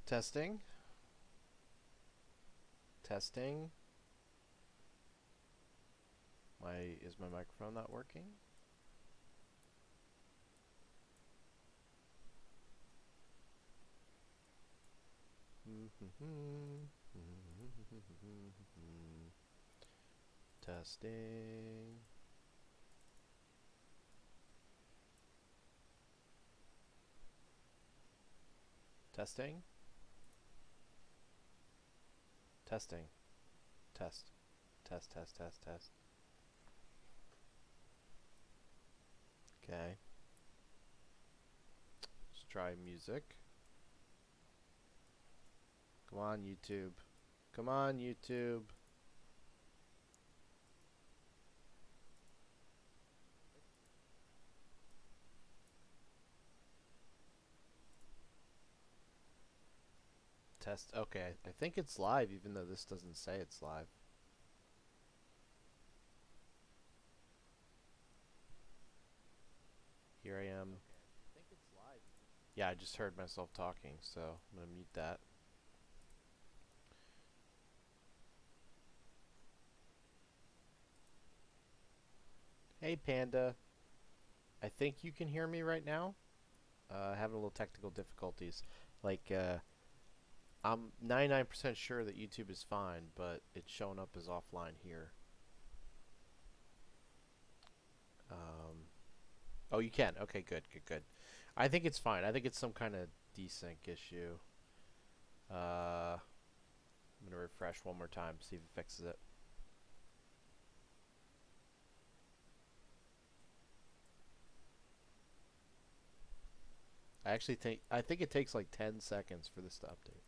Testing. Testing. Is my microphone not working? Testing. Testing. Testing. Test. Test, test, test, test. Okay. Let's try music. Come on, YouTube. Come on, YouTube. Test. Okay, I think it's live, even though this doesn't say it's live. Here I am. I think it's live. Yeah, I just heard myself talking, so I'm gonna mute that. Hey, Panda. I think you can hear me right now. Having a little technical difficulties. Like, I'm 99% sure that YouTube is fine, but it's showing up as offline here. Oh, you can. Okay, good, good, good. I think it's fine. I think it's some kind of desync issue. I'm going to refresh one more time, see if it fixes it. I think it takes like 10 seconds for this to update.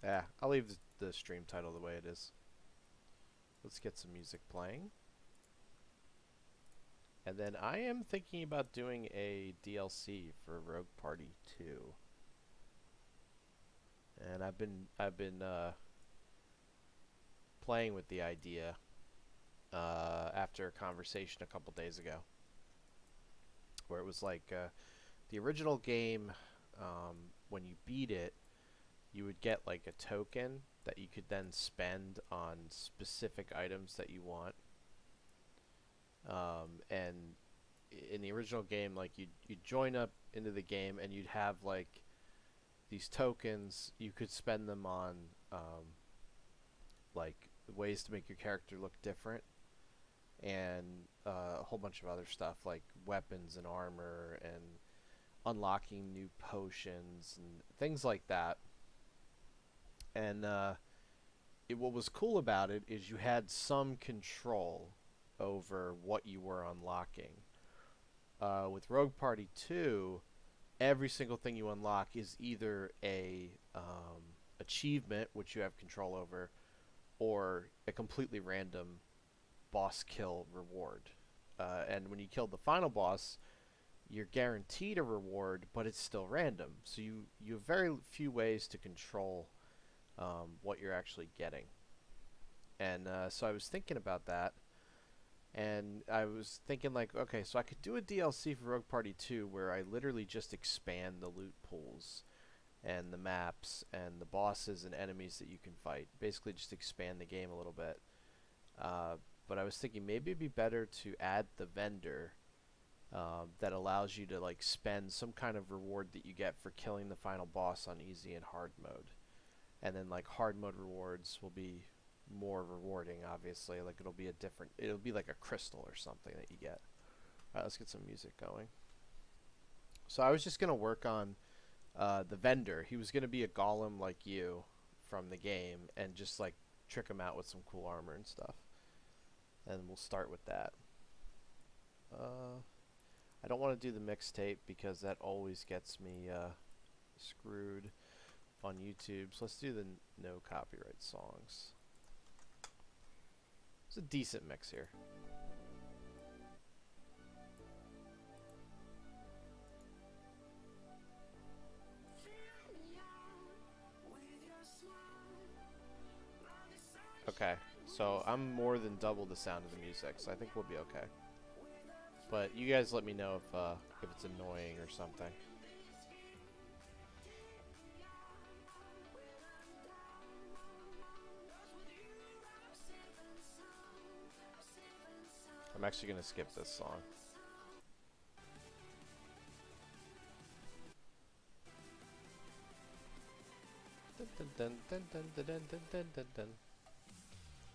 Yeah, I'll leave the stream title the way it is. Let's get some music playing. And then I am thinking about doing a DLC for Rogue Party 2. And I've been playing with the idea after a conversation a couple days ago, where it was like the original game. When you beat it, you would get like a token that you could then spend on specific items that you want. And in the original game, like you'd join up into the game and you'd have like these tokens. You could spend them on like ways to make your character look different, and a whole bunch of other stuff like weapons and armor and unlocking new potions and things like that. And what was cool about it is you had some control over what you were unlocking. With Rogue Party 2, every single thing you unlock is either a achievement, which you have control over, or a completely random boss kill reward. And when you kill the final boss, you're guaranteed a reward, but it's still random. So you have very few ways to control what you're actually getting. And so I was thinking about that, and I was thinking like, okay, so I could do a DLC for Rogue Party 2 where I literally just expand the loot pools and the maps and the bosses and enemies that you can fight. Basically just expand the game a little bit. But I was thinking maybe it'd be better to add the vendor that allows you to like spend some kind of reward that you get for killing the final boss on easy and hard mode. And then like hard mode rewards will be more rewarding, obviously. Like it'll be like a crystal or something that you get. Alright, let's get some music going. So I was just gonna work on the vendor. He was gonna be a golem like you from the game and just like trick him out with some cool armor and stuff. And we'll start with that. I don't want to do the mixtape because that always gets me screwed on YouTube. So let's do the no copyright songs. It's a decent mix here. Okay. So I'm more than double the sound of the music, so I think we'll be okay. But you guys let me know if it's annoying or something. I'm actually going to skip this song. Dun, dun, dun, dun, dun, dun, dun, dun, dun, dun.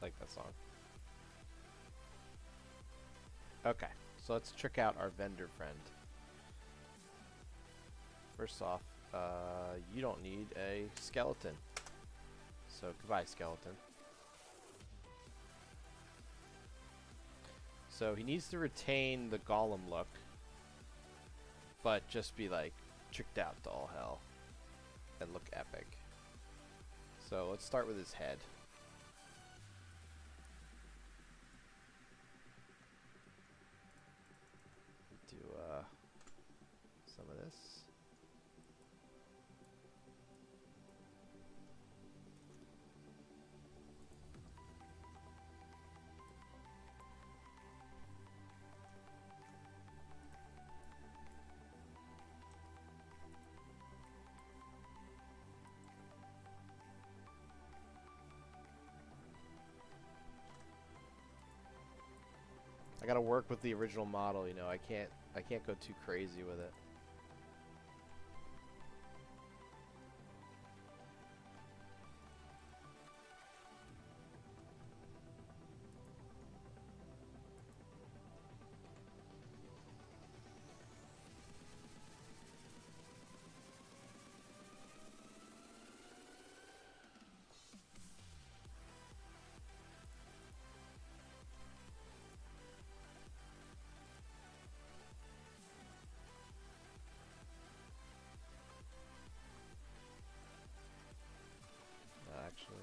Like that song. Okay, so let's trick out our vendor friend. First off, you don't need a skeleton. So goodbye, skeleton. So he needs to retain the golem look, but just be like tricked out to all hell and look epic. So let's start with his head. Do some of this. I gotta work with the original model, you know. I can't go too crazy with it. Actually.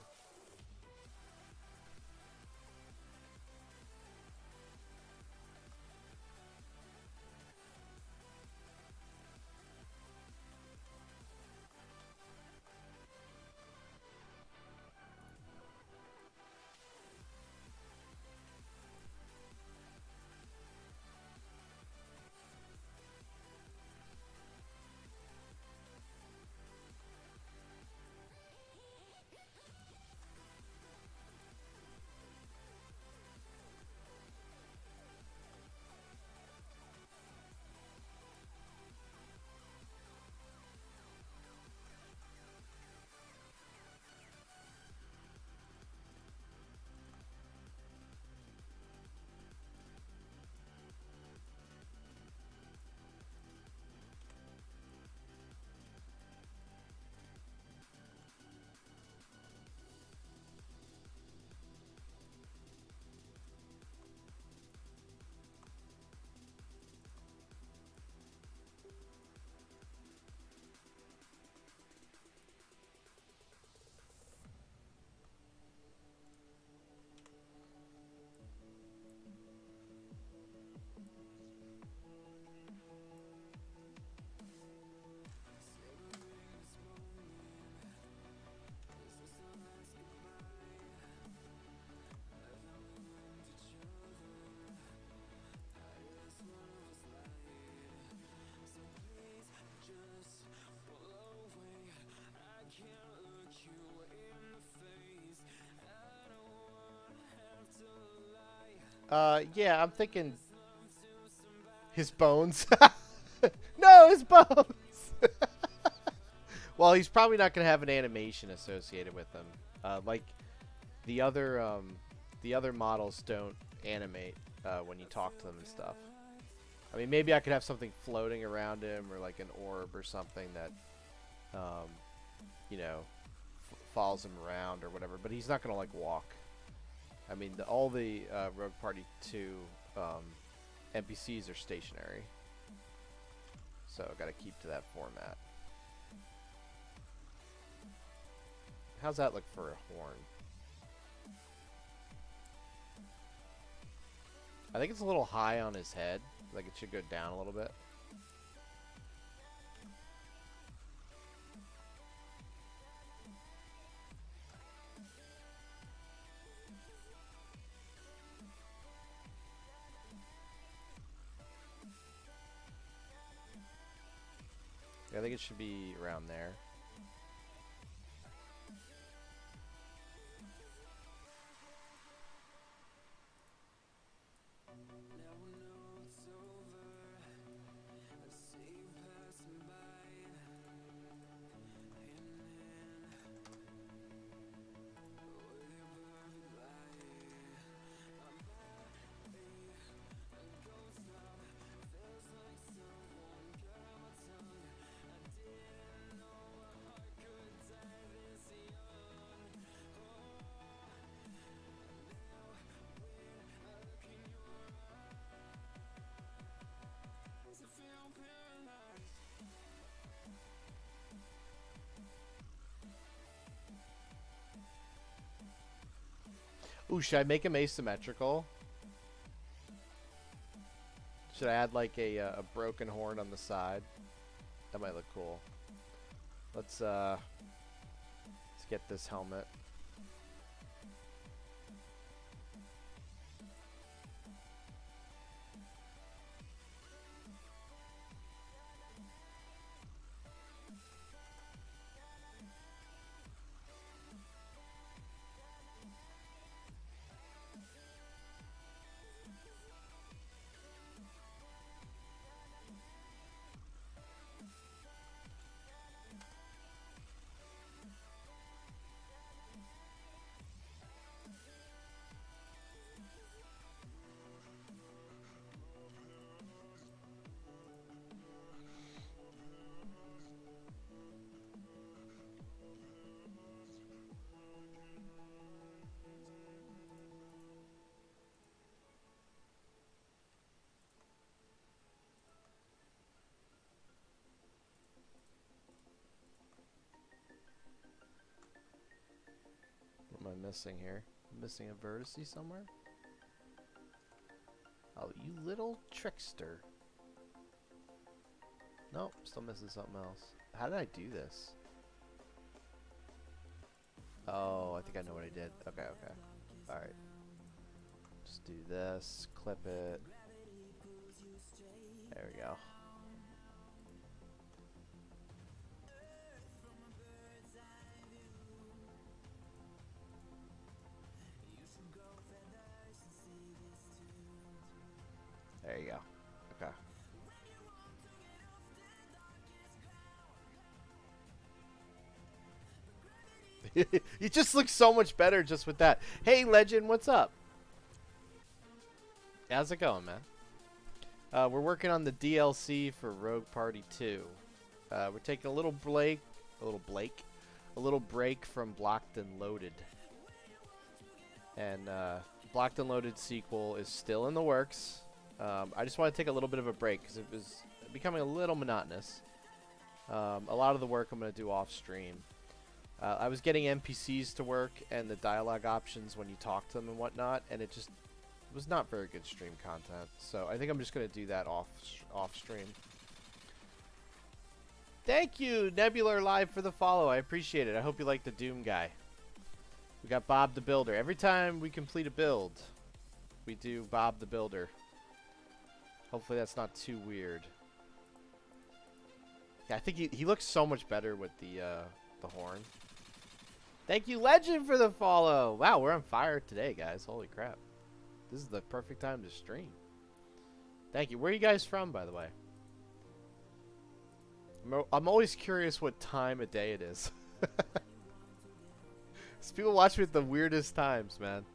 Yeah, I'm thinking his bones. No, his bones. Well, he's probably not gonna have an animation associated with him. Like the other models don't animate when you talk to them and stuff. I mean, maybe I could have something floating around him, or like an orb or something that, you know, follows him around or whatever. But he's not gonna like walk. I mean, all the Rogue Party 2 NPCs are stationary, so I gotta keep to that format. How's that look for a horn? I think it's a little high on his head. Like it should go down a little bit. think it should be around there. Ooh, should I make them asymmetrical? Should I add like a broken horn on the side? That might look cool. Let's get this helmet. What am I missing here? I'm missing a vertice somewhere? Oh, you little trickster. Nope, still missing something else. How did I do this? Oh, I think I know what I did. Okay, okay. Alright. Just do this, clip it. There we go. There you go. Okay. You just look so much better just with that. Hey, Legend, what's up? How's it going, man? We're working on the DLC for Rogue Party 2. We're taking a little break from Blocked and Loaded. And Blocked and Loaded sequel is still in the works. I just want to take a little bit of a break because it was becoming a little monotonous. A lot of the work I'm going to do off stream. I was getting NPCs to work and the dialogue options when you talk to them and whatnot, and it just was not very good stream content. So I think I'm just going to do that off stream. Thank you, Nebular Live, for the follow. I appreciate it. I hope you like the Doom guy. We got Bob the Builder. Every time we complete a build, we do Bob the Builder. Hopefully that's not too weird. Yeah, I think he looks so much better with the horn. Thank you, Legend, for the follow. Wow, we're on fire today, guys. Holy crap. This is the perfect time to stream. Thank you. Where are you guys from, by the way? I'm always curious what time of day it is. People watch me at the weirdest times, man.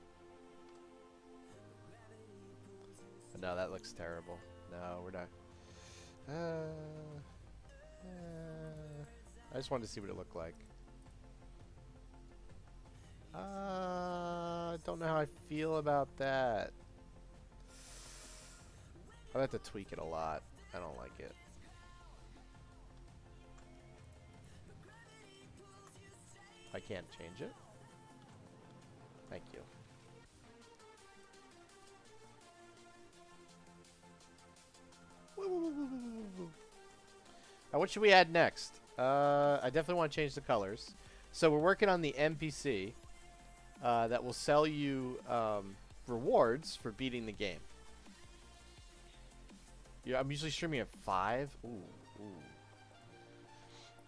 No, that looks terrible. No, we're not. I just wanted to see what it looked like. I don't know how I feel about that. I'll have to tweak it a lot. I don't like it. I can't change it. Thank you. Now, what should we add next? I definitely want to change the colors. So we're working on the NPC that will sell you rewards for beating the game. Yeah, I'm usually streaming at 5. Ooh.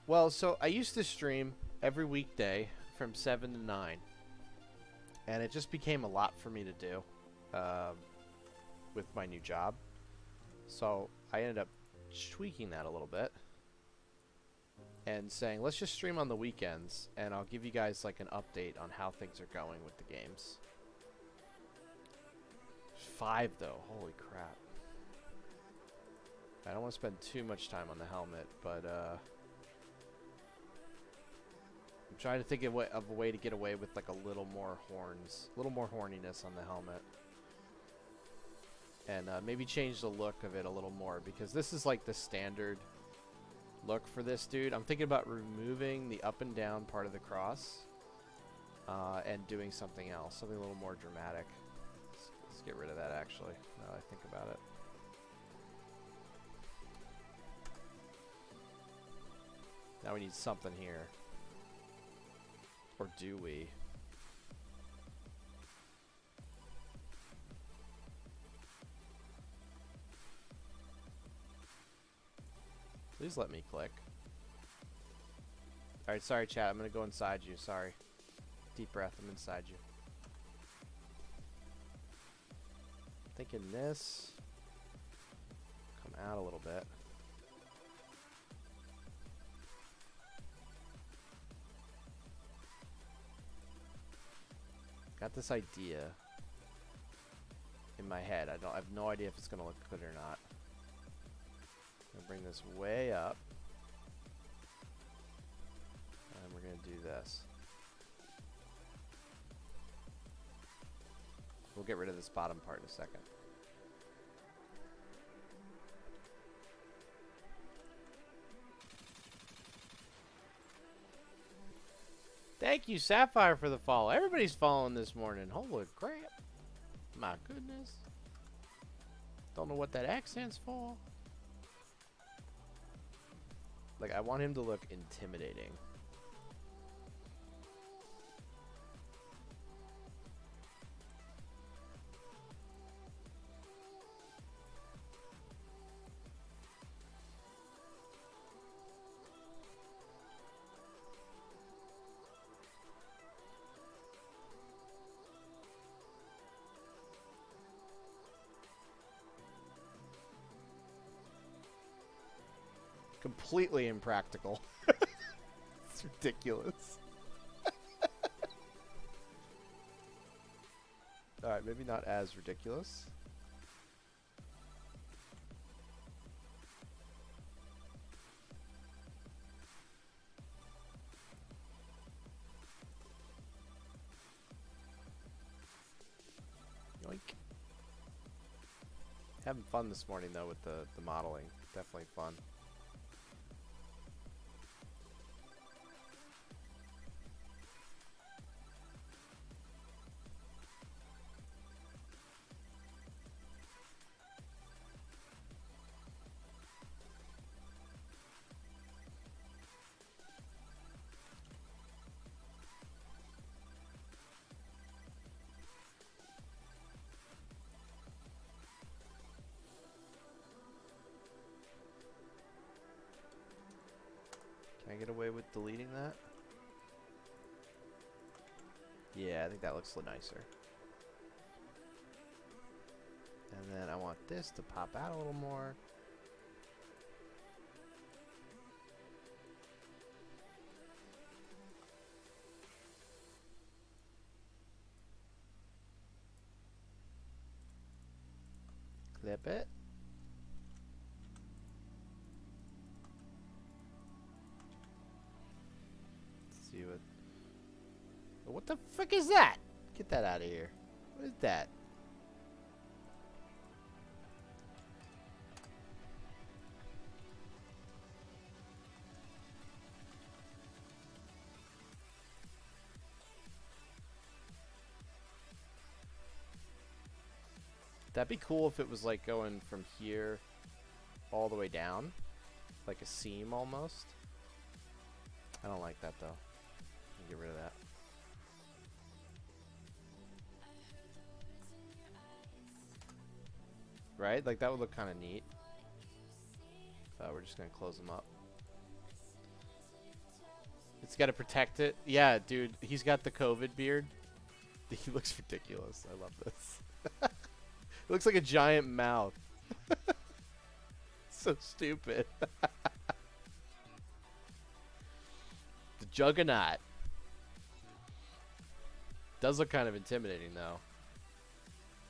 Well, so I used to stream every weekday from 7 to 9. And it just became a lot for me to do with my new job. So I ended up tweaking that a little bit. And saying, let's just stream on the weekends. And I'll give you guys like an update on how things are going with the games. 5 though, holy crap. I don't want to spend too much time on the helmet, but I'm trying to think of a way to get away with like a little more horns, a little more horniness on the helmet. And maybe change the look of it a little more, because this is like the standard look for this dude. I'm thinking about removing the up and down part of the cross and doing something else, something a little more dramatic. Let's get rid of that actually, now that I think about it. Now we need something here. Or do we? Please let me click. Alright, sorry chat, I'm gonna go inside you, sorry. Deep breath, I'm inside you. Thinking this. Come out a little bit. Got this idea in my head. I have no idea if it's gonna look good or not. I'm gonna bring this way up. And we're gonna do this. We'll get rid of this bottom part in a second. Thank you, Sapphire, for the follow. Everybody's following this morning. Holy crap. My goodness. Don't know what that accent's for. Like, I want him to look intimidating. Completely impractical. It's ridiculous. Alright, maybe not as ridiculous. Yoink. Having fun this morning though with the modeling. Definitely fun. Can I get away with deleting that? Yeah, I think that looks a little nicer. And then I want this to pop out a little more. Clip it. Let's see what the frick is that? Get that out of here. What is that? That'd be cool if it was like going from here all the way down. Like a seam almost. I don't like that though. Get rid of that. Right? Like that would look kind of neat. We're just gonna close them up. He's got to protect it. Yeah, dude. He's got the COVID beard. He looks ridiculous. I love this. It looks like a giant mouth. So stupid. The Juggernaut. Does look kind of intimidating, though.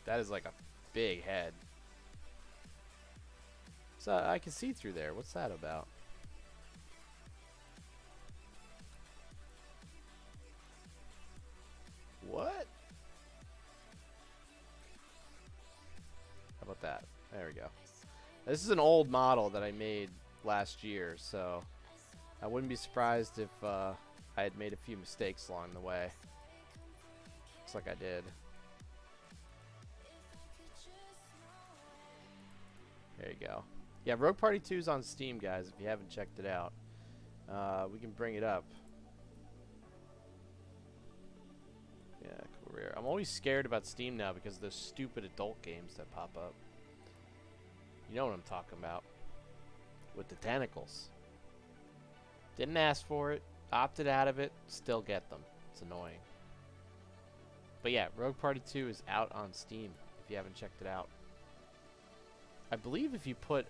That is like a big head. So I can see through there. What's that about? What? How about that? There we go. This is an old model that I made last year, so I wouldn't be surprised if I had made a few mistakes along the way. Looks like I did. There you go. Yeah, Rogue Party 2 is on Steam, guys, if you haven't checked it out. We can bring it up. Yeah, career. I'm always scared about Steam now because of those stupid adult games that pop up. You know what I'm talking about. With the tentacles. Didn't ask for it. Opted out of it. Still get them. It's annoying. But yeah, Rogue Party 2 is out on Steam if you haven't checked it out. I believe if you put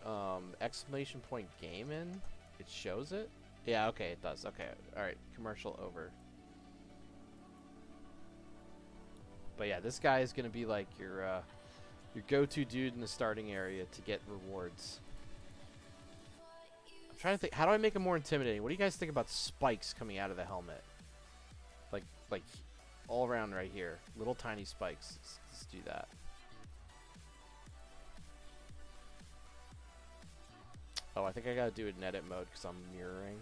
exclamation point game in, it shows it. Yeah, okay, it does. Okay, alright. Commercial over. But yeah, this guy is going to be like your go-to dude in the starting area to get rewards. I'm trying to think, how do I make him more intimidating? What do you guys think about spikes coming out of the helmet? Like all around right here. Little tiny spikes. Let's do that. Oh, I think I gotta do it in edit mode because I'm mirroring.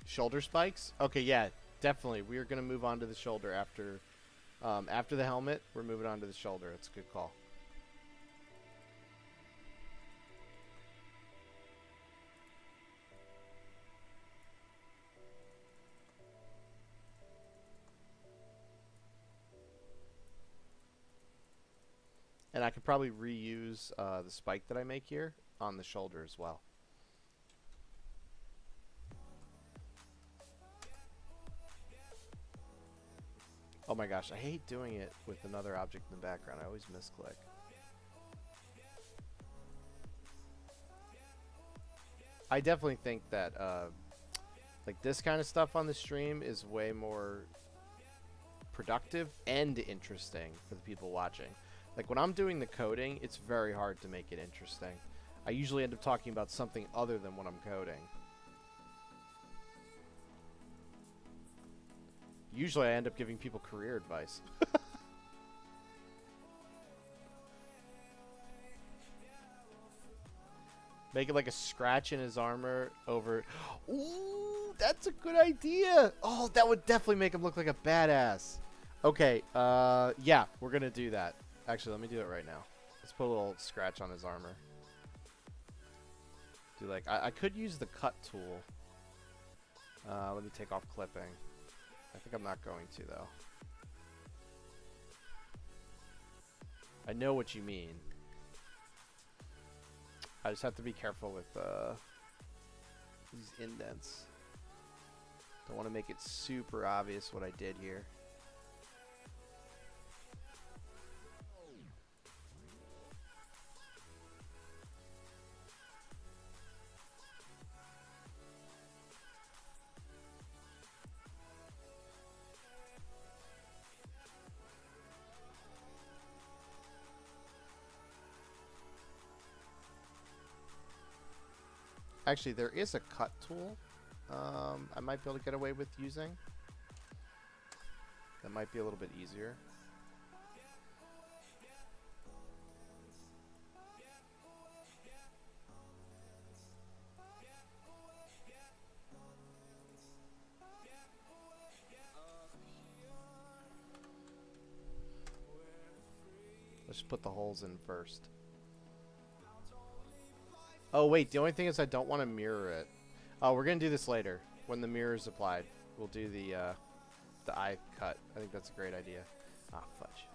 Shoulder spikes? Okay, yeah, definitely. We are going to move on to the shoulder after the helmet. We're moving on to the shoulder. It's a good call. And I could probably reuse the spike that I make here on the shoulder as well. Oh my gosh, I hate doing it with another object in the background. I always misclick. I definitely think that like this kind of stuff on the stream is way more productive and interesting for the people watching. Like when I'm doing the coding, it's very hard to make it interesting. I usually end up talking about something other than what I'm coding. Usually I end up giving people career advice. Make it like a scratch in his armor over... Ooh, that's a good idea! Oh, that would definitely make him look like a badass. Okay, yeah, we're gonna do that. Actually, let me do it right now. Let's put a little scratch on his armor. Do like... I could use the cut tool. Let me take off clipping. I think I'm not going to, though. I know what you mean. I just have to be careful with these indents. Don't want to make it super obvious what I did here. Actually, there is a cut tool I might be able to get away with using. That might be a little bit easier. Let's just put the holes in first. Oh, wait. The only thing is I don't want to mirror it. Oh, we're going to do this later. When the mirror is applied, we'll do the eye cut. I think that's a great idea. Ah, fudge.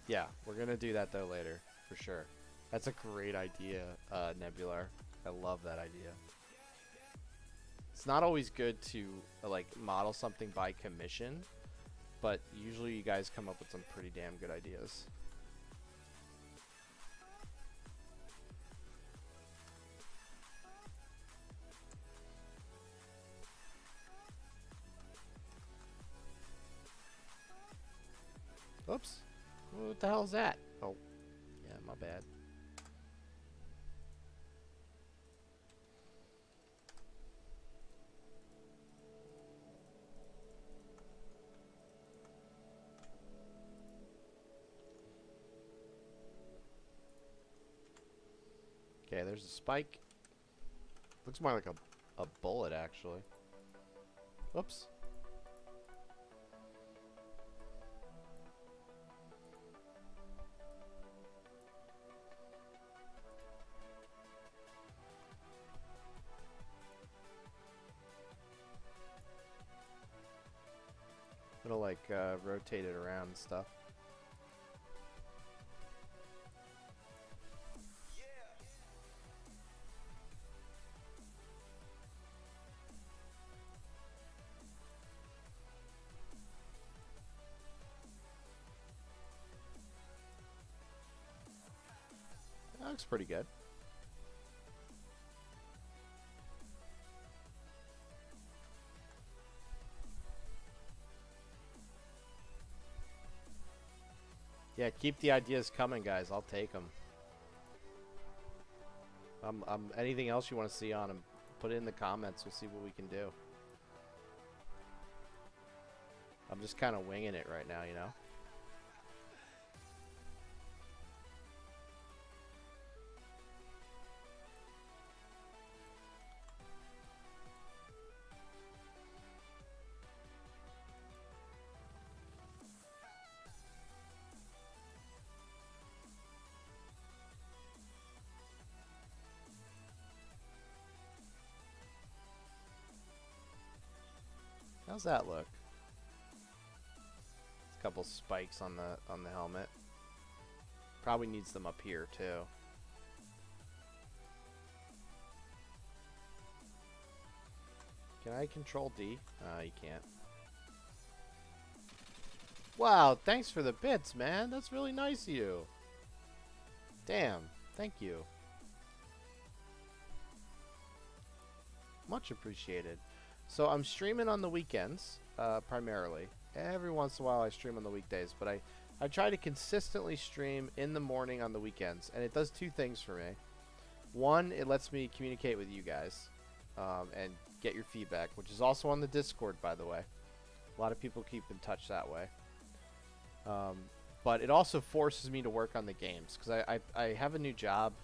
Yeah, we're going to do that, though, later. For sure. That's a great idea, Nebular. I love that idea. It's not always good to, like, model something by commission, but usually you guys come up with some pretty damn good ideas. Oops. What the hell is that? Oh, yeah, my bad. Okay, there's a spike. Looks more like a bullet, actually. Whoops. It'll, like, rotate it around and stuff. That looks pretty good. Yeah, keep the ideas coming, guys. I'll take them. Anything else you want to see on them, put it in the comments. We'll see what we can do. I'm just kind of winging it right now, you know? How's that look? A couple spikes on the helmet. Probably needs them up here too. Can I control D? You can't. Wow, thanks for the bits, man. That's really nice of you. Damn, thank you. Much appreciated. So I'm streaming on the weekends, primarily. Every once in a while I stream on the weekdays, but I try to consistently stream in the morning on the weekends, and it does two things for me. One, it lets me communicate with you guys and get your feedback, which is also on the Discord, by the way. A lot of people keep in touch that way. But it also forces me to work on the games, because I have a new job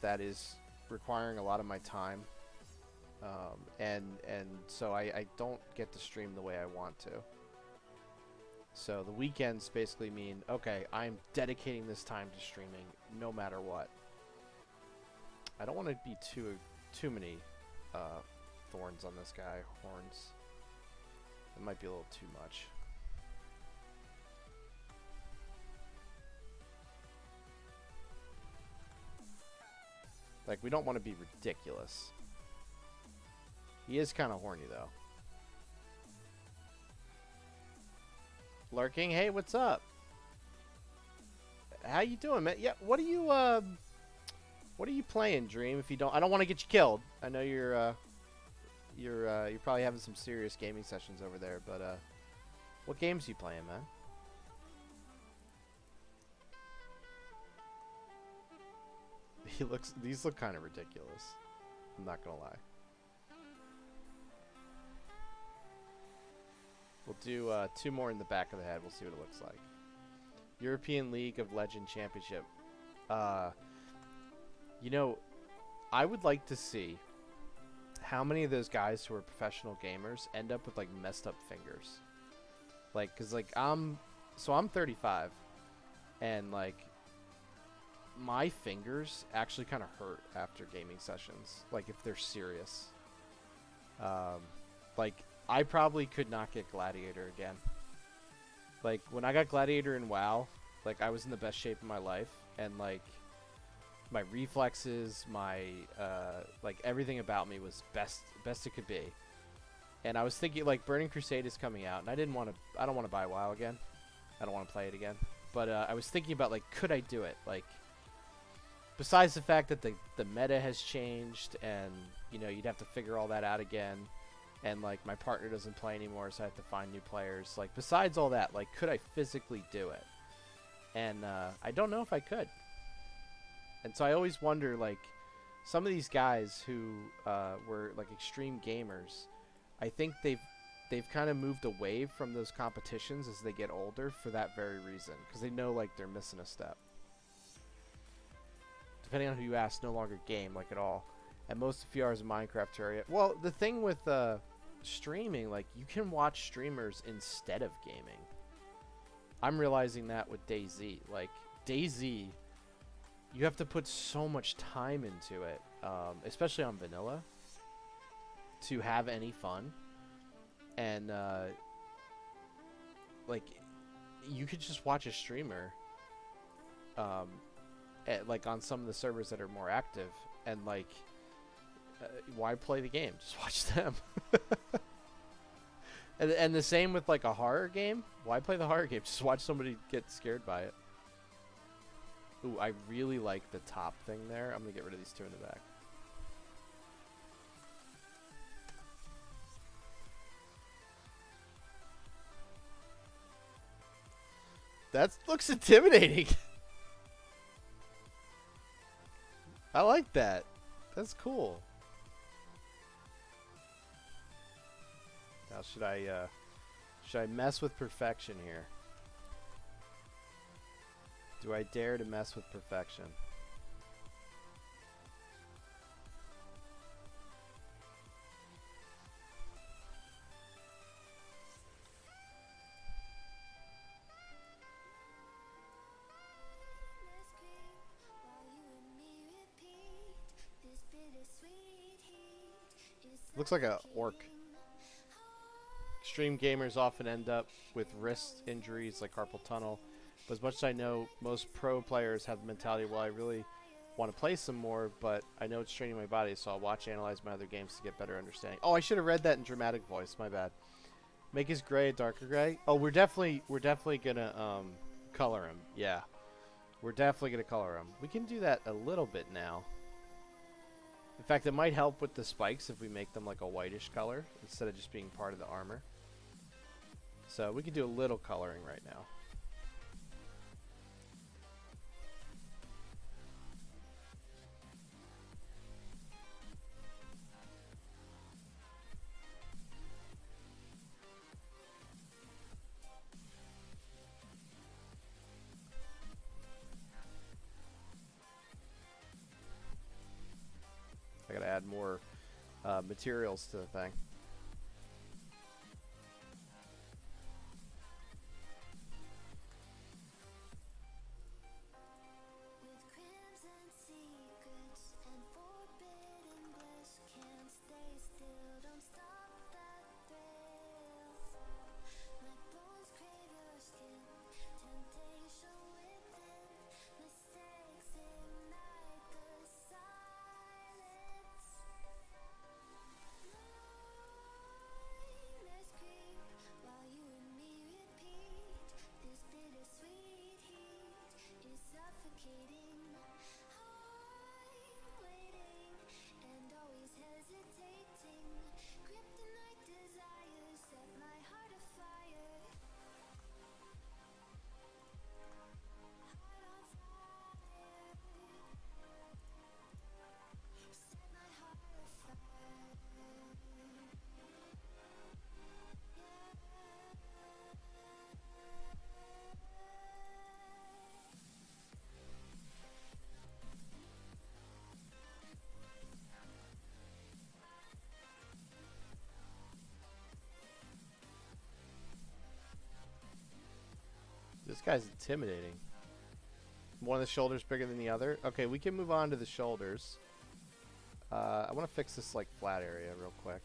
that is requiring a lot of my time. And so I don't get to stream the way I want to. So the weekends basically mean, okay, I'm dedicating this time to streaming no matter what. I don't want to be too many thorns on this guy. Horns. It might be a little too much. Like, we don't want to be ridiculous. He is kind of horny, though. Lurking, hey, what's up? How you doing, man? Yeah, what are you playing, Dream? If you don't, I don't want to get you killed. I know you're probably having some serious gaming sessions over there, but what games are you playing, man? These look kind of ridiculous. I'm not gonna lie. We'll do 2 more in the back of the head. We'll see what it looks like. European League of Legends Championship. You know, I would like to see how many of those guys who are professional gamers end up with like messed up fingers. Like, cause like I'm 35, and like my fingers actually kind of hurt after gaming sessions. Like if they're serious. Like I probably could not get Gladiator again. Like when I got Gladiator in WoW, like I was in the best shape of my life, and like my reflexes, my like everything about me was best it could be. And I was thinking like Burning Crusade is coming out, and I don't want to buy WoW again. I don't want to play it again. But I was thinking about like, could I do it? Like, besides the fact that the meta has changed, and you know you'd have to figure all that out again, and like my partner doesn't play anymore, so I have to find new players. Like besides all that, like could I physically do it? And I don't know if I could. And so I always wonder, like, some of these guys who were like extreme gamers, I think they've kind of moved away from those competitions as they get older for that very reason, because they know like they're missing a step. Depending on who you ask, no longer game like at all. And most of VR is a Minecraft area. Well, the thing with streaming, like you can watch streamers instead of gaming. I'm realizing that with DayZ. Like DayZ, you have to put so much time into it, especially on vanilla, to have any fun. And like you could just watch a streamer like on some of the servers that are more active, and like why play the game? Just watch them. And the same with like a horror game. Why play the horror game? Just watch somebody get scared by it. Ooh, I really like the top thing there. I'm gonna get rid of these two in the back. That looks intimidating. I like that. That's cool. Now should I mess with perfection here? Do I dare to mess with perfection? Looks like a orc. Extreme gamers often end up with wrist injuries like carpal tunnel. But as much as I know, most pro players have the mentality, well, I really want to play some more, but I know it's training my body, so I'll watch and analyze my other games to get better understanding. Oh, I should have read that in dramatic voice. My bad. Make his gray a darker gray. Oh, we're definitely gonna color him. Yeah, we're definitely gonna color him. We can do that a little bit now. In fact, it might help with the spikes if we make them like a whitish color instead of just being part of the armor. So we can do a little coloring right now. I gotta add more materials to the thing. This guy's intimidating. One of the shoulders bigger than the other. Okay, we can move on to the shoulders. I want to fix this like flat area real quick.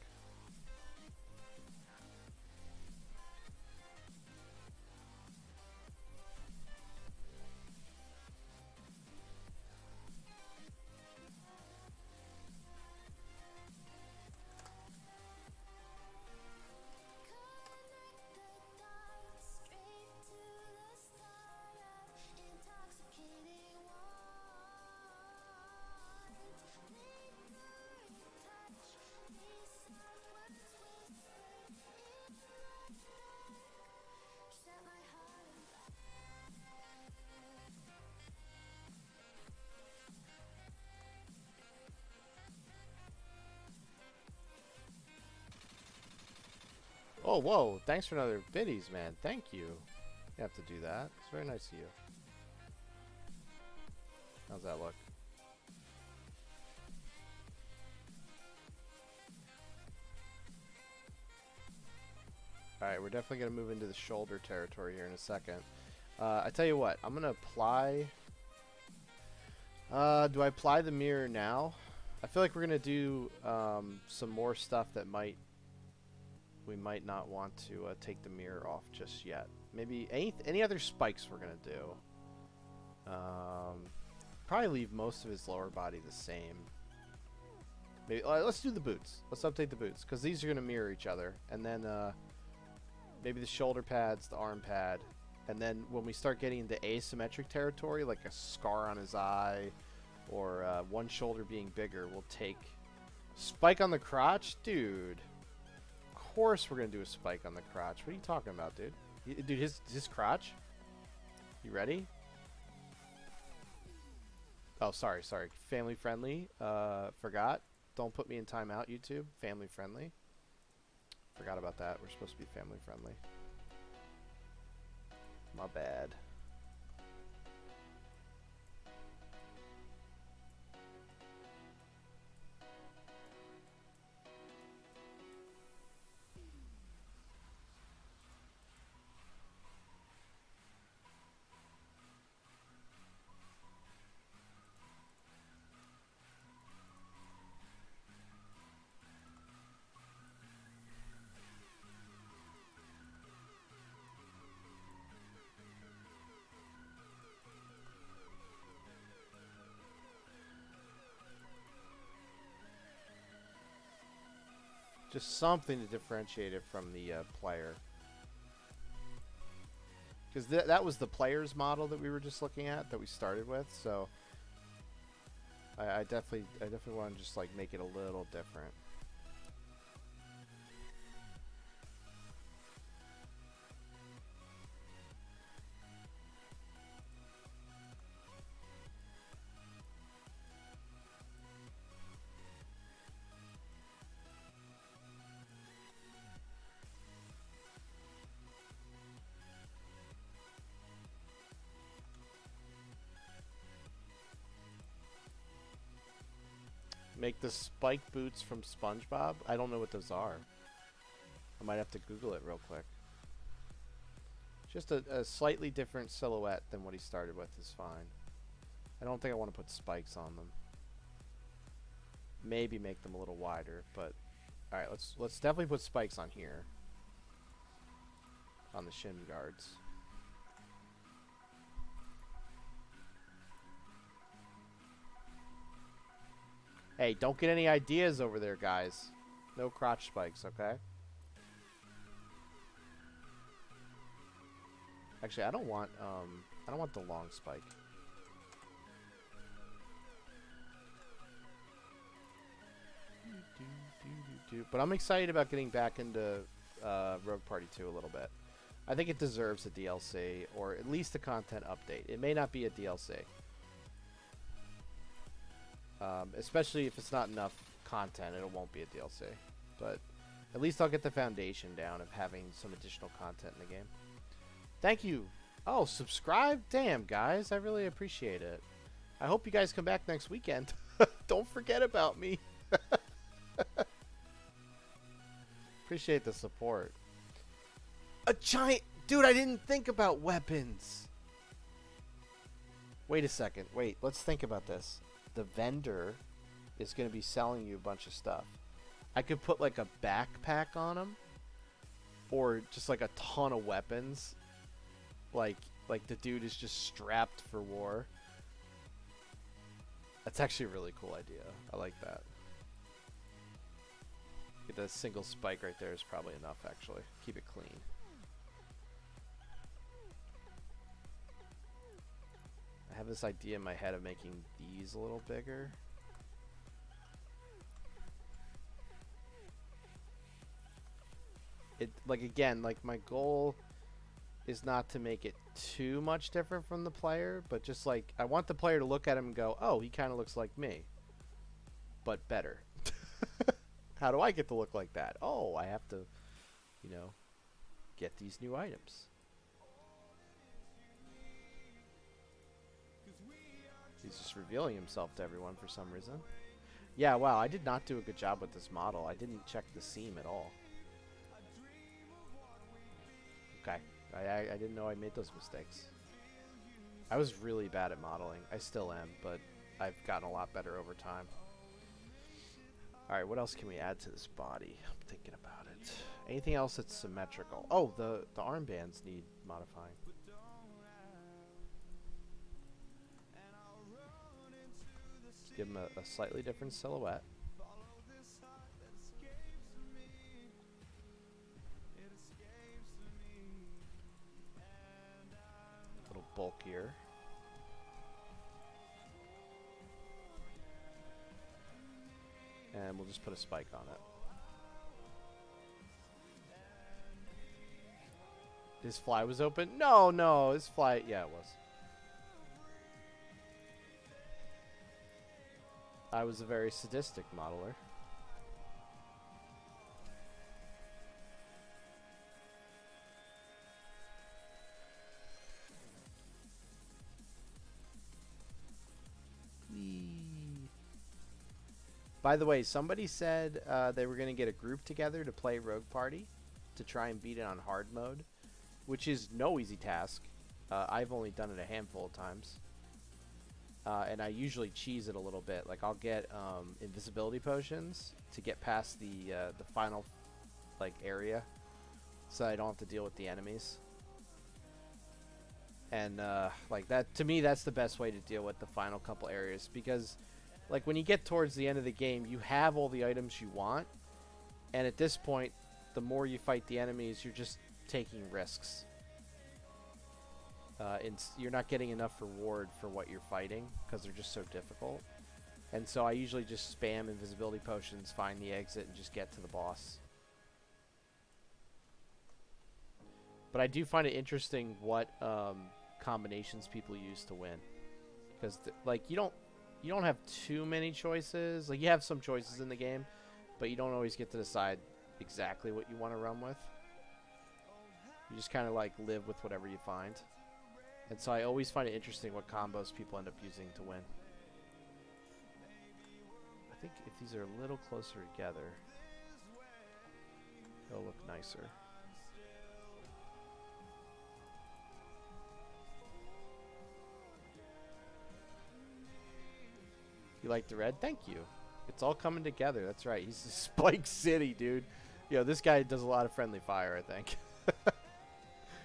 Oh, whoa. Thanks for another biddies, man. Thank you. You have to do that. It's very nice of you. How's that look? Alright, we're definitely going to move into the shoulder territory here in a second. I tell you what. I'm going to apply... do I apply the mirror now? I feel like we're going to do some more stuff that we might not want to take the mirror off just yet. Maybe any other spikes we're going to do. Probably leave most of his lower body the same. Maybe let's do the boots. Let's update the boots because these are going to mirror each other. And then maybe the shoulder pads, the arm pad. And then when we start getting into asymmetric territory, like a scar on his eye or one shoulder being bigger, we'll take spike on the crotch. Dude. Of course we're gonna do a spike on the crotch. What are you talking about, dude? Dude, his crotch. You ready? Oh, sorry. Family friendly. Forgot. Don't put me in timeout, YouTube. Family friendly. Forgot about that. We're supposed to be family friendly. My bad. Just something to differentiate it from the player. Because that was the player's model that we were just looking at, that we started with, so I definitely want to just like make it a little different. Make the spike boots from SpongeBob? I don't know what those are. I might have to Google it real quick. Just a slightly different silhouette than what he started with is fine. I don't think I want to put spikes on them. Maybe make them a little wider, but alright, let's definitely put spikes on here. On the shin guards. Hey, don't get any ideas over there, guys. No crotch spikes, okay? Actually, I don't want the long spike. But I'm excited about getting back into Rogue Party 2 a little bit. I think it deserves a DLC, or at least a content update. It may not be a DLC. Especially if it's not enough content, it won't be a DLC. But at least I'll get the foundation down of having some additional content in the game. Thank you. Oh, subscribe? Damn, guys. I really appreciate it. I hope you guys come back next weekend. Don't forget about me. Appreciate the support. A giant Dude, I didn't think about weapons. Wait a second. Wait, let's think about this. The vendor is going to be selling you a bunch of stuff. I could put like a backpack on him, or just like a ton of weapons. Like the dude is just strapped for war. That's actually a really cool idea. I like that. Get that single spike right there is probably enough, actually. Keep it clean. I have this idea in my head of making these a little bigger. Again, my goal is not to make it too much different from the player, but just like, I want the player to look at him and go, oh, he kind of looks like me, but better. How do I get to look like that? Oh, I have to, you know, get these new items. He's just revealing himself to everyone for some reason. Yeah, wow, I did not do a good job with this model. I didn't check the seam at all. Okay, I didn't know I made those mistakes. I was really bad at modeling. I still am, but I've gotten a lot better over time. Alright, what else can we add to this body? I'm thinking about it. Anything else that's symmetrical? Oh, the armbands need modifying. Give him a slightly different silhouette. A little bulkier. And we'll just put a spike on it. His fly was open? No, his fly, yeah, it was. I was a very sadistic modeler. By the way, somebody said they were going to get a group together to play Rogue Party to try and beat it on hard mode, which is no easy task. I've only done it a handful of times. And I usually cheese it a little bit. Like, I'll get invisibility potions to get past the final area, so I don't have to deal with the enemies. And like that, to me, that's the best way to deal with the final couple areas, because like when you get towards the end of the game, you have all the items you want, and at this point, the more you fight the enemies, you're just taking risks. You're not getting enough reward for what you're fighting because they're just so difficult. And so I usually just spam invisibility potions, find the exit, and just get to the boss. But I do find it interesting what combinations people use to win, because like you don't have too many choices. Like, you have some choices in the game, but you don't always get to decide exactly what you want to run with. You just kind of like live with whatever you find. And so I always find it interesting what combos people end up using to win. I think if these are a little closer together, they'll look nicer. You like the red? Thank you. It's all coming together. That's right. He's Spike City, dude. Yo, this guy does a lot of friendly fire, I think.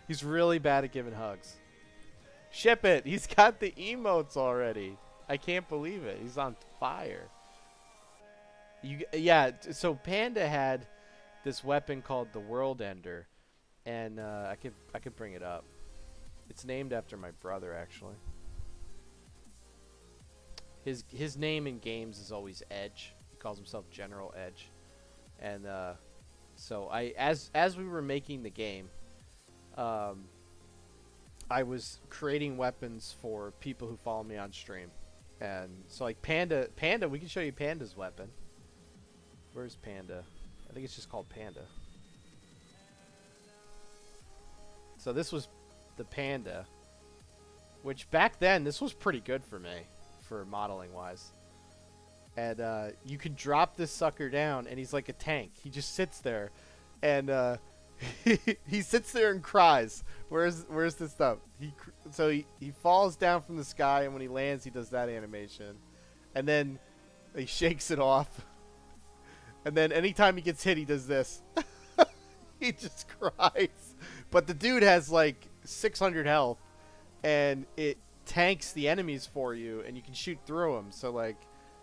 He's really bad at giving hugs. Ship it. He's got the emotes already. I can't believe it. He's on fire. Yeah, so Panda had this weapon called the World Ender, and I could bring it up. It's named after my brother, actually. His name in games is always Edge. He calls himself General Edge. And so as we were making the game, I was creating weapons for people who follow me on stream. And so like Panda, we can show you Panda's weapon. Where's Panda? I think it's just called Panda. So this was the Panda, which back then, this was pretty good for me, for modeling wise. And you can drop this sucker down and he's like a tank. He just sits there, and he sits there and cries. Where's the stuff? He falls down from the sky, and when he lands, he does that animation, and then he shakes it off, and then anytime he gets hit, he does this. He just cries. But the dude has like 600 health, and it tanks the enemies for you, and you can shoot through them. So like,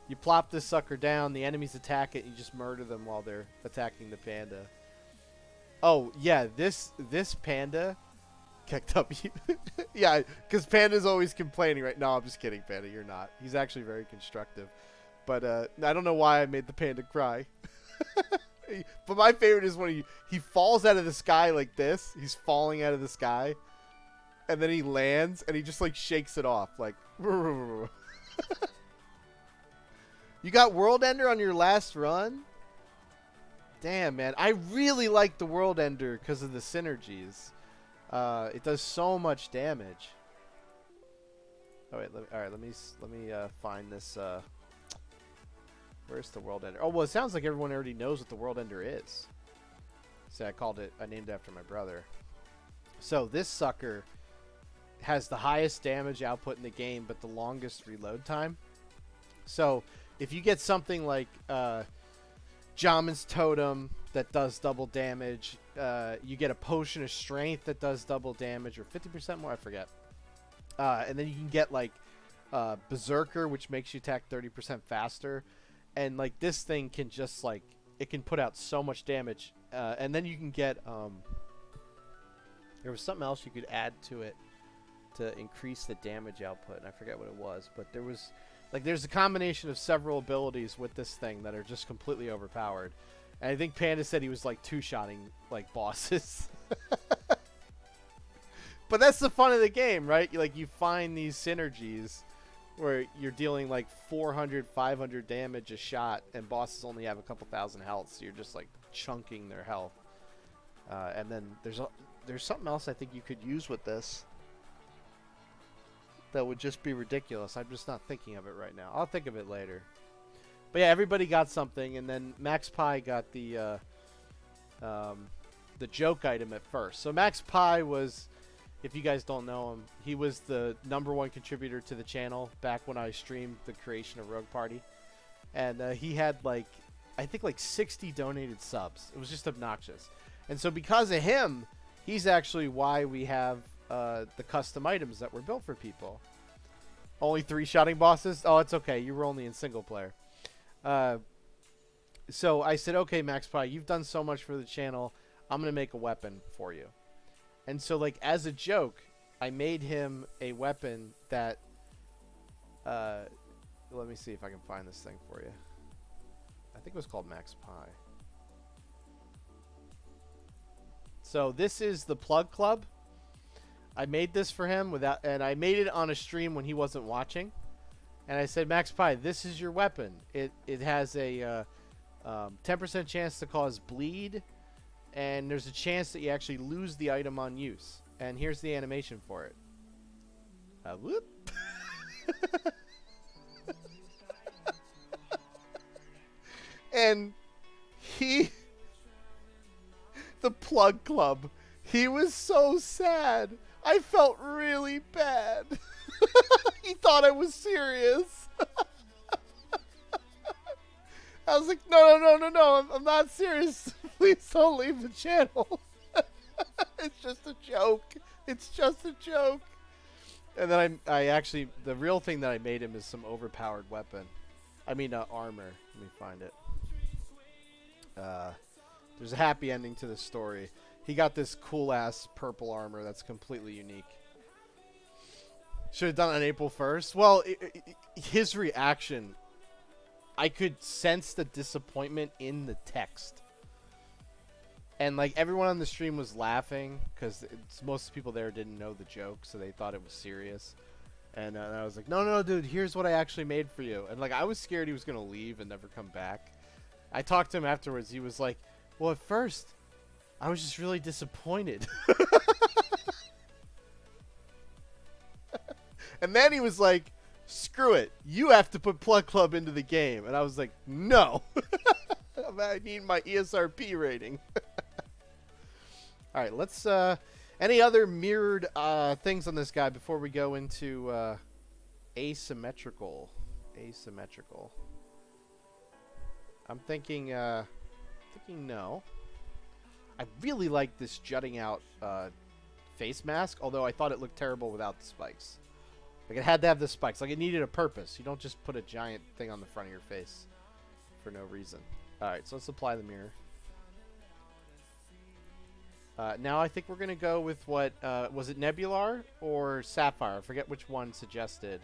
you plop this sucker down, the enemies attack it, and you just murder them while they're attacking the panda. Oh yeah, this panda kicked up you. Yeah, because Panda's always complaining, right? No, I'm just kidding, Panda. You're not. He's actually very constructive. But I don't know why I made the panda cry. But my favorite is when he falls out of the sky like this. He's falling out of the sky. And then he lands, and he just, like, shakes it off. Like, you got World Ender on your last run? Damn, man. I really like the World Ender because of the synergies. It does so much damage. Oh, wait. Let me find this. Where's the World Ender? Oh, well, it sounds like everyone already knows what the World Ender is. See, I named it after my brother. So, this sucker has the highest damage output in the game, but the longest reload time. So, if you get something like Jamin's Totem that does double damage, you get a Potion of Strength that does double damage, or 50% more, I forget. And then you can get, like, Berserker, which makes you attack 30% faster. And, like, this thing can just, like, it can put out so much damage. And then you can get, there was something else you could add to it to increase the damage output, and I forget what it was. But there was, like, there's a combination of several abilities with this thing that are just completely overpowered. And I think Panda said he was, like, two-shotting, like, bosses. But that's the fun of the game, right? You find these synergies where you're dealing like 400, 500 damage a shot, and bosses only have a couple thousand health, so you're just like chunking their health. And then there's something else I think you could use with this that would just be ridiculous. I'm just not thinking of it right now. I'll think of it later. But yeah, everybody got something, and then Max Pie got the joke item at first. So Max Pie was, if you guys don't know him, he was the #1 contributor to the channel back when I streamed the creation of Rogue Party. And he had, like, I think like 60 donated subs. It was just obnoxious. And so because of him, he's actually why we have the custom items that were built for people. Only 3-shotting bosses? Oh, it's okay. You were only in single player. So I said, okay, Max Pie, you've done so much for the channel. I'm going to make a weapon for you. And so, like, as a joke, I made him a weapon that, let me see if I can find this thing for you. I think it was called Max Pie. So this is the Plug Club. I made this for him and I made it on a stream when he wasn't watching. And I said, Max Pie, this is your weapon. It has a 10% chance to cause bleed. And there's a chance that you actually lose the item on use. And here's the animation for it. Whoop. And the Plug Club, he was so sad. I felt really bad. He thought I was serious. I was like, no, I'm not serious. Please don't leave the channel. It's just a joke. It's just a joke. And then I actually, the real thing that I made him is some overpowered weapon. I mean, armor. Let me find it. There's a happy ending to the story. He got this cool-ass purple armor that's completely unique. Should have done it on April 1st. Well, his reaction, I could sense the disappointment in the text. And, like, everyone on the stream was laughing because most people there didn't know the joke, so they thought it was serious. And I was like, no, dude, here's what I actually made for you. And, like, I was scared he was going to leave and never come back. I talked to him afterwards. He was like, well, at first, I was just really disappointed. And then he was like, screw it. You have to put Plug Club into the game. And I was like, no. I need my ESRP rating. All right, let's. Any other mirrored things on this guy before we go into asymmetrical? Asymmetrical. I'm thinking. Thinking no. I really like this jutting out face mask, although I thought it looked terrible without the spikes. Like, it had to have the spikes. Like, it needed a purpose. You don't just put a giant thing on the front of your face for no reason. Alright, so let's apply the mirror. Now I think we're going to go with what, was it Nebular or Sapphire? I forget which one suggested.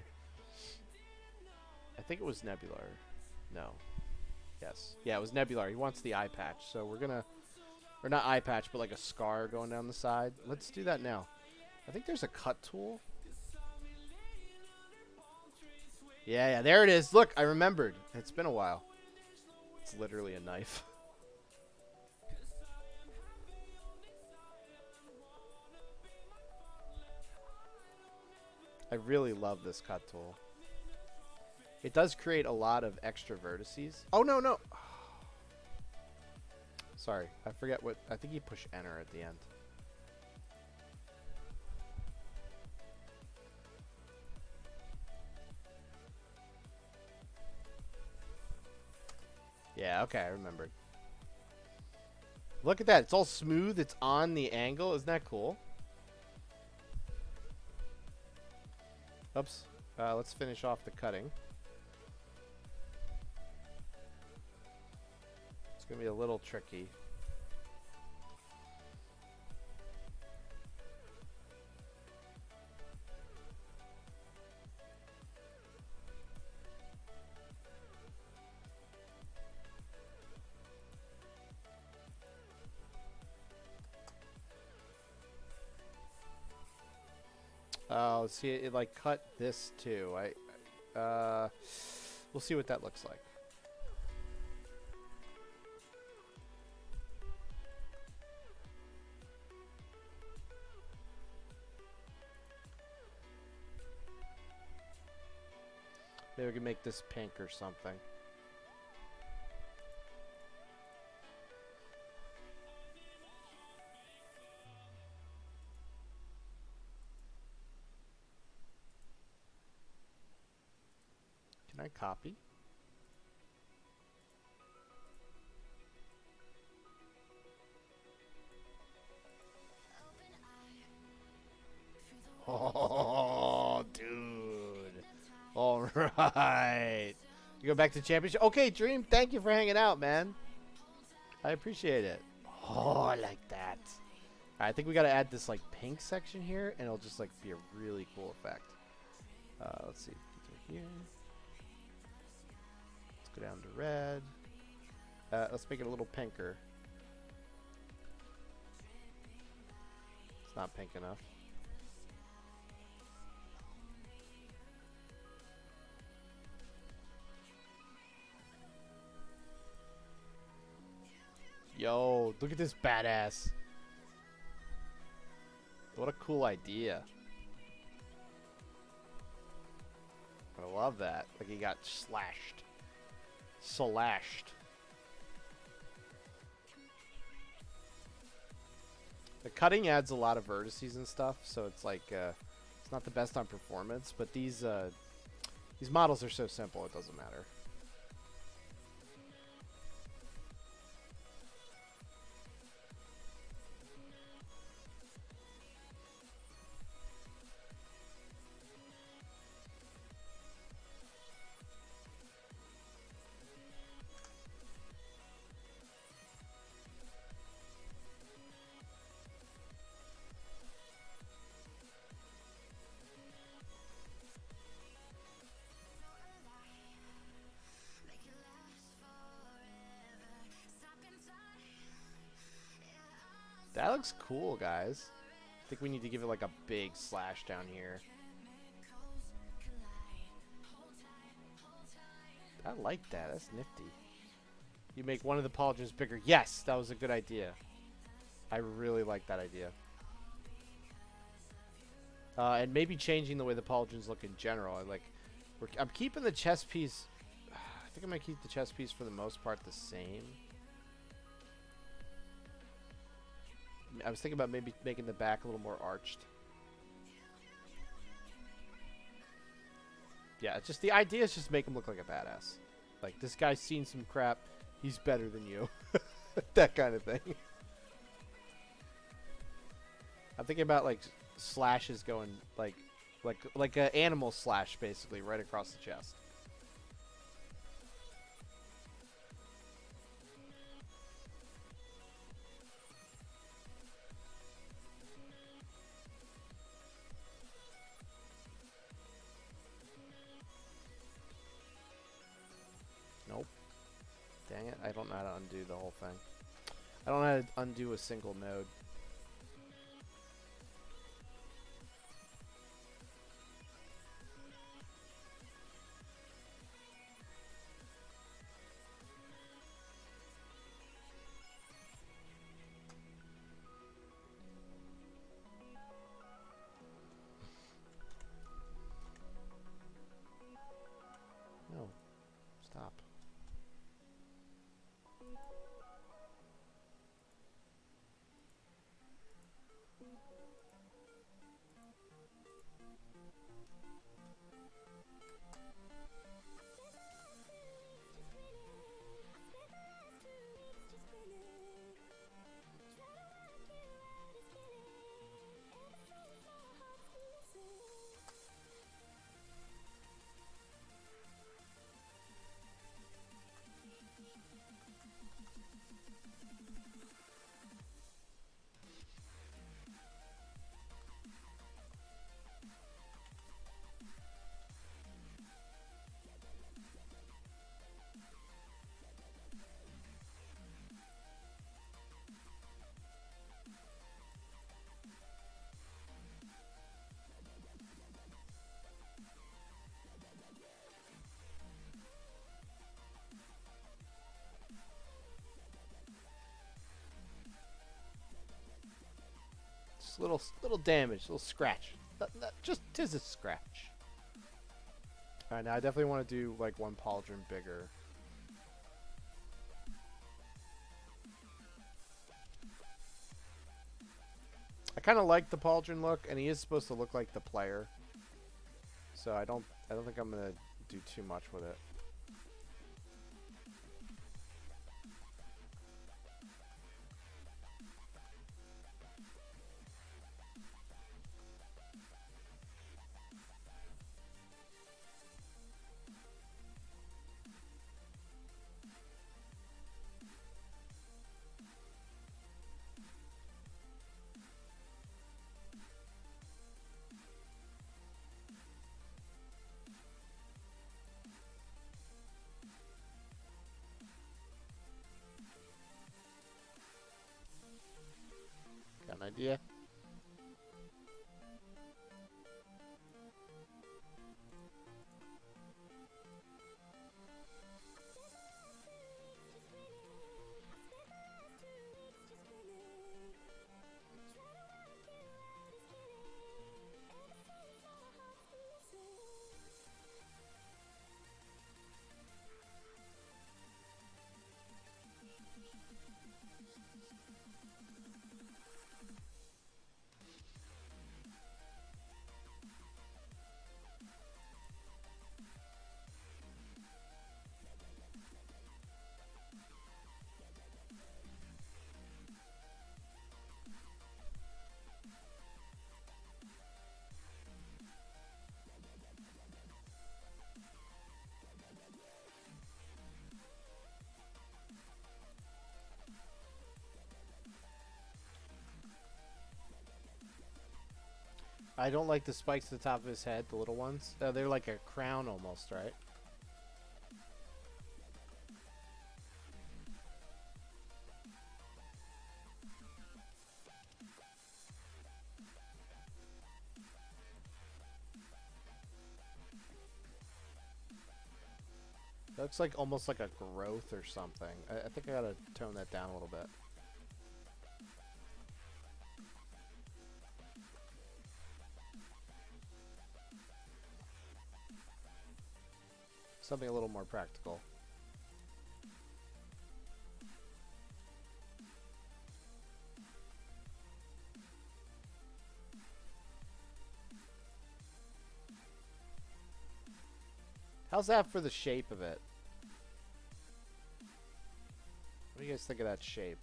I think it was Nebular. No. Yes. Yeah, it was Nebular. He wants the eye patch. So we're going to, or not eye patch, but like a scar going down the side. Let's do that now. I think there's a cut tool. Yeah, there it is. Look, I remembered. It's been a while. It's literally a knife. I really love this cut tool. It does create a lot of extra vertices. Oh, no. Sorry, I forget what... I think you push enter at the end. Yeah, okay, I remembered. Look at that. It's all smooth. It's on the angle. Isn't that cool? Oops. Let's finish off the cutting. It's going to be a little tricky. Oh, see, it like cut this too. We'll see what that looks like. Maybe we can make this pink or something. Can I copy? Oh, dude. All right. You go back to championship. Okay, Dream, thank you for hanging out, man. I appreciate it. Oh, I like that. I think we got to add this like pink section here, and it'll just like be a really cool effect. Let's see. Here. Let's go down to red. Let's make it a little pinker. It's not pink enough. Yo, look at this badass. What a cool idea. I love that. Like he got slashed. Slashed. The cutting adds a lot of vertices and stuff, so it's like it's not the best on performance, but these models are so simple it doesn't matter. That looks cool, guys. I think we need to give it like a big slash down here. I like that. That's nifty. You make one of the pauldrons bigger. Yes, that was a good idea. I really like that idea. And maybe changing the way the pauldrons look in general. I'm keeping the chest piece. I think I'm gonna keep the chest piece for the most part the same. I was thinking about maybe making the back a little more arched. Yeah, it's just the idea is just make him look like a badass. Like, this guy's seen some crap. He's better than you. That kind of thing. I'm thinking about, like, slashes going, like an animal slash, basically, right across the chest. Nope. Dang it, I don't know how to undo the whole thing. I don't know how to undo a single node. No. Stop. Just little damage, little scratch. Just tis a scratch. Alright, now I definitely want to do like one pauldron bigger. I kind of like the pauldron look, and he is supposed to look like the player. So I don't think I'm gonna do too much with it. Got an idea? I don't like the spikes at the top of his head, the little ones. They're like a crown almost, right? That looks like almost like a growth or something. I think I gotta tone that down a little bit. Something a little more practical. How's that for the shape of it? What do you guys think of that shape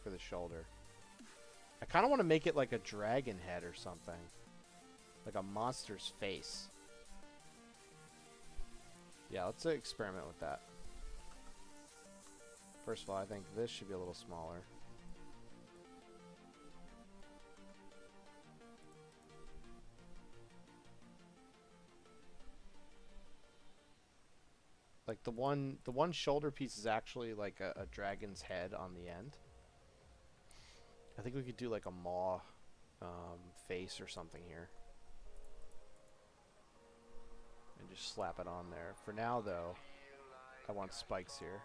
for the shoulder? I kind of want to make it like a dragon head or something. Like a monster's face. Yeah, let's experiment with that. First of all, I think this should be a little smaller. Like the one shoulder piece is actually like a dragon's head on the end. I think we could do like a maw face or something here. And just slap it on there. For now though, I want spikes here.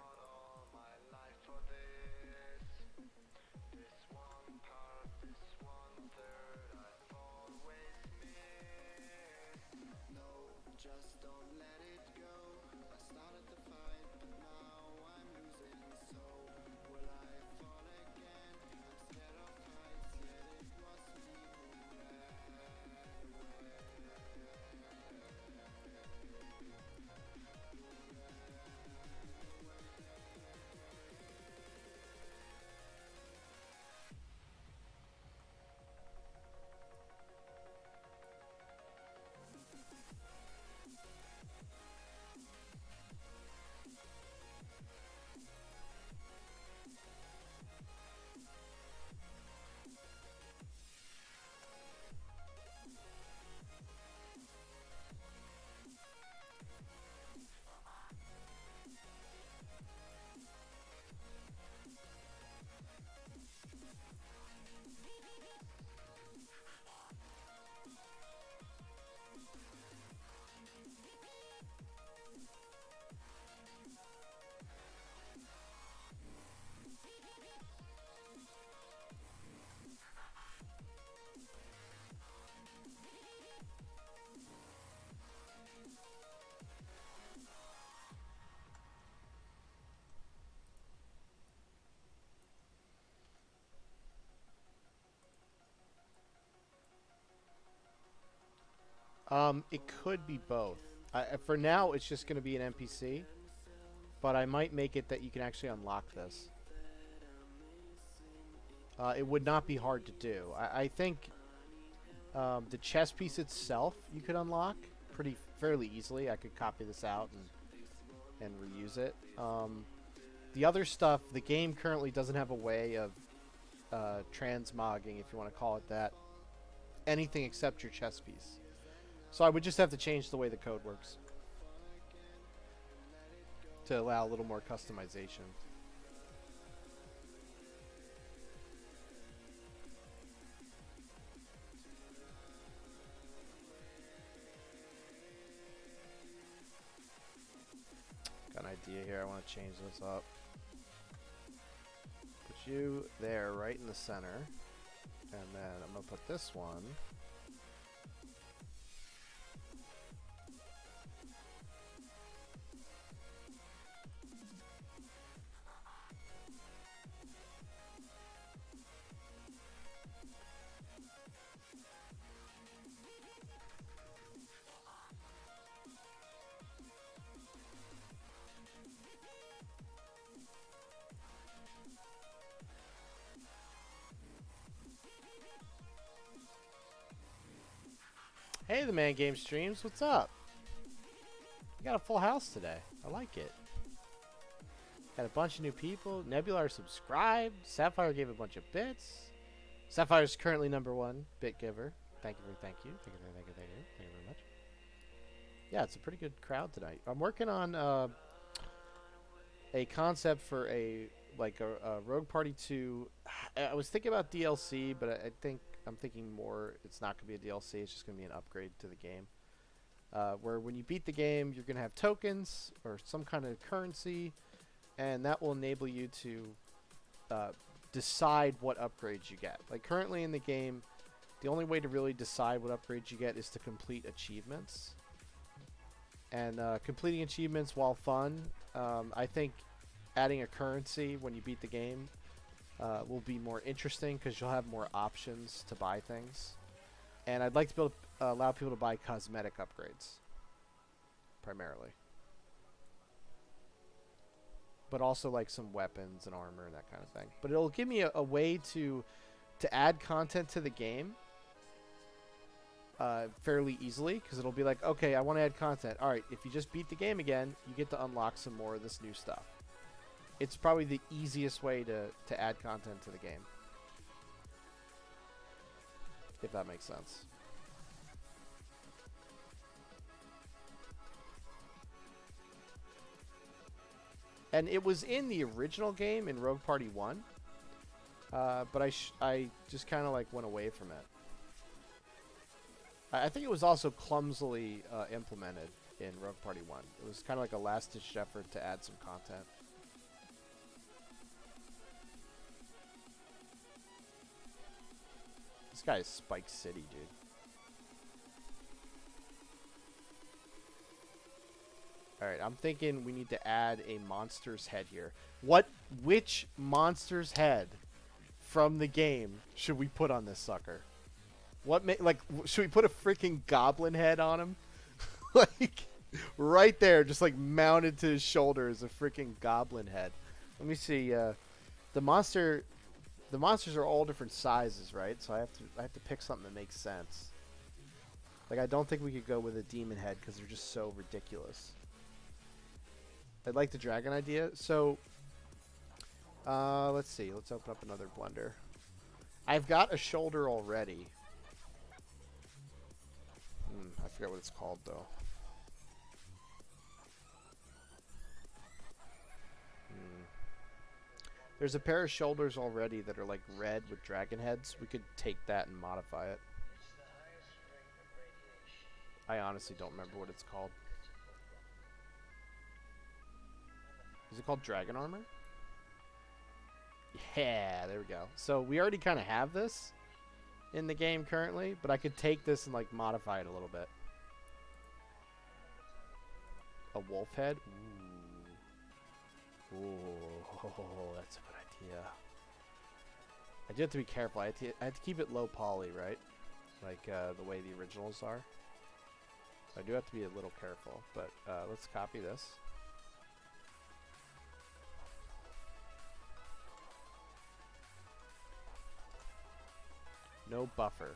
It could be both. For now, it's just going to be an NPC, but I might make it that you can actually unlock this. It would not be hard to do. I think the chess piece itself you could unlock fairly easily. I could copy this out and reuse it. The other stuff, the game currently doesn't have a way of transmogging, if you want to call it that, anything except your chess piece. So I would just have to change the way the code works to allow a little more customization. Got an idea here. I want to change this up. Put you there, right in the center. And then I'm going to put this one Hey, the Man Game Streams, what's up? You got a full house today. I like it. Got a bunch of new people. Nebula subscribed. Sapphire gave a bunch of bits. Sapphire's currently #1 bit giver. Thank you. Thank you very much. Yeah, it's a pretty good crowd tonight. I'm working on a concept for a Rogue Party 2. I was thinking about DLC, but I'm thinking more it's not going to be a DLC. It's just going to be an upgrade to the game. Where when you beat the game, you're going to have tokens or some kind of currency, and that will enable you to decide what upgrades you get. Like currently in the game, the only way to really decide what upgrades you get is to complete achievements. And completing achievements, while fun, I think adding a currency when you beat the game will be more interesting because you'll have more options to buy things. And I'd like to be able to allow people to buy cosmetic upgrades, primarily. but also like some weapons and armor and that kind of thing. But it'll give me a way to add content to the game fairly easily, because it'll be like, okay, I want to add content. All right, if you just beat the game again, you get to unlock some more of this new stuff. It's probably the easiest way to add content to the game, if that makes sense. And it was in the original game in Rogue Party 1, but I just kind of like went away from it. I think it was also clumsily implemented in Rogue Party 1. It was kind of like a last-ditch effort to add some content. This guy is Spike City, dude. Alright, I'm thinking we need to add a monster's head here. Which monster's head from the game should we put on this sucker? Should we put a freaking goblin head on him? Like, right there, just like mounted to his shoulder is a freaking goblin head. Let me see. The monsters are all different sizes, right? So I have to pick something that makes sense. Like, I don't think we could go with a demon head because they're just so ridiculous. I like the dragon idea. So, let's see. Let's open up another blender. I've got a shoulder already. I forget what it's called, though. There's a pair of shoulders already that are like red with dragon heads. We could take that and modify it. I honestly don't remember what it's called. Is it called dragon armor? Yeah, there we go. So we already kind of have this in the game currently, but I could take this and like modify it a little bit. A wolf head? Ooh, that's a good idea. I do have to be careful. I have to keep it low poly, right? Like the way the originals are. I do have to be a little careful, but let's copy this. No buffer.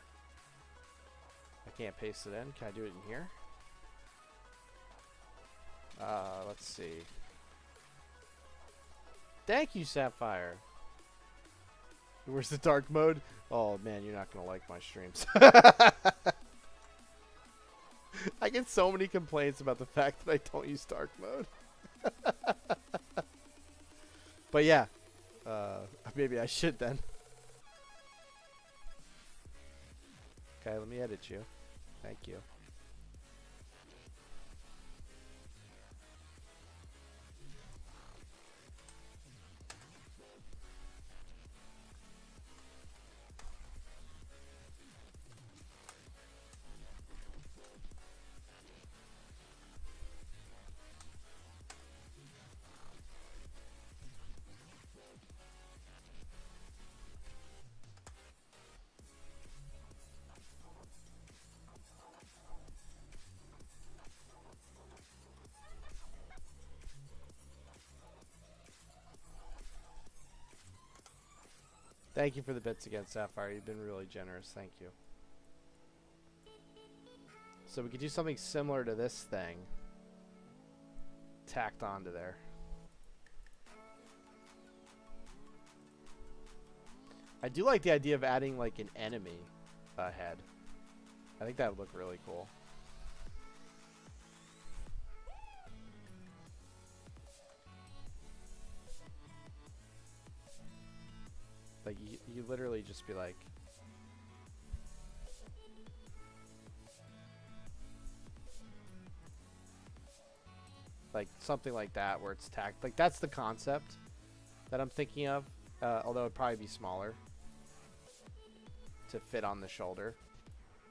I can't paste it in. Can I do it in here? Let's see. Thank you, Sapphire. Where's the dark mode? Oh, man, you're not going to like my streams. I get so many complaints about the fact that I don't use dark mode. But yeah, maybe I should then. Okay, let me edit you. Thank you. Thank you for the bits again, Sapphire. You've been really generous. Thank you. So we could do something similar to this thing tacked onto there. I do like the idea of adding like an enemy head. I think that would look really cool. Like, you literally just be like... Like, something like that, where it's tacked. Like, that's the concept that I'm thinking of. Although it'd probably be smaller to fit on the shoulder.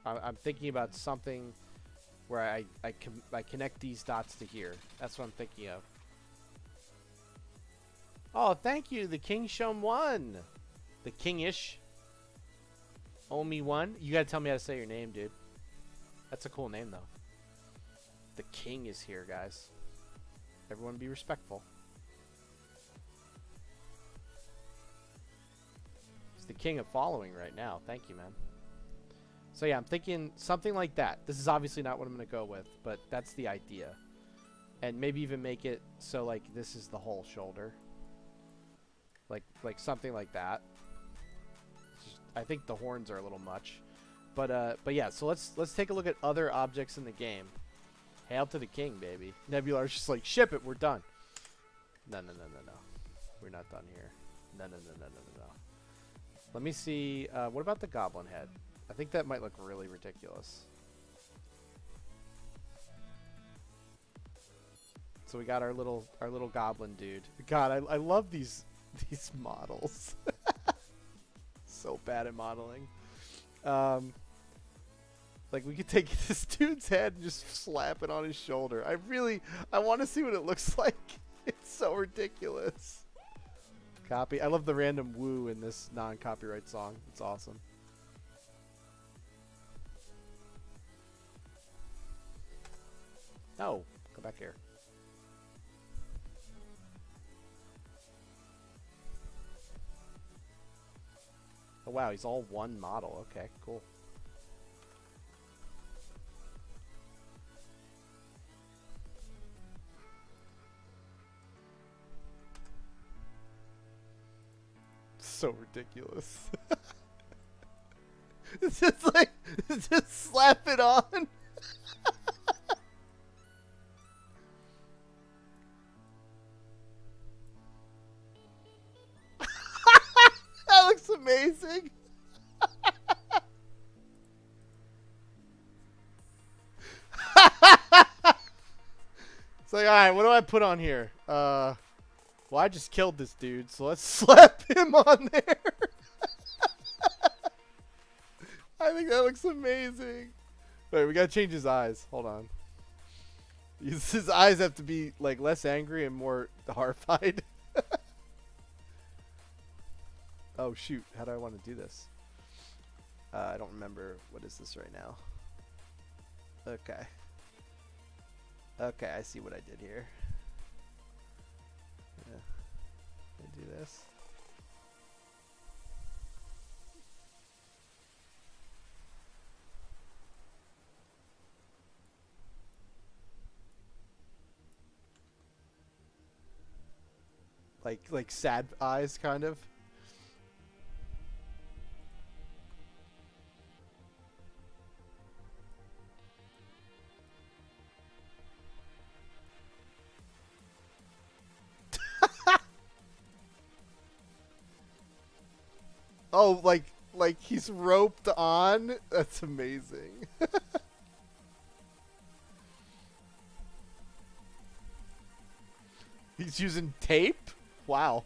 I'm thinking about something where I connect these dots to here. That's what I'm thinking of. Oh, thank you, the King Shom 1. The Kingish. Omi 1. You gotta tell me how to say your name, dude. That's a cool name, though. The king is here, guys. Everyone be respectful. He's the king of following right now. Thank you, man. So yeah, I'm thinking something like that. This is obviously not what I'm going to go with, but that's the idea. And maybe even make it so like this is the whole shoulder. Like something like that. Just, I think the horns are a little much. But yeah, so let's take a look at other objects in the game. Hail to the king, baby. Nebular's just like, ship it, we're done. No. We're not done here. No. Let me see. What about the goblin head? I think that might look really ridiculous. So we got our little goblin dude. God, I love these models. So bad at modeling. Like we could take this dude's head and just slap it on his shoulder. I want to see what it looks like. It's so ridiculous. Copy. I love the random woo in this non-copyright song. It's awesome. No, come back here. Oh wow, he's all one model. Okay, cool. So ridiculous. It's just like, just slap it on. That looks amazing. It's like, alright, what do I put on here? Well, I just killed this dude, so let's slap him on there. I think that looks amazing. Wait, we gotta change his eyes. Hold on. His eyes have to be like less angry and more horrified. Oh shoot, how do I want to do this? I don't remember. What is this right now? Okay. Okay, I see what I did here. Yeah. Let me do this. Like sad eyes, kind of. Oh, like he's roped on? That's amazing. He's using tape? Wow.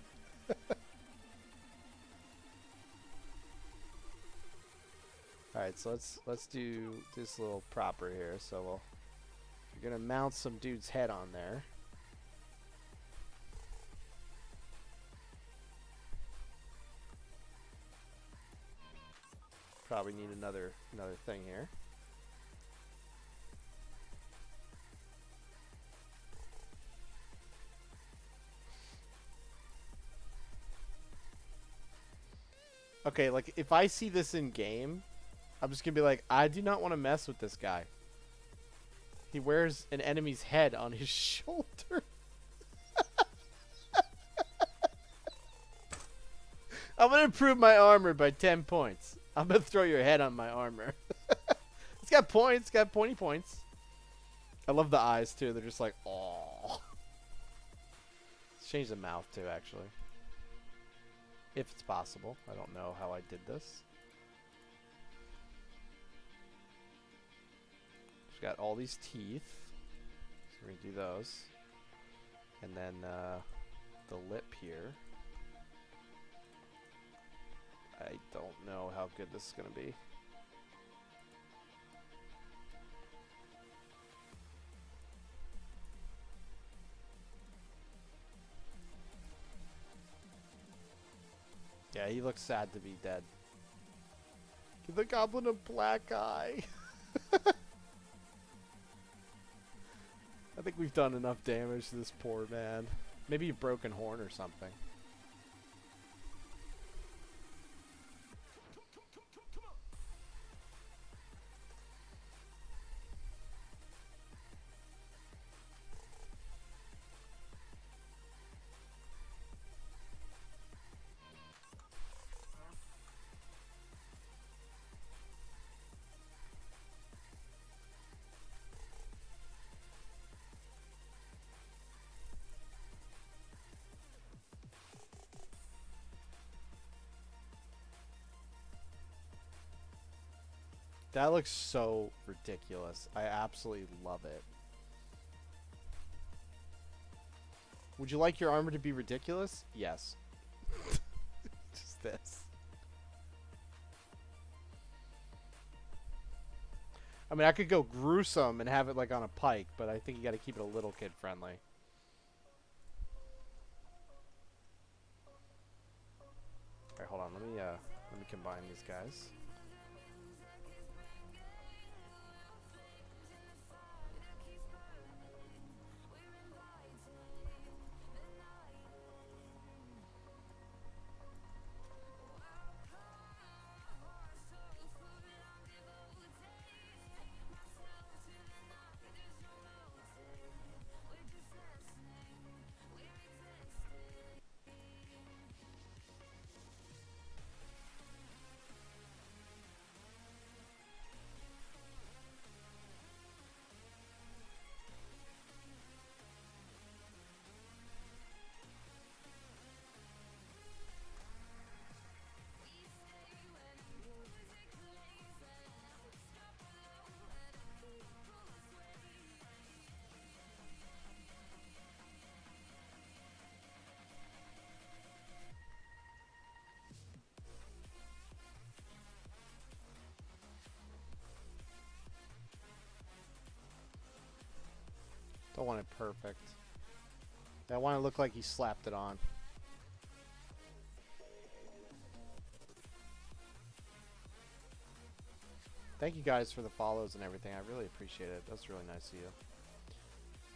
Alright, so let's do this little proper here. So you're gonna mount some dude's head on there. Probably need another thing here. Okay, like if I see this in game, I'm just gonna be like, I do not want to mess with this guy. He wears an enemy's head on his shoulder. I'm gonna improve my armor by 10 points. I'm gonna throw your head on my armor. It's got points, it's got pointy points. I love the eyes too. They're just like, oh. Let's change the mouth too, actually. If it's possible. I don't know how I did this. We've got all these teeth. So we're gonna do those. And then the lip here. I don't know how good this is going to be. Yeah, he looks sad to be dead. Give the goblin a black eye. I think we've done enough damage to this poor man. Maybe a broken horn or something. That looks so ridiculous. I absolutely love it. Would you like your armor to be ridiculous? Yes. Just this. I mean, I could go gruesome and have it like on a pike, but I think you got to keep it a little kid friendly. All right, hold on. Let me combine these guys. Don't want it perfect. I want it to look like he slapped it on. Thank you guys for the follows and everything. I really appreciate it. That's really nice of you.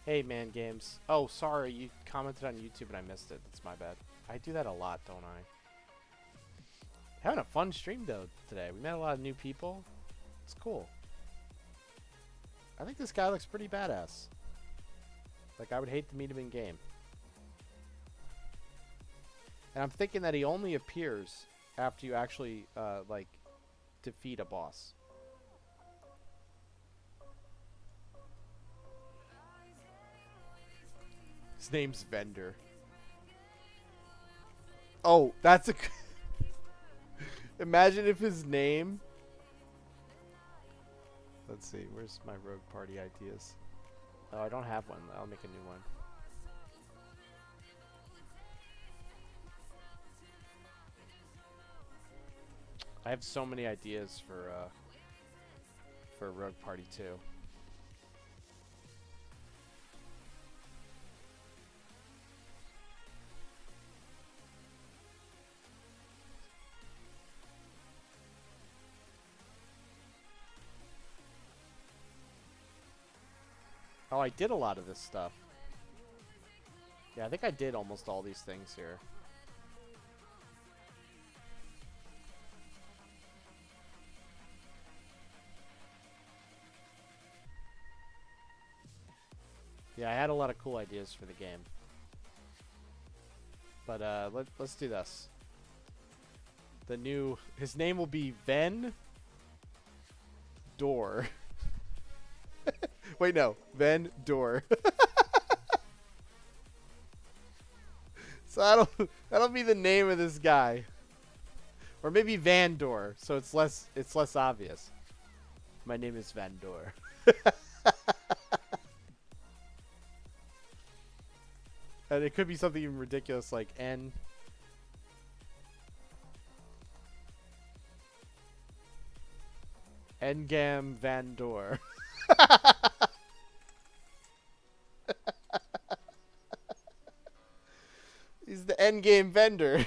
Hey, Man Games. Oh, sorry. You commented on YouTube and I missed it. That's my bad. I do that a lot, don't I? Having a fun stream, though, today. We met a lot of new people. It's cool. I think this guy looks pretty badass. Like, I would hate to meet him in game. And I'm thinking that he only appears after you actually, like, defeat a boss. His name's Vendor. Oh, that's a... Imagine if his name... Let's see, where's my Rogue Party ideas? Oh, I don't have one. I'll make a new one. I have so many ideas for Rogue Party 2. Oh, I did a lot of this stuff. Yeah, I think I did almost all these things here. Yeah, I had a lot of cool ideas for the game. But let's do this. The new... His name will be Ven... Door. Wait, no. Ven Door. So that'll be the name of this guy. Or maybe Van Door, so it's less obvious. My name is Van Door. And it could be something even ridiculous like Engam Van Door. He's the endgame vendor.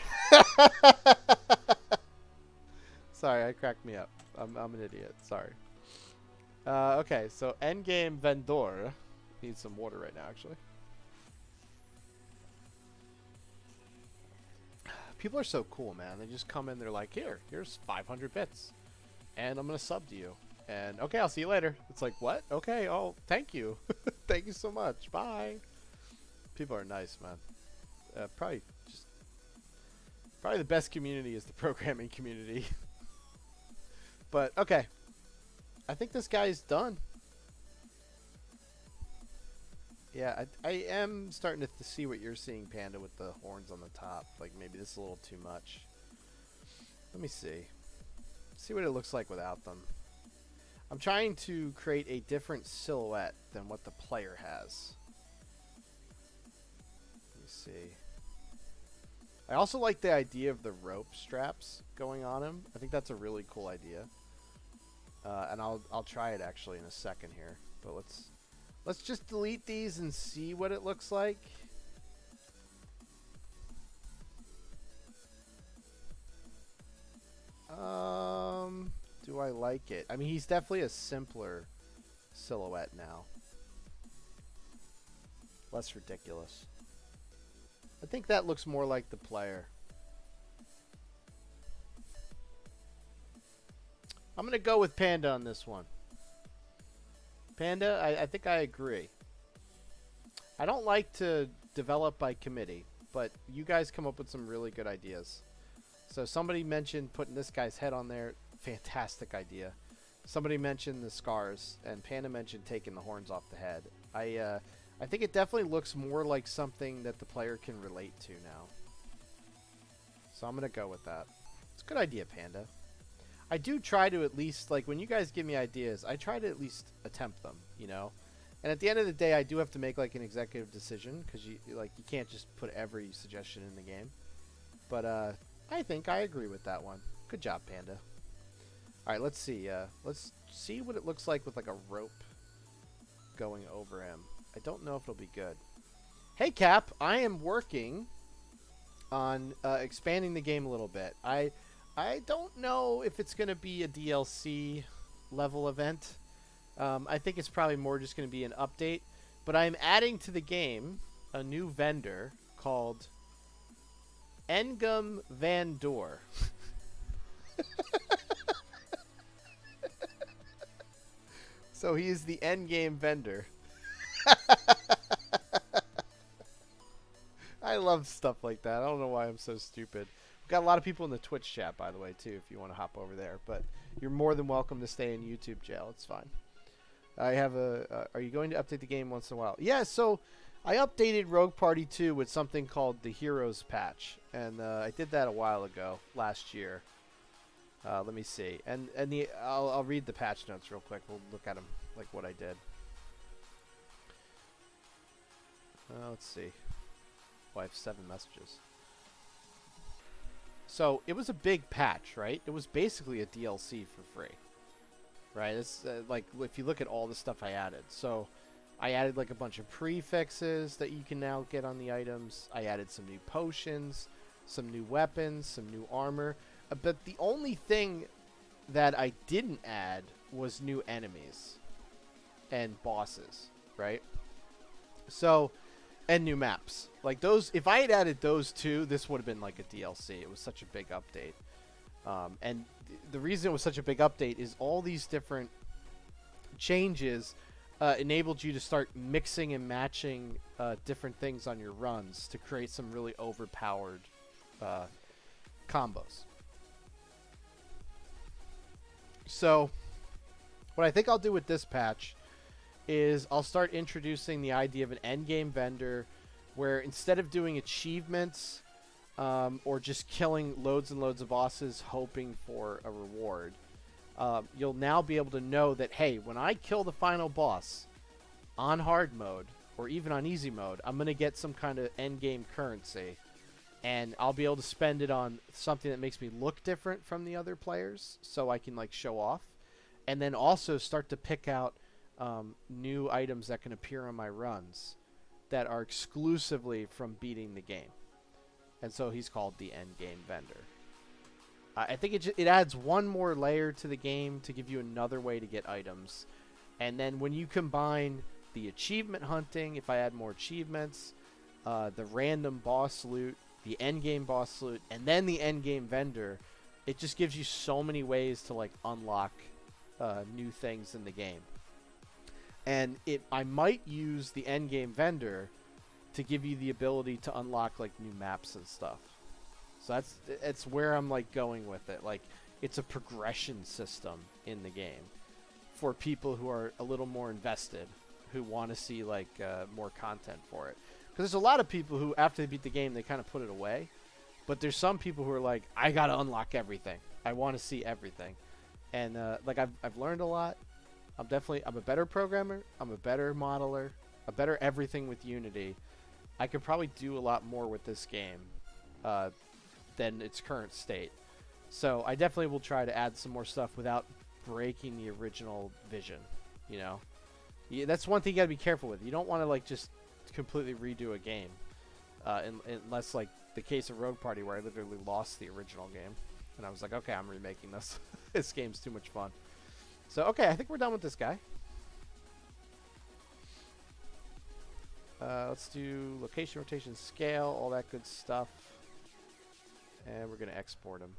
Sorry, I cracked me up. I'm an idiot. Sorry. Okay, so endgame vendor. Need some water right now, actually. People are so cool, man. They just come in, they're like, here's 500 bits. And I'm going to sub to you. And, okay, I'll see you later. It's like, what? Okay, oh, thank you. Thank you so much. Bye. People are nice, man. Probably the best community is the programming community. But, okay. I think this guy's done. Yeah, I am starting to see what you're seeing, Panda, with the horns on the top. Like, maybe this is a little too much. Let me see. See what it looks like without them. I'm trying to create a different silhouette than what the player has. Let me see. I also like the idea of the rope straps going on him. I think that's a really cool idea. And I'll try it actually in a second here. But let's just delete these and see what it looks like. Do I like it? I mean, he's definitely a simpler silhouette now. Less ridiculous. I think that looks more like the player. I'm going to go with Panda on this one. Panda, I think I agree. I don't like to develop by committee, but you guys come up with some really good ideas. So somebody mentioned putting this guy's head on there. Fantastic idea. Somebody mentioned the scars, and Panda mentioned taking the horns off the head. I think it definitely looks more like something that the player can relate to now. So I'm going to go with that. It's a good idea, Panda. I do try to at least, like, when you guys give me ideas, I try to at least attempt them, you know? And at the end of the day, I do have to make, like, an executive decision, because you can't just put every suggestion in the game. But, I think I agree with that one. Good job, Panda. Alright, let's see. Let's see what it looks like with, like, a rope going over him. I don't know if it'll be good. Hey, Cap, I am working on expanding the game a little bit. I don't know if it's going to be a DLC level event. I think it's probably more just going to be an update. But I'm adding to the game a new vendor called Engum Van Door. So he is the endgame vendor. I love stuff like that. I don't know why I'm so stupid. We've got a lot of people in the Twitch chat, by the way, too, if you want to hop over there. But you're more than welcome to stay in YouTube jail. It's fine. I have a... are you going to update the game once in a while? Yeah, so I updated Rogue Party 2 with something called the Heroes patch. And I did that a while ago, last year. Let me see. And I'll read the patch notes real quick. We'll look at them, like what I did. Let's see. Oh, I have 7 messages. So, it was a big patch, right? It was basically a DLC for free. Right? It's like, if you look at all the stuff I added. So, I added like a bunch of prefixes that you can now get on the items. I added some new potions, some new weapons, some new armor. But the only thing that I didn't add was new enemies and bosses, right? So, and new maps. Like those, if I had added those two, this would have been like a DLC. It was such a big update. And the reason it was such a big update is all these different changes enabled you to start mixing and matching different things on your runs to create some really overpowered combos. So, what I think I'll do with this patch is I'll start introducing the idea of an endgame vendor where instead of doing achievements or just killing loads and loads of bosses hoping for a reward, you'll now be able to know that, hey, when I kill the final boss on hard mode or even on easy mode, I'm going to get some kind of endgame currency. And I'll be able to spend it on something that makes me look different from the other players so I can like show off. And then also start to pick out new items that can appear on my runs that are exclusively from beating the game. And so he's called the endgame vendor. I think it adds one more layer to the game to give you another way to get items. And then when you combine the achievement hunting, if I add more achievements, the random boss loot, the endgame boss loot, and then the endgame vendor, it just gives you so many ways to like unlock new things in the game. And I might use the endgame vendor to give you the ability to unlock like new maps and stuff. So that's where I'm like going with it. Like it's a progression system in the game for people who are a little more invested, who want to see like more content for it. Because there's a lot of people who, after they beat the game, they kind of put it away. But there's some people who are like, I got to unlock everything. I want to see everything. And like I've learned a lot. I'm a better programmer. I'm a better modeler. A better everything with Unity. I could probably do a lot more with this game than its current state. So I definitely will try to add some more stuff without breaking the original vision. You know, that's one thing you gotta be careful with. You don't want to like just completely redo a game, unless like the case of Rogue Party, where I literally lost the original game, and I was like, okay, I'm remaking this. This game's too much fun. So okay, I think we're done with this guy. Let's do location, rotation, scale, all that good stuff, and we're gonna export him.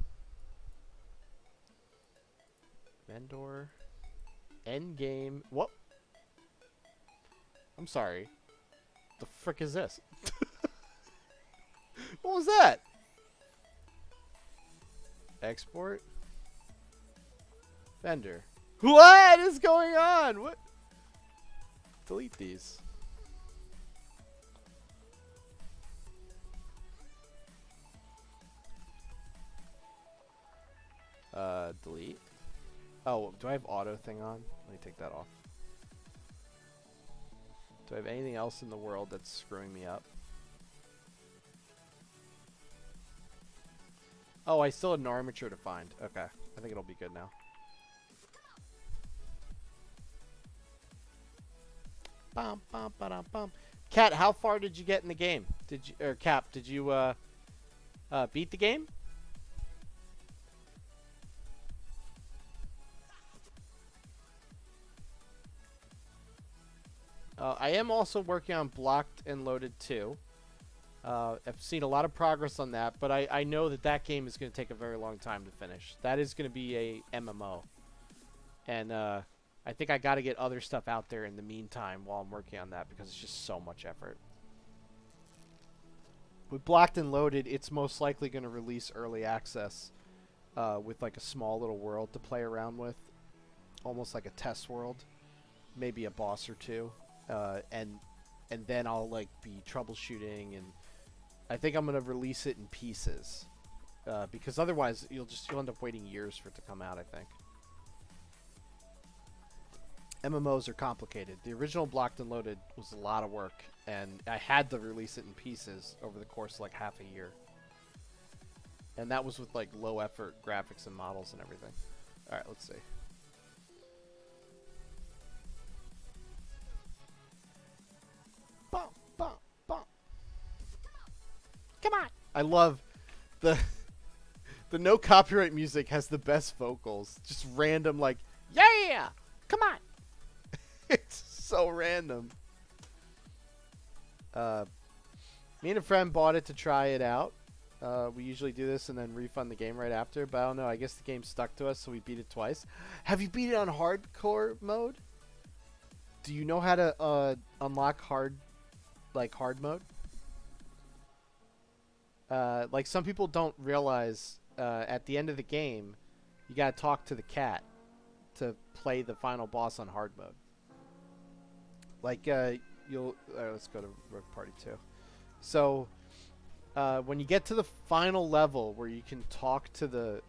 Vendor. End game. What? I'm sorry. The frick is this? What was that? Export. Vendor. What is going on? What? Delete these. Delete. Oh, do I have auto thing on? Let me take that off. Do I have anything else in the world that's screwing me up? Oh, I still had an armature to find. Okay. I think it'll be good now. Bum, bum, ba-dum, bum. Cat, how far did you get in the game? Did you, or Cap, did you beat the game? I am also working on Blocked and Loaded 2. I've seen a lot of progress on that, but I know that game is going to take a very long time to finish. That is going to be a MMO. And I think I got to get other stuff out there in the meantime while I'm working on that, because it's just so much effort. With Blocked and Loaded, it's most likely going to release early access with like a small little world to play around with. Almost like a test world. Maybe a boss or two. And then I'll like be troubleshooting, and I think I'm gonna release it in pieces because otherwise you'll end up waiting years for it to come out. I think MMOs are complicated. The original Blocked and Loaded was a lot of work, and I had to release it in pieces over the course of like half a year, and that was with like low effort graphics and models and everything. All right, let's see. Bum, bum, bum. Come on. I love the no copyright music has the best vocals. Just random like, yeah, come on. It's so random. Me and a friend bought it to try it out. We usually do this and then refund the game right after, but I don't know. I guess the game stuck to us, so we beat it twice. Have you beat it on hardcore mode? Do you know how to unlock hard mode? Like some people don't realize at the end of the game you gotta talk to the cat to play the final boss on hard mode. Like let's go to Rogue Party 2. So when you get to the final level where you can talk to the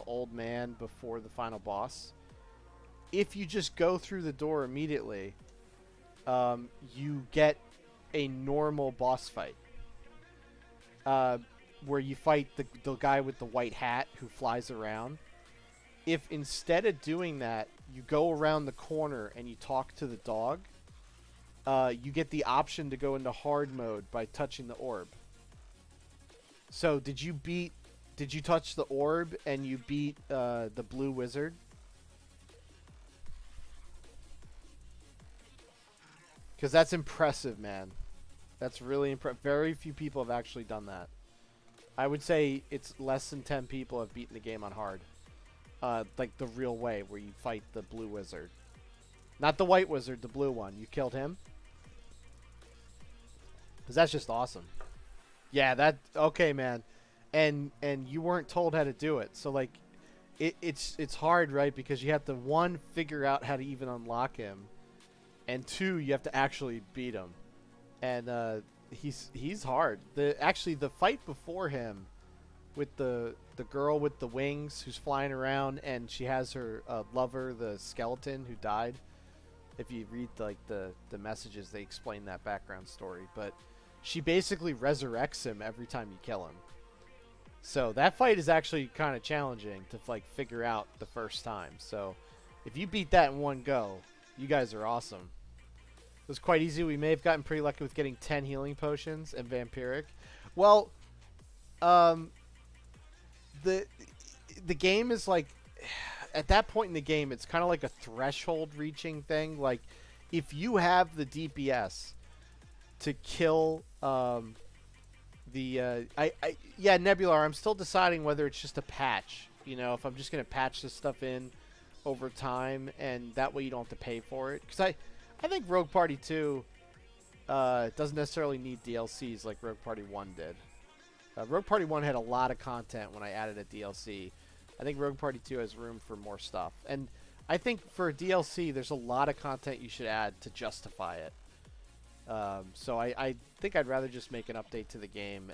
old man before the final boss, if you just go through the door immediately, you get a normal boss fight where you fight the guy with the white hat who flies around. If instead of doing that, you go around the corner and you talk to the dog, you get the option to go into hard mode by touching the orb. So did you touch the orb and you beat the blue wizard? Because that's impressive, man. That's really impressive. Very few people have actually done that. I would say it's less than 10 people have beaten the game on hard. Like the real way, where you fight the blue wizard. Not the white wizard, the blue one. You killed him? Because that's just awesome. Yeah, okay, man. And you weren't told how to do it. So, like, it's hard, right? Because you have to, one, figure out how to even unlock him. And two, you have to actually beat him. And he's hard. Actually, the fight before him with the girl with the wings who's flying around, and she has her lover, the skeleton who died. If you read like the messages, they explain that background story. But she basically resurrects him every time you kill him. So that fight is actually kind of challenging to like figure out the first time. So if you beat that in one go, you guys are awesome. It was quite easy. We may have gotten pretty lucky with getting 10 healing potions and vampiric. Well, the game is like, at that point in the game, it's kind of like a threshold reaching thing. Like, if you have the DPS to kill yeah, Nebular, I'm still deciding whether it's just a patch. You know, if I'm just gonna patch this stuff in over time, and that way you don't have to pay for it. Because I think Rogue Party 2 doesn't necessarily need DLCs like Rogue Party 1 did. Rogue Party 1 had a lot of content when I added a DLC. I think Rogue Party 2 has room for more stuff. And I think for a DLC, there's a lot of content you should add to justify it. So I think I'd rather just make an update to the game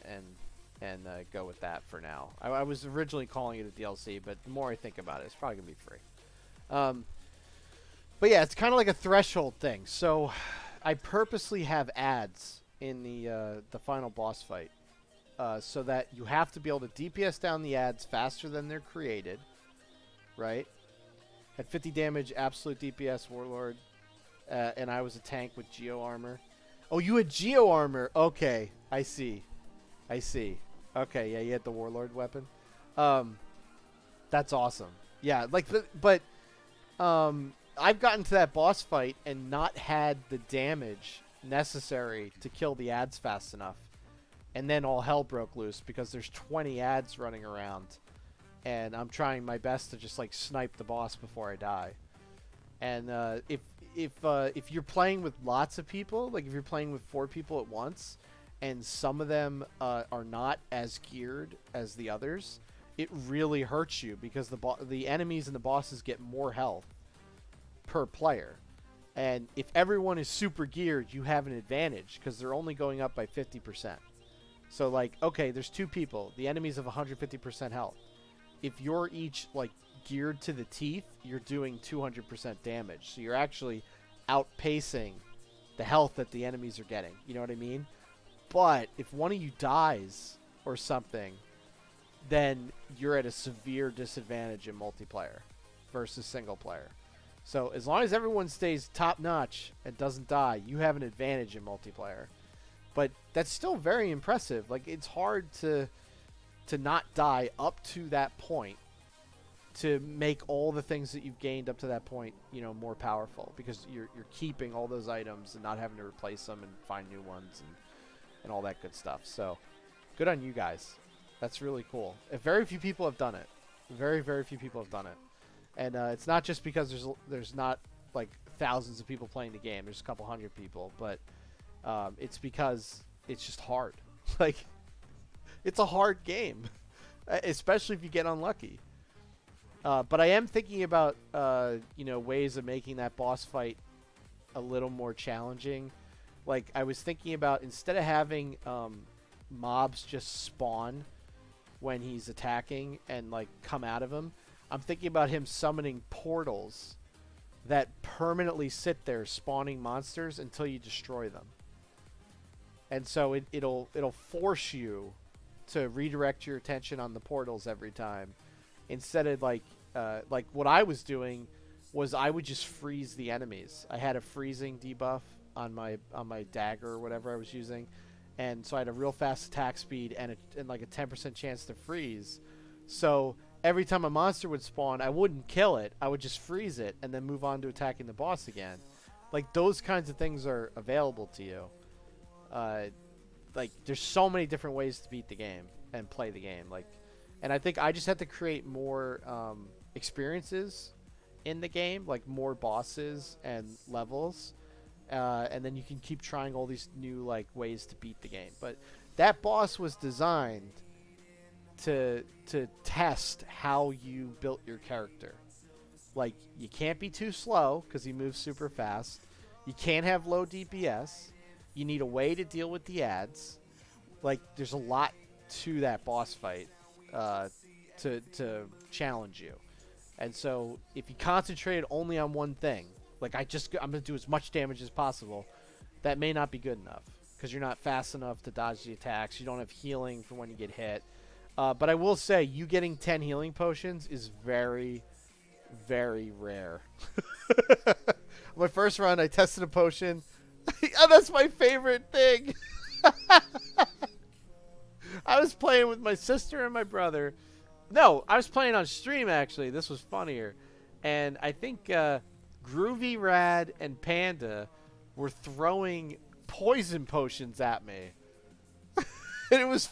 and go with that for now. I was originally calling it a DLC, but the more I think about it, it's probably going to be free. But yeah, it's kind of like a threshold thing. So I purposely have ads in the final boss fight. So that you have to be able to DPS down the ads faster than they're created, right? At 50 damage, absolute DPS Warlord, and I was a tank with Geo Armor. Oh, you had Geo Armor. Okay, I see. Okay, yeah, you had the Warlord weapon. That's awesome. Yeah, like, but I've gotten to that boss fight and not had the damage necessary to kill the ads fast enough. And then all hell broke loose because there's 20 ads running around, and I'm trying my best to just like snipe the boss before I die. And if you're playing with lots of people, like if you're playing with 4 people at once, and some of them are not as geared as the others, it really hurts you because the enemies and the bosses get more health per player. And if everyone is super geared, you have an advantage because they're only going up by 50%. So, like, okay, there's 2 people. The enemy's have 150% health. If you're each, like, geared to the teeth, you're doing 200% damage. So you're actually outpacing the health that the enemies are getting. You know what I mean? But if one of you dies or something, then you're at a severe disadvantage in multiplayer versus single player. So as long as everyone stays top-notch and doesn't die, you have an advantage in multiplayer. But that's still very impressive. Like, it's hard to not die up to that point to make all the things that you've gained up to that point, you know, more powerful because you're keeping all those items and not having to replace them and find new ones and all that good stuff. So, good on you guys. That's really cool. Very few people have done it. Very, very few people have done it. And it's not just because there's not like thousands of people playing the game. There's a couple hundred people, but it's because it's just hard. Like, it's a hard game, especially if you get unlucky. But I am thinking about you know, ways of making that boss fight a little more challenging. Like, I was thinking about, instead of having mobs just spawn when he's attacking and like come out of him, I'm thinking about him summoning portals that permanently sit there spawning monsters until you destroy them. And so it'll force you to redirect your attention on the portals every time, instead of like what I was doing was I would just freeze the enemies. I had a freezing debuff on my dagger or whatever I was using, and so I had a real fast attack speed and like a 10% chance to freeze. So every time a monster would spawn, I wouldn't kill it. I would just freeze it and then move on to attacking the boss again. Like, those kinds of things are available to you. Like, there's so many different ways to beat the game and play the game. Like, and I think I just have to create more experiences in the game, like more bosses and levels, and then you can keep trying all these new like ways to beat the game. But that boss was designed to test how you built your character. Like, you can't be too slow because he moves super fast. You can't have low DPS. You need a way to deal with the ads. Like, there's a lot to that boss fight to challenge you. And so if you concentrate only on one thing, Like, I'm going to do as much damage as possible. That may not be good enough because you're not fast enough to dodge the attacks. You don't have healing for when you get hit. But I will say, you getting 10 healing potions is very, very rare. My first run, I tested a potion. Oh, that's my favorite thing. I was playing with my sister and my brother. No, I was playing on stream, actually. This was funnier. And I think Groovy, Rad, and Panda were throwing poison potions at me. And it was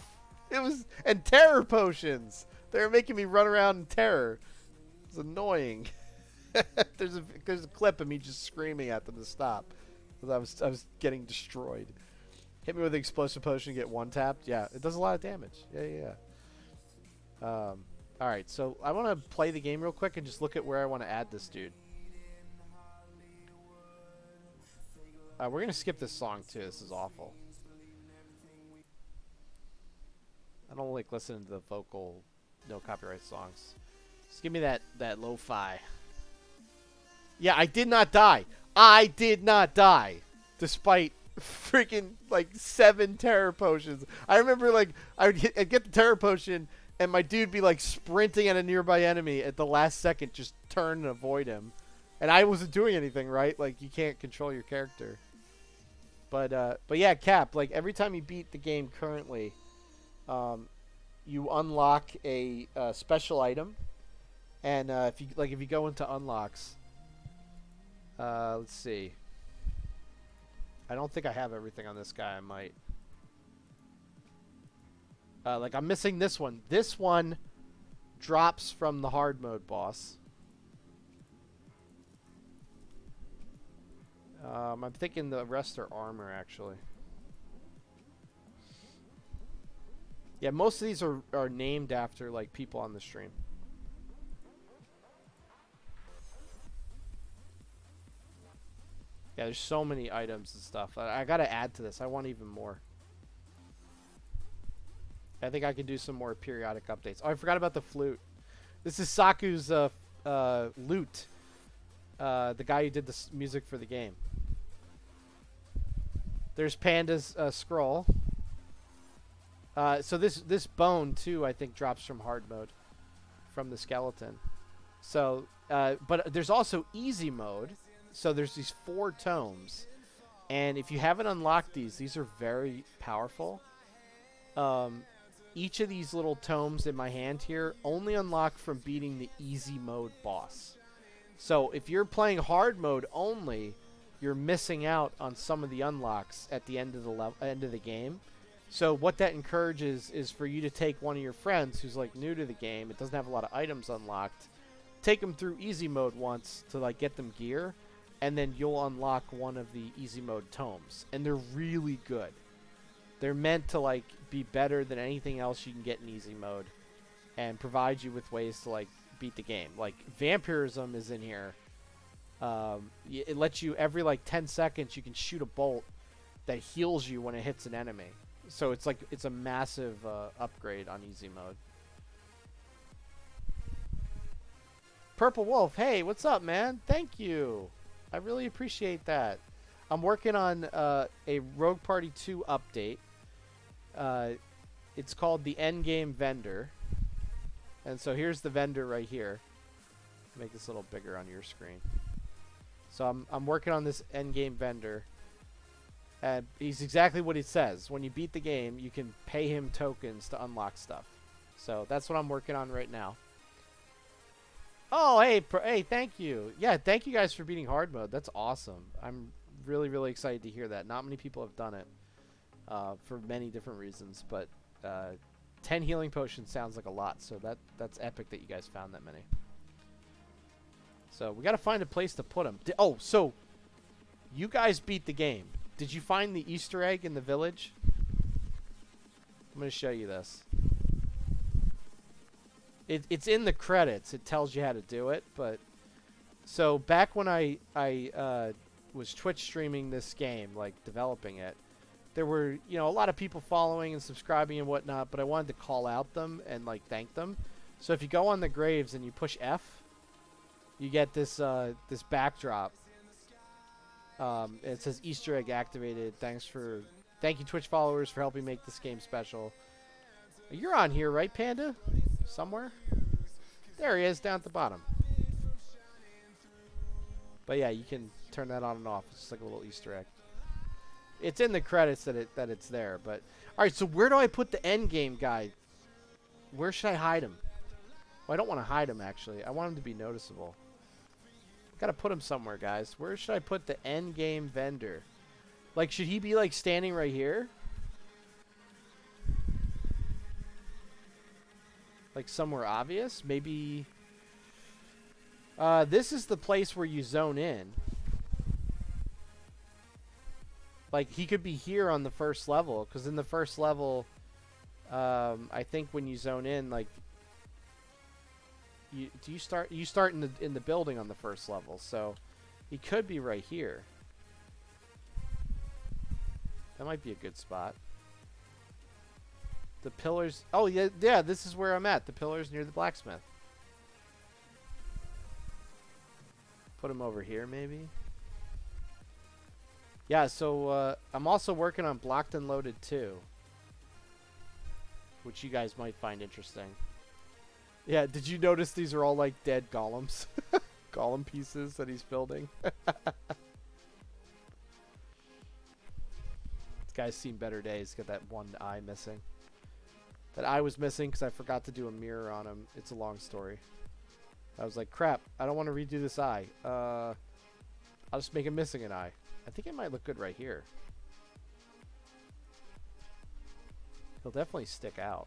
and terror potions. They were making me run around in terror. It was annoying. There's a clip of me just screaming at them to stop. Because I was getting destroyed. Hit me with an explosive potion, get one tapped. Yeah, it does a lot of damage. Yeah. Alright, so I want to play the game real quick and just look at where I want to add this dude. We're going to skip this song too. This is awful. I don't like listening to the vocal, no copyright songs. Just give me that lo-fi. Yeah, I did not die. I did not die. Despite freaking, like, 7 terror potions. I remember, like, I'd get the terror potion, and my dude be, like, sprinting at a nearby enemy at the last second, just turn and avoid him. And I wasn't doing anything, right? Like, you can't control your character. But yeah, Cap, like, every time you beat the game currently, you unlock a special item. And if you go into unlocks, let's see. I don't think I have everything on this guy. I might. Like, I'm missing this one. This one drops from the hard mode boss. I'm thinking the rest are armor, actually. Yeah, most of these are named after, like, people on the stream. Yeah, there's so many items and stuff. I gotta add to this. I want even more. I think I can do some more periodic updates. Oh, I forgot about the flute. This is Saku's lute. The guy who did the music for the game. There's Panda's scroll. So this bone too, I think, drops from hard mode, from the skeleton. So, but there's also easy mode. So there's these 4 tomes, and if you haven't unlocked these are very powerful. Each of these little tomes in my hand here only unlock from beating the easy mode boss. So if you're playing hard mode only, you're missing out on some of the unlocks at the end of the game. So what that encourages is for you to take one of your friends who's, like, new to the game, it doesn't have a lot of items unlocked, take them through easy mode once to, like, get them gear, and then you'll unlock one of the easy mode tomes. And they're really good. They're meant to, like, be better than anything else you can get in easy mode and provide you with ways to, like, beat the game. Like, vampirism is in here. It lets you, every, like, 10 seconds, you can shoot a bolt that heals you when it hits an enemy. So it's like, it's a massive upgrade on easy mode. Purple Wolf, hey, what's up, man? Thank you. I really appreciate that. I'm working on a Rogue Party 2 update. It's called the Endgame Vendor. And so here's the vendor right here. Make this a little bigger on your screen. So I'm working on this Endgame Vendor. And he's exactly what he says. When you beat the game, you can pay him tokens to unlock stuff. So that's what I'm working on right now. Oh, hey, thank you. Yeah, thank you guys for beating hard mode. That's awesome. I'm really, really excited to hear that. Not many people have done it for many different reasons, but 10 healing potions sounds like a lot, so that's epic that you guys found that many. So we got to find a place to put them. Oh, so you guys beat the game. Did you find the Easter egg in the village? I'm going to show you this. It's in the credits. It tells you how to do it. But so back when I was Twitch streaming this game, like developing it, there were, you know, a lot of people following and subscribing and whatnot. But I wanted to call out them and, like, thank them. So if you go on the graves and you push F, you get this this backdrop. It says Easter egg activated. Thank you Twitch followers for helping make this game special. You're on here, right, Panda? Somewhere? There he is, down at the bottom. But yeah, you can turn that on and off. It's just like a little Easter egg. It's in the credits that it's there. But all right, so where do I put the end game guy? Where should I hide him? Well, I don't want to hide him actually. I want him to be noticeable. Gotta put him somewhere, guys. Where should I put the end game vendor? Like, should he be like standing right here? Like somewhere obvious? Maybe. This is the place where you zone in. Like, he could be here on the first level, because in the first level, I think when you zone in, like, you start in the building on the first level, so he could be right here. That might be a good spot. The pillars. Oh yeah, this is where I'm at. The pillars near the blacksmith. Put him over here, maybe. Yeah, so I'm also working on Blocked and Loaded 2, which you guys might find interesting. Yeah, did you notice these are all like dead golems? Golem pieces that he's building. This guy's seen better days. Got that one eye missing. That eye was missing because I forgot to do a mirror on him. It's a long story. I was like, crap, I don't want to redo this eye. I'll just make him missing an eye. I think it might look good right here. He'll definitely stick out.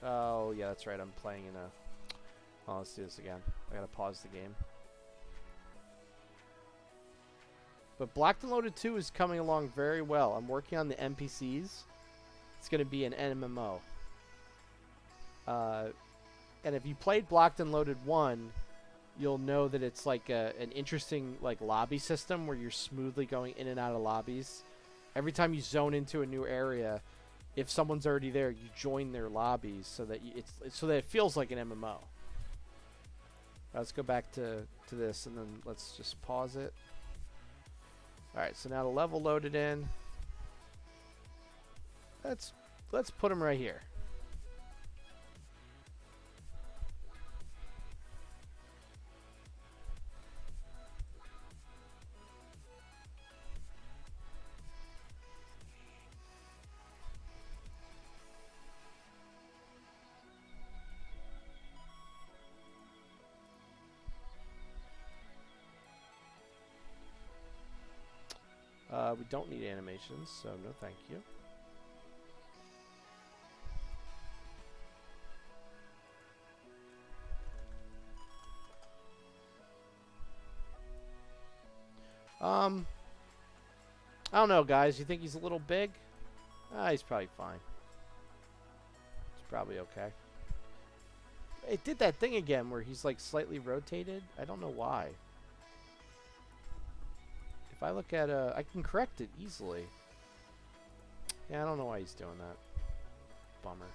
Oh, yeah, that's right. I'm playing in a... Oh, let's do this again. I gotta pause the game. But Blocked and Loaded 2 is coming along very well. I'm working on the NPCs. It's going to be an MMO. And if you played Blocked and Loaded 1, you'll know that it's like an interesting like lobby system where you're smoothly going in and out of lobbies. Every time you zone into a new area, if someone's already there, you join their lobbies so that it feels like an MMO. Let's go back to this, and then let's just pause it. Alright, so now the level loaded in. Let's put him right here. We don't need animations, so no thank you. I don't know, guys. You think he's a little big? He's probably fine. He's probably okay. It did that thing again where he's like slightly rotated. I don't know why. If I look at I can correct it easily. Yeah, I don't know why he's doing that. Bummer.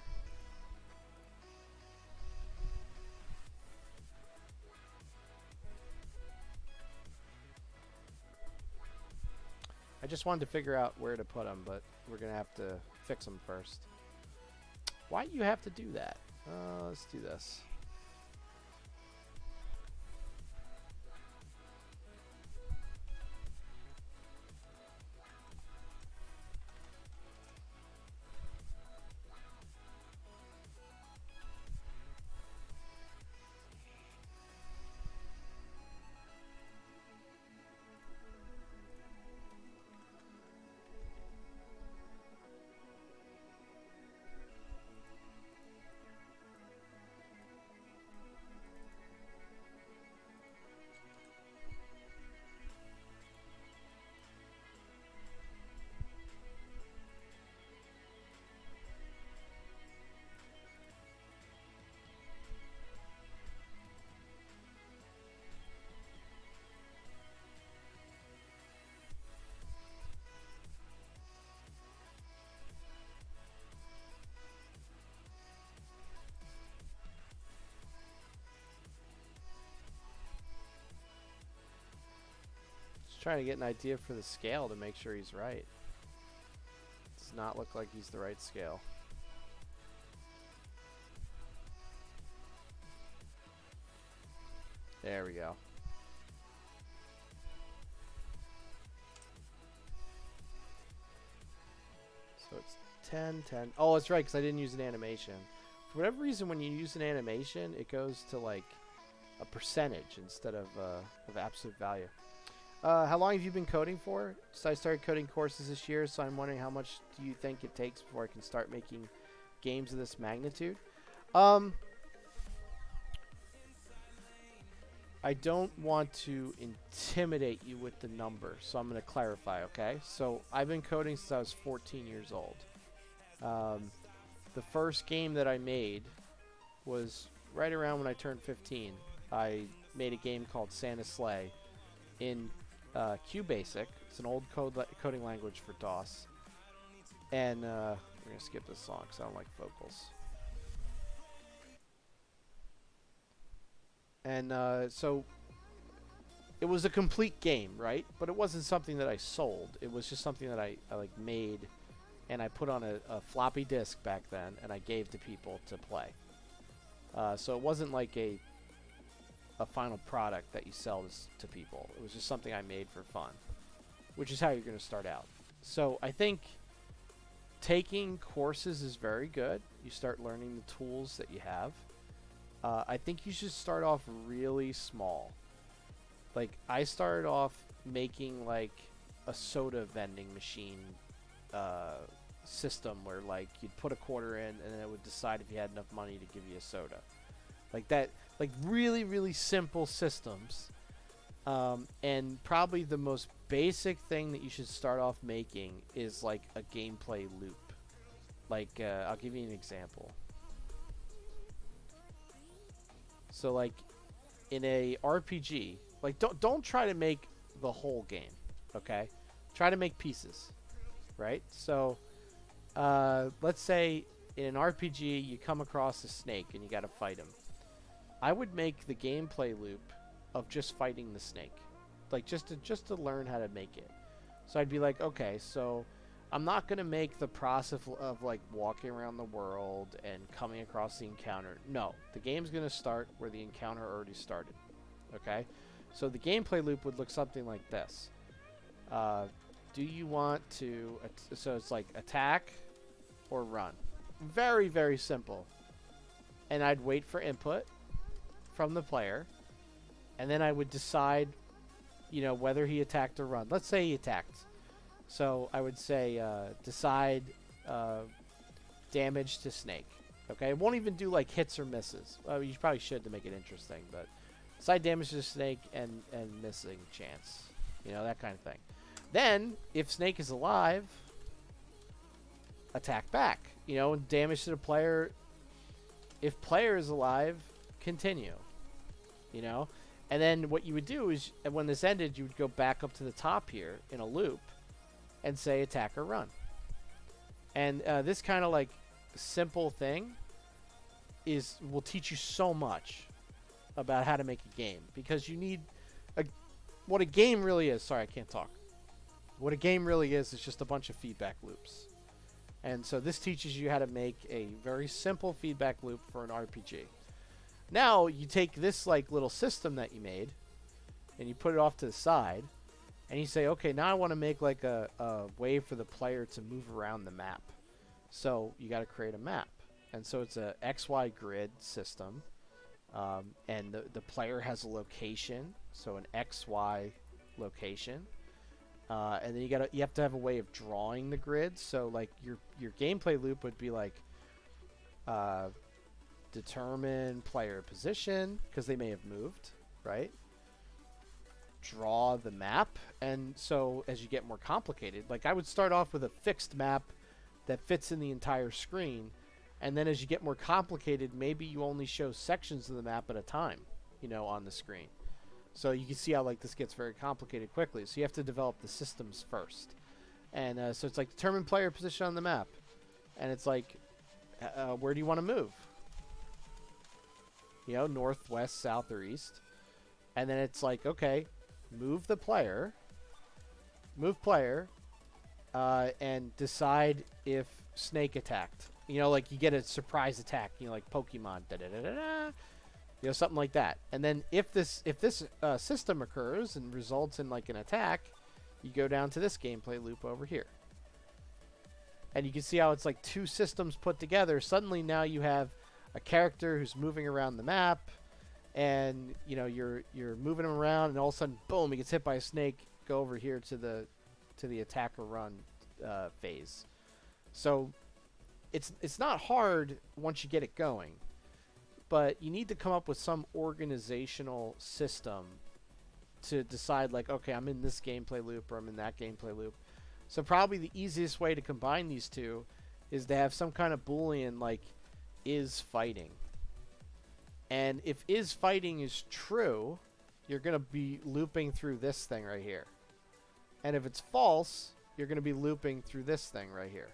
I just wanted to figure out where to put him, but we're gonna have to fix him first. Why do you have to do that? Let's do this. trying to get an idea for the scale to make sure he's right. Does not look like he's the right scale. There we go. So it's 10, 10. Oh, it's right, because I didn't use an animation. For whatever reason, when you use an animation, it goes to like a percentage instead of absolute value. How long have you been coding for? So I started coding courses this year, so I'm wondering how much do you think it takes before I can start making games of this magnitude? I don't want to intimidate you with the number, so I'm going to clarify, okay? So I've been coding since I was 14 years old. The first game that I made was right around when I turned 15. I made a game called Santa Sleigh in QBasic. It's an old coding language for DOS. And we're going to skip this song because I don't like vocals. And so it was a complete game, right? But it wasn't something that I sold. It was just something that I like made, and I put on a floppy disk back then, and I gave to people to play. So it wasn't like a final product that you sell to people. It was just something I made for fun, which is how you're going to start out. So I think taking courses is very good. You start learning the tools that you have. I think you should start off really small. Like, I started off making, like, a soda vending machine system where, like, you'd put a quarter in and then it would decide if you had enough money to give you a soda. Like that, like, really, really simple systems. And probably the most basic thing that you should start off making is, like, a gameplay loop. Like, I'll give you an example. So, like, in a RPG, like, don't try to make the whole game, okay? Try to make pieces, right? So, let's say in an RPG you come across a snake and you got to fight him. I would make the gameplay loop of just fighting the snake, like just to learn how to make it. So I'd be like, okay, so I'm not going to make the process of like walking around the world and coming across the encounter. No, the game's going to start where the encounter already started. Okay? So the gameplay loop would look something like this. Do you want to... So it's like attack or run. Very, very simple. And I'd wait for input from the player. And then I would decide, you know, whether he attacked or run. Let's say he attacked. So I would say decide damage to snake. Okay, it won't even do like hits or misses. You probably should to make it interesting, but decide damage to snake and missing chance. You know, that kind of thing. Then, if snake is alive, attack back. You know, damage to the player. If player is alive, continue. You know, and then what you would do is, when this ended, you would go back up to the top here in a loop and say attack or run. And this kind of like simple thing will teach you so much about how to make a game, because you need what a game really is. Sorry, I can't talk. What a game really is just a bunch of feedback loops. And so this teaches you how to make a very simple feedback loop for an RPG. Now you take this like little system that you made and you put it off to the side, and you say, okay, now I want to make like a way for the player to move around the map. So you got to create a map. And so it's a XY grid system. And the player has a location, so an XY location. And then you have to have a way of drawing the grid. So like your gameplay loop would be like determine player position, because they may have moved, right? Draw the map. And so as you get more complicated, like I would start off with a fixed map that fits in the entire screen, and then as you get more complicated, maybe you only show sections of the map at a time, you know, on the screen. So you can see how like this gets very complicated quickly. So you have to develop the systems first. And so it's like determine player position on the map, and it's like where do you want to move? You know, north, west, south, or east. And then it's like, okay, move the player move player, and decide if Snake attacked. You know, like you get a surprise attack. You know, like Pokemon, da da da da da. You know, something like that. And then if this system occurs and results in like an attack, you go down to this gameplay loop over here. And you can see how it's like two systems put together. Suddenly now you have a character who's moving around the map, and you know you're moving him around, and all of a sudden, boom, he gets hit by a snake. Go over here to the attack or run phase. So it's not hard once you get it going, but you need to come up with some organizational system to decide, like, okay, I'm in this gameplay loop or I'm in that gameplay loop. So probably the easiest way to combine these two is to have some kind of Boolean like is fighting. And if is fighting is true, you're going to be looping through this thing right here. And if it's false, you're going to be looping through this thing right here.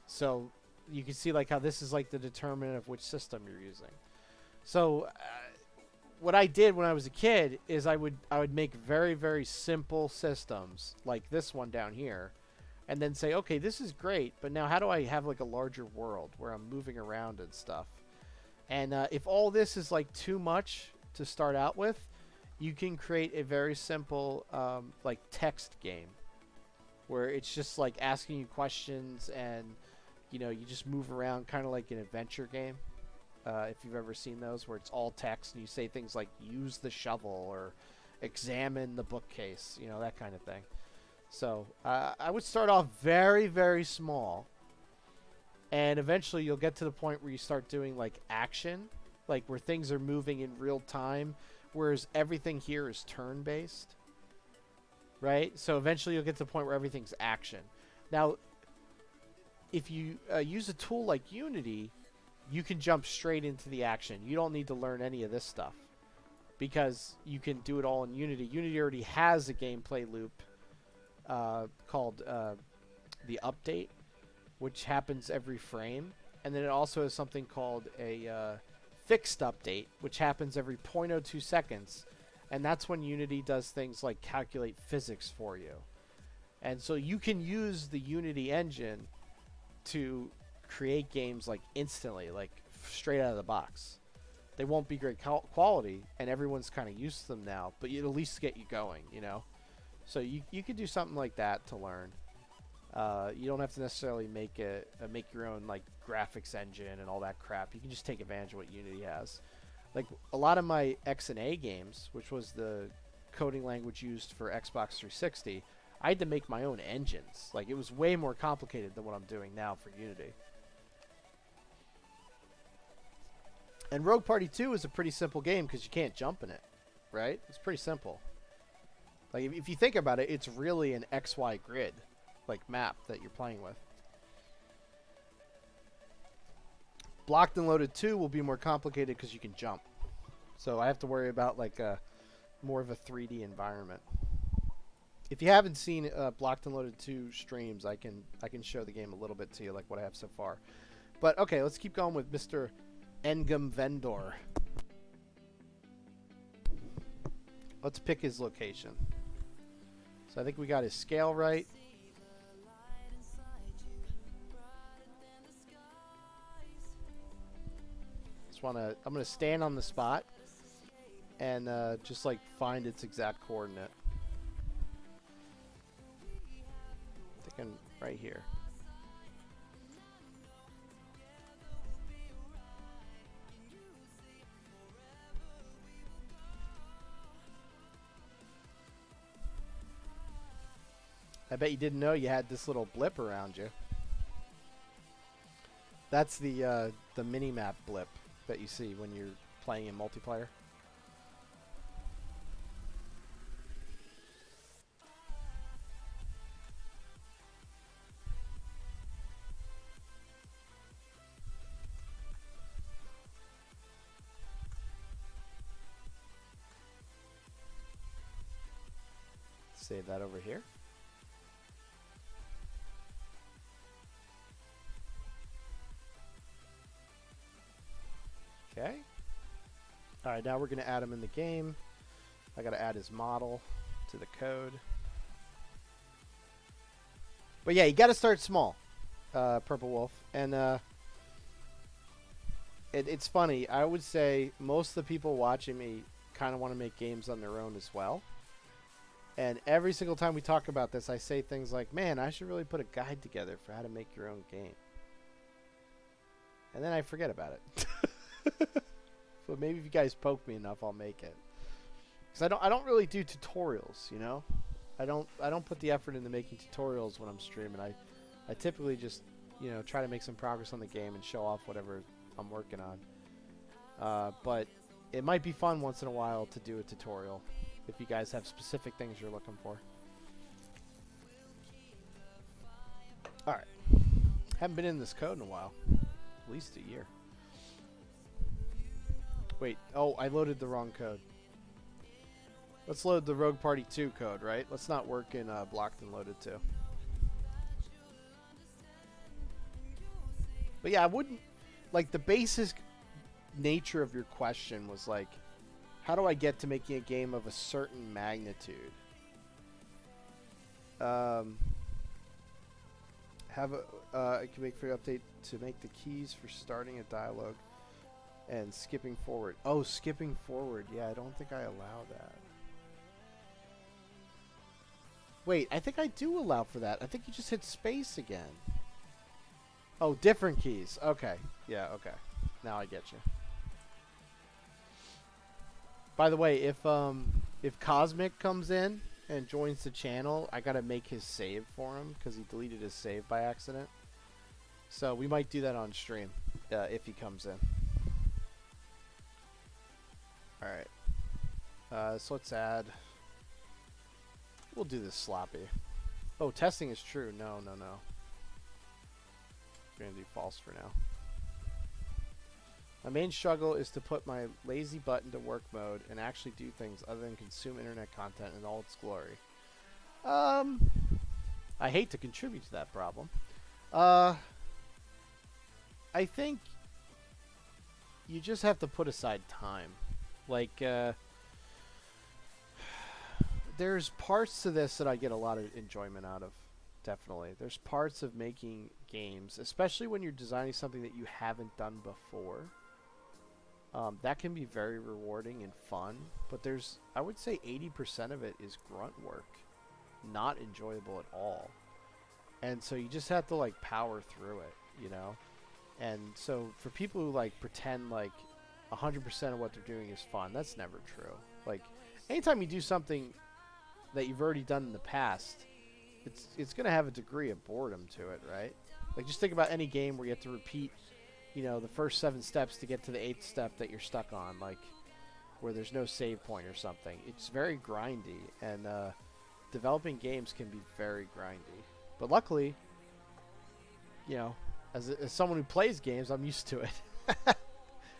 So you can see like how this is like the determinant of which system you're using. So what I did when I was a kid is I would make very, very simple systems like this one down here, and then say, okay, this is great, but now how do I have like a larger world where I'm moving around and stuff? And if all this is like too much to start out with, you can create a very simple like text game where it's just like asking you questions, and you know, you just move around kind of like an adventure game. If you've ever seen those, where it's all text and you say things like use the shovel or examine the bookcase, you know, that kind of thing. So I would start off very, very small, and eventually you'll get to the point where you start doing like action, like where things are moving in real time, whereas everything here is turn-based, right? So eventually you'll get to the point where everything's action. Now, if you use a tool like Unity, you can jump straight into the action. You don't need to learn any of this stuff because you can do it all in Unity. Unity already has a gameplay loop called the update, which happens every frame. And then it also has something called a fixed update, which happens every 0.02 seconds. And that's when Unity does things like calculate physics for you. And so you can use the Unity engine to create games like instantly, like straight out of the box. They won't be great quality, and everyone's kind of used to them now, but it'll at least get you going, you know? So you could do something like that to learn. You don't have to necessarily make your own like graphics engine and all that crap. You can just take advantage of what Unity has. Like a lot of my XNA games, which was the coding language used for Xbox 360, I had to make my own engines. Like, it was way more complicated than what I'm doing now for Unity. And Rogue Party 2 is a pretty simple game because you can't jump in it, right? It's pretty simple. Like, if you think about it, it's really an XY grid, like, map that you're playing with. Blocked and Loaded 2 will be more complicated because you can jump. So I have to worry about, like, more of a 3D environment. If you haven't seen Blocked and Loaded 2 streams, I can show the game a little bit to you, like what I have so far. But okay, let's keep going with Mr. Engum Vendor. Let's pick his location. So I think we got his scale right. I'm gonna stand on the spot and just like find its exact coordinate. Right here. I bet you didn't know you had this little blip around you. That's the mini-map blip that you see when you're playing in multiplayer. Save that over here. Okay. Alright, now we're going to add him in the game. I got to add his model to the code. But yeah, you got to start small, Purple Wolf. And it's funny. I would say most of the people watching me kind of want to make games on their own as well. And every single time we talk about this, I say things like, man, I should really put a guide together for how to make your own game. And then I forget about it. So maybe if you guys poke me enough, I'll make it. Because I don't really do tutorials, you know? I don't put the effort into making tutorials when I'm streaming. I typically just, you know, try to make some progress on the game and show off whatever I'm working on. But it might be fun once in a while to do a tutorial if you guys have specific things you're looking for. Alright. Haven't been in this code in a while. At least a year. Wait. Oh, I loaded the wrong code. Let's load the Rogue Party 2 code, right? Let's not work in Blocked and Loaded 2. But yeah, I wouldn't... Like, the basic nature of your question was like, how do I get to making a game of a certain magnitude? I can make free update to make the keys for starting a dialogue and skipping forward. Oh, skipping forward. Yeah, I don't think I allow that. Wait, I think I do allow for that. I think you just hit space again. Oh, different keys. Okay. Yeah, okay. Now I get you. By the way, if Cosmic comes in and joins the channel, I gotta make his save for him because he deleted his save by accident. So we might do that on stream if he comes in. All right. So let's add. We'll do this sloppy. Oh, testing is true. No. We're gonna do false for now. My main struggle is to put my lazy butt into work mode and actually do things other than consume internet content in all its glory. I hate to contribute to that problem. I think you just have to put aside time. Like, there's parts to this that I get a lot of enjoyment out of. Definitely. There's parts of making games, especially when you're designing something that you haven't done before. That can be very rewarding and fun, but there's, I would say 80% of it is grunt work. Not enjoyable at all. And so you just have to, like, power through it, you know? And so for people who, like, pretend like 100% of what they're doing is fun, that's never true. Like, anytime you do something that you've already done in the past, it's going to have a degree of boredom to it, right? Like, just think about any game where you have to repeat, you know, the first 7 steps to get to the 8th step that you're stuck on, like, where there's no save point or something. It's very grindy, and developing games can be very grindy. But luckily, you know, as someone who plays games, I'm used to it.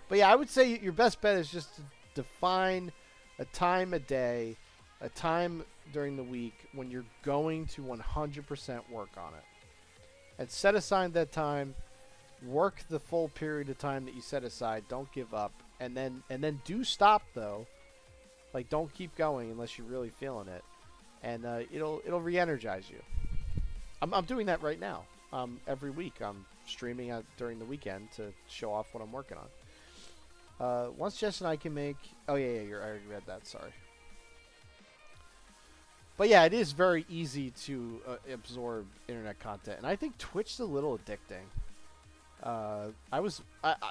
But yeah, I would say your best bet is just to define a time a day, a time during the week when you're going to 100% work on it. And set aside that time, work the full period of time that you set aside, don't give up, and then do stop though. Like, don't keep going unless you're really feeling it. And it'll re-energize you. I'm doing that right now. Every week I'm streaming during the weekend to show off what I'm working on. Once Jess and I can make... Oh, yeah, I already read that, sorry. But yeah, it is very easy to absorb internet content. And I think Twitch's a little addicting.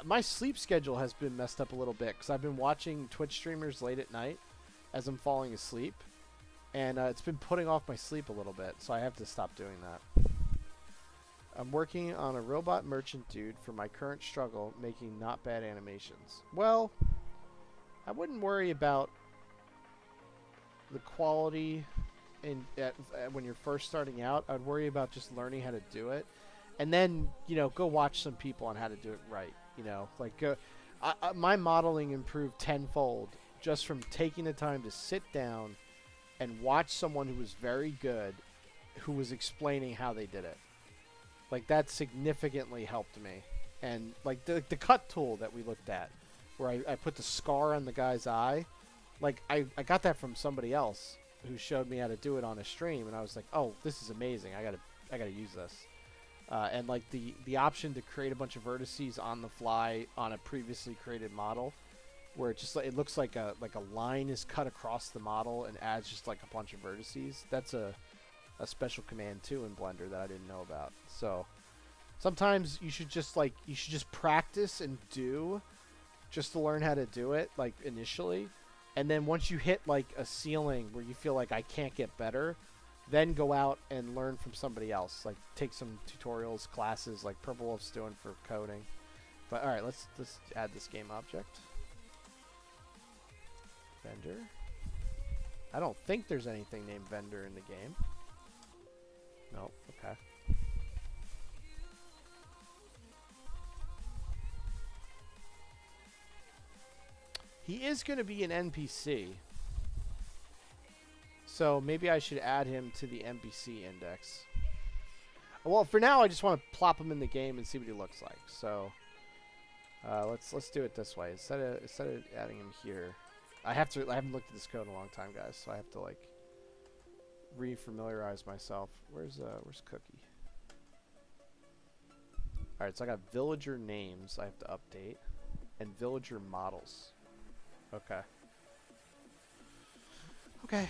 My sleep schedule has been messed up a little bit because I've been watching Twitch streamers late at night as I'm falling asleep. And it's been putting off my sleep a little bit, so I have to stop doing that. I'm working on a robot merchant dude for my current struggle, making not bad animations. Well, I wouldn't worry about the quality when you're first starting out. I'd worry about just learning how to do it. And then, you know, go watch some people on how to do it right. You know, like my modeling improved tenfold just from taking the time to sit down and watch someone who was very good, who was explaining how they did it. Like, that significantly helped me. And, like, the cut tool that we looked at, where I put the scar on the guy's eye, like, I got that from somebody else who showed me how to do it on a stream, and I was like, oh, this is amazing. I got to gotta use this. And like the option to create a bunch of vertices on the fly on a previously created model, where it just it looks like a line is cut across the model and adds just like a bunch of vertices. That's a special command too in Blender that I didn't know about. So sometimes you should just practice and do just to learn how to do it like initially, and then once you hit like a ceiling where you feel like I can't get better, then go out and learn from somebody else. Like take some tutorials, classes like Purple Wolf's doing for coding. But all right, let's add this game object. Vendor. I don't think there's anything named vendor in the game. Nope. Okay. He is going to be an NPC. So maybe I should add him to the NPC index. Well, for now, I just want to plop him in the game and see what he looks like. So let's do it this way. Instead of adding him here, I haven't looked at this code in a long time, guys. So I have to like re-familiarize myself. Where's Cookie? All right, so I got villager names I have to update and villager models. Okay. Okay.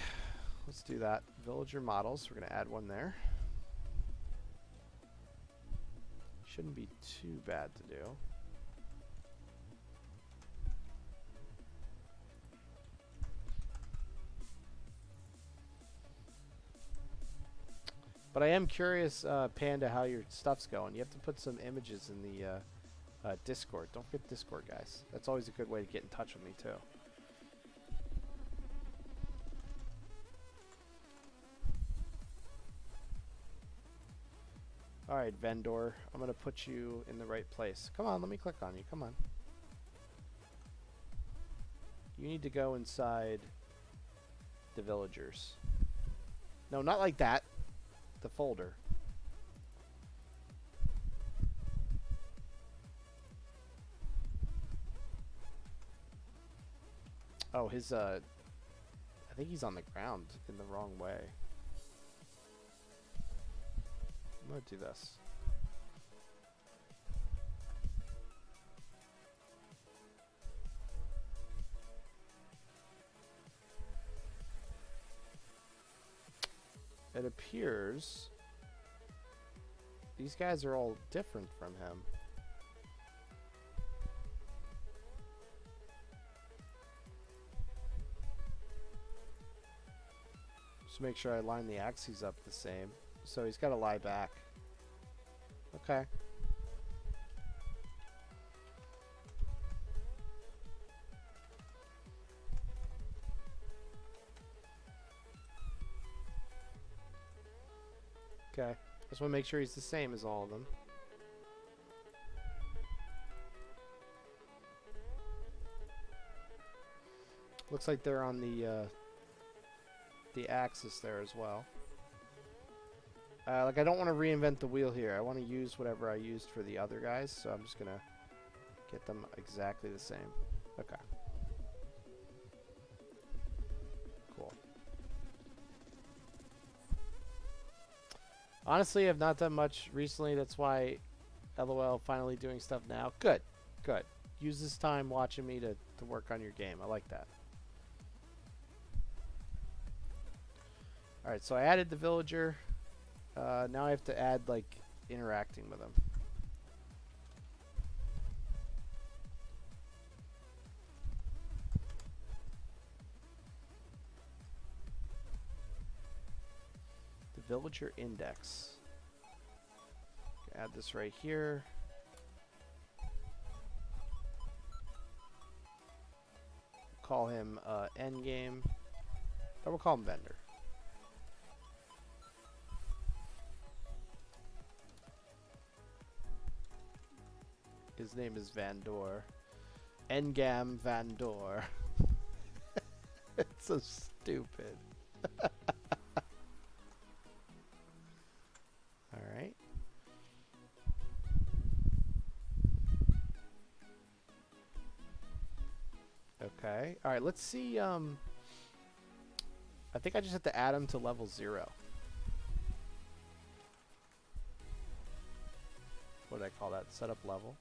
Let's do that. Villager models. We're going to add one there. Shouldn't be too bad to do. But I am curious, Panda, how your stuff's going. You have to put some images in the Discord. Don't forget Discord, guys. That's always a good way to get in touch with me, too. Alright, vendor. I'm going to put you in the right place. Come on, let me click on you. Come on. You need to go inside the villagers. No, not like that. The folder. Oh, his, I think he's on the ground in the wrong way. I'm gonna do this. It appears these guys are all different from him. Just make sure I line the axes up the same. So he's got to lie back. Okay. Okay. Just want to make sure he's the same as all of them. Looks like they're on the axis there as well. Like I don't want to reinvent the wheel here. I want to use whatever I used for the other guys, so I'm just gonna get them exactly the same. Okay. Cool. Honestly, I've not done much recently. That's why LOL finally doing stuff now. Good. Good. Use this time watching me to work on your game. I like that. Alright, so I added the villager. Now I have to add, like, interacting with them. The villager index. Add this right here. Call him endgame. Or we'll call him vendor. His name is Vandor. Engam Vandor. It's so stupid. Alright. Okay. Alright, let's see. I think I just have to add him to level 0. what did I call that? Setup level.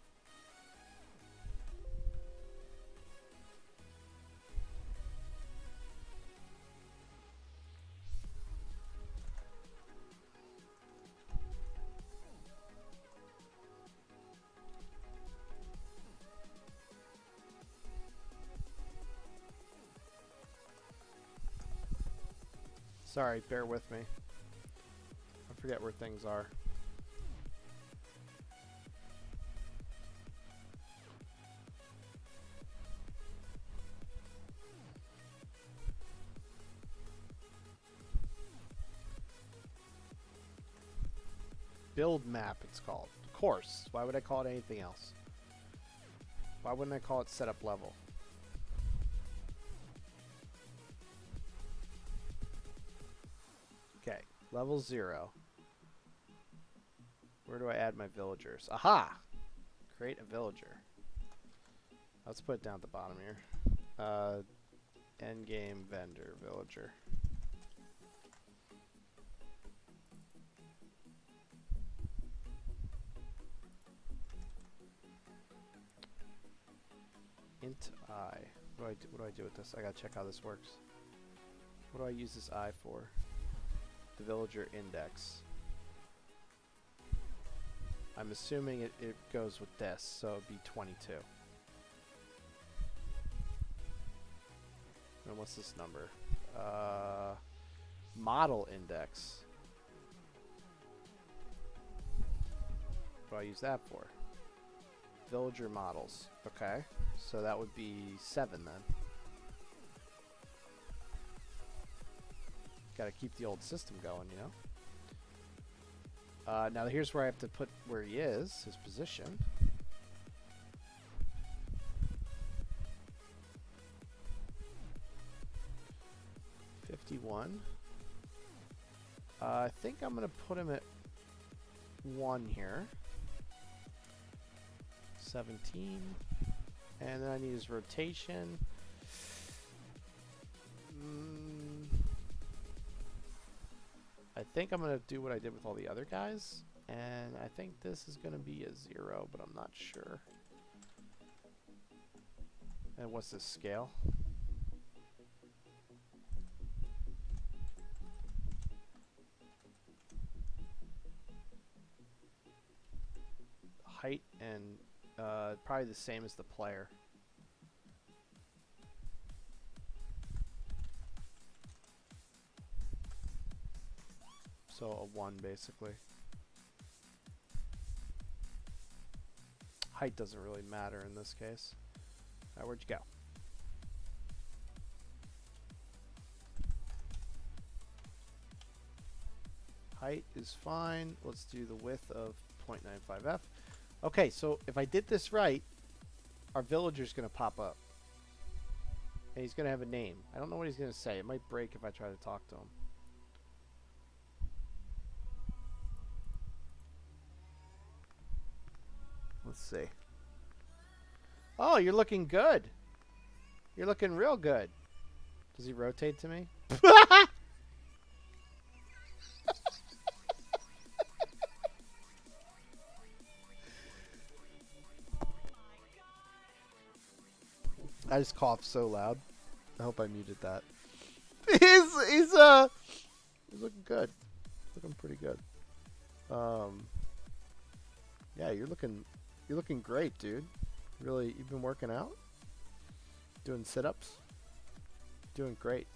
Sorry, bear with me. I forget where things are. Build map, it's called. Of course. Why would I call it anything else? Why wouldn't I call it setup level? Okay, level 0. Where do I add my villagers? Aha! Create a villager. Let's put it down at the bottom here. Endgame vendor villager. Int I. What do I do with this? I gotta check how this works. What do I use this I for? The villager index. I'm assuming it goes with this, so it'd be 22. And what's this number? Model index. What do I use that for? Villager models. Okay. So that would be 7 then. Gotta keep the old system going, you know? Now here's where I have to put where he is, his position. $51. I think I'm gonna put him at 1 here. 17. And then I need his rotation. I think I'm going to do what I did with all the other guys. And I think this is going to be a 0, but I'm not sure. And what's this scale? Height and probably the same as the player. So a 1 basically. Height doesn't really matter in this case. Alright, where'd you go? Height is fine. Let's do the width of 0.95f. Okay, so if I did this right, our villager's going to pop up. And he's going to have a name. I don't know what he's going to say. It might break if I try to talk to him. Let's see. Oh, you're looking good. You're looking real good. Does he rotate to me? I just coughed so loud. I hope I muted that. He's looking good. Looking pretty good. Yeah, you're looking great, dude. Really, you've been working out? Doing sit-ups? Doing great.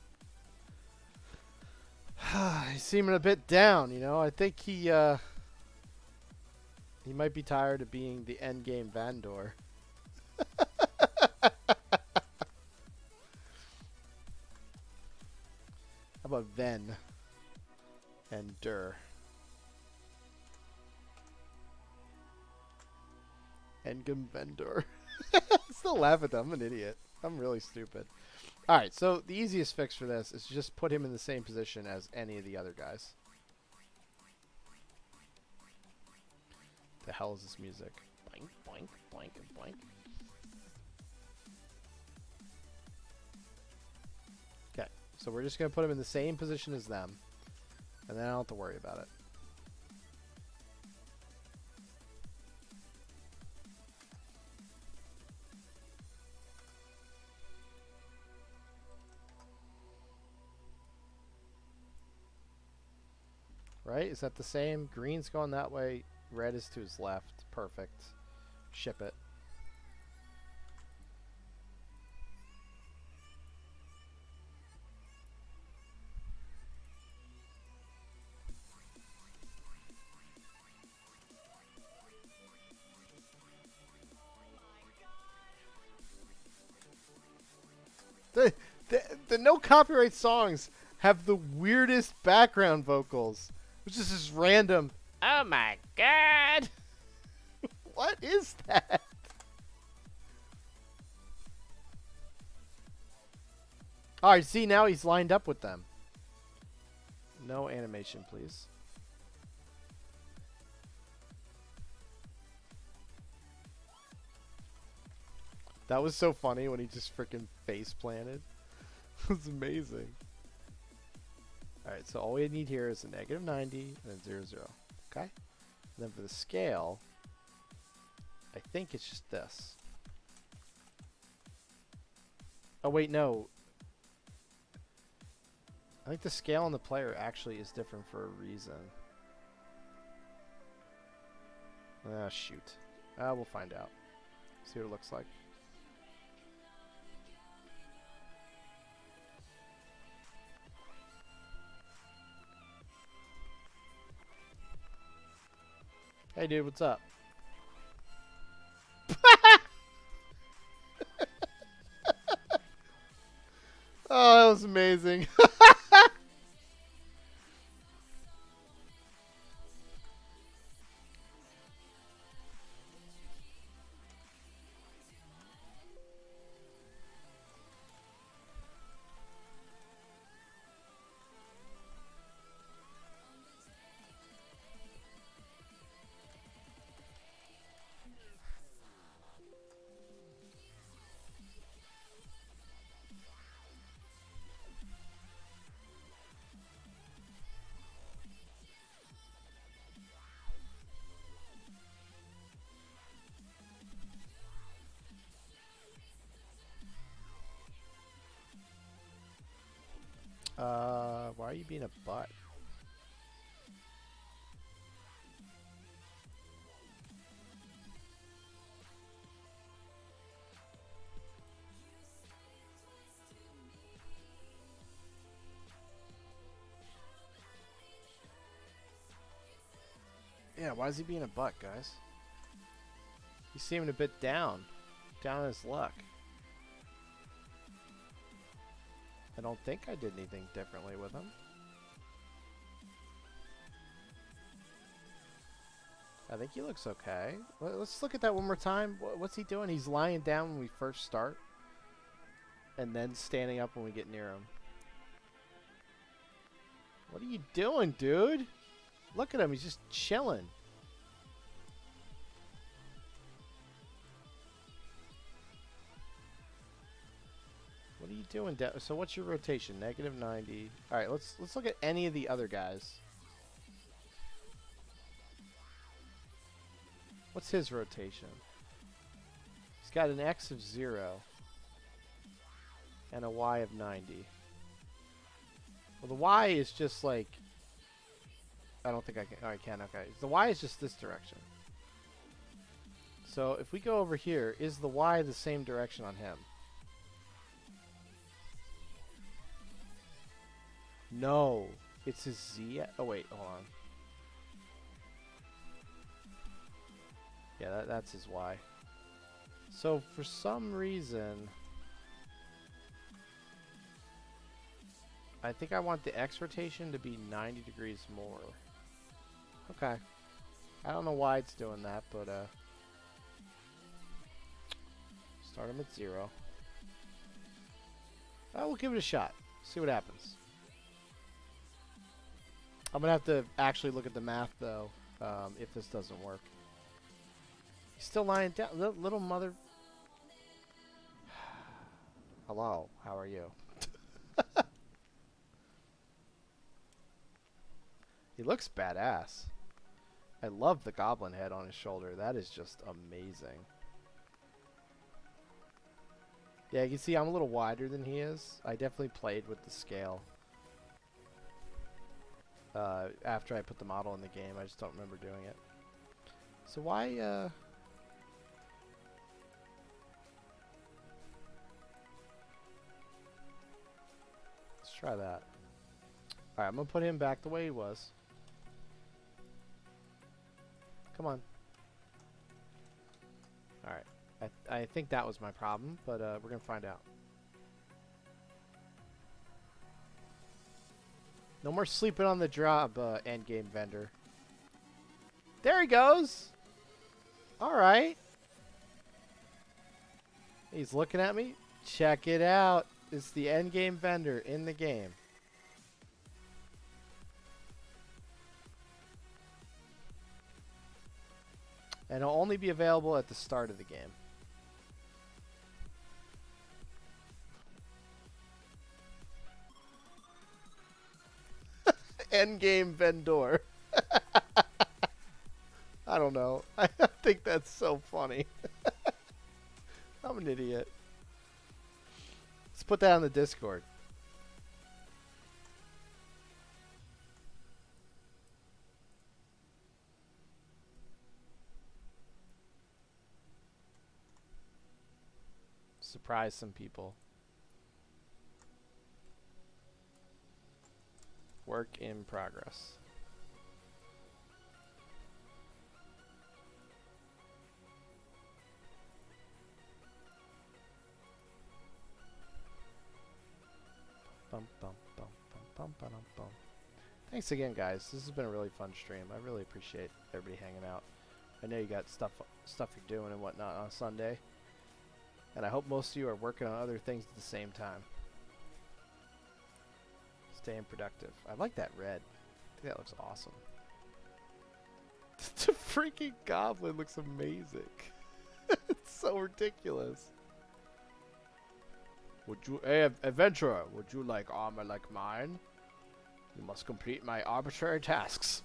He's seeming a bit down, you know. I think he might be tired of being the endgame Vandor. How about Ven and Dur? Endgame Vendor. Still laugh at them. I'm an idiot. I'm really stupid. Alright, so the easiest fix for this is just put him in the same position as any of the other guys. The hell is this music? Boink, boink, boink, and boink. Okay, so we're just going to put him in the same position as them. And then I don't have to worry about it. Right? Is that the same? Green's going that way. Red is to his left. Perfect. Ship it. The no copyright songs have the weirdest background vocals. Which is just random. Oh my god! What is that? Alright, see, now he's lined up with them. No animation, please. That was so funny when he just freaking face planted. It was amazing. Alright, so all we need here is a -90 and then 0, 0. Okay? And then for the scale, I think it's just this. Oh, wait, no. I think the scale on the player actually is different for a reason. Ah, shoot. We'll find out. See what it looks like. Hey, dude, what's up? Oh, that was amazing. Why are you being a butt? Yeah, why is he being a butt, guys? He's seeming a bit down. Down on his luck. I don't think I did anything differently with him. I think he looks okay. Let's look at that one more time. What's he doing? He's lying down when we first start. And then standing up when we get near him. What are you doing, dude? Look at him. He's just chilling. What are you doing? So what's your rotation? -90. All right, let's look at any of the other guys. What's his rotation? He's got an X of 0 and a Y of 90. Well, the Y is just like, I don't think I can. Oh, I can. Okay, the Y is just this direction. So if we go over here, is the Y the same direction on him? No, it's his Z. Oh wait, hold on. Yeah, that's his Y. So for some reason, I think I want the X rotation to be 90 degrees more. Okay. I don't know why it's doing that, but start him at 0. We'll give it a shot. See what happens. I'm gonna have to actually look at the math though, if this doesn't work. He's still lying down, little mother. Hello, how are you? He looks badass. I love the goblin head on his shoulder. That is just amazing. Yeah, you can see I'm a little wider than he is. I definitely played with the scale. after I put the model in the game. I just don't remember doing it. So why, let's try that. Alright, I'm gonna put him back the way he was. Come on. Alright. I think that was my problem, but we're gonna find out. No more sleeping on the job, endgame vendor. There he goes! Alright. He's looking at me. Check it out. It's the endgame vendor in the game. And it'll only be available at the start of the game. Endgame vendor. I don't know. I think that's so funny. I'm an idiot. Let's put that on the Discord. Surprise some people. Work in progress. Bum, bum, bum, bum, bum, bum, bum. Thanks again, guys. This has been a really fun stream. I really appreciate everybody hanging out. I know you got stuff you're doing and whatnot on Sunday, and I hope most of you are working on other things at the same time. Staying productive. I like that red. I think that looks awesome. The freaking goblin looks amazing. It's so ridiculous. Would you, hey, adventurer, would you like armor like mine? You must complete my arbitrary tasks.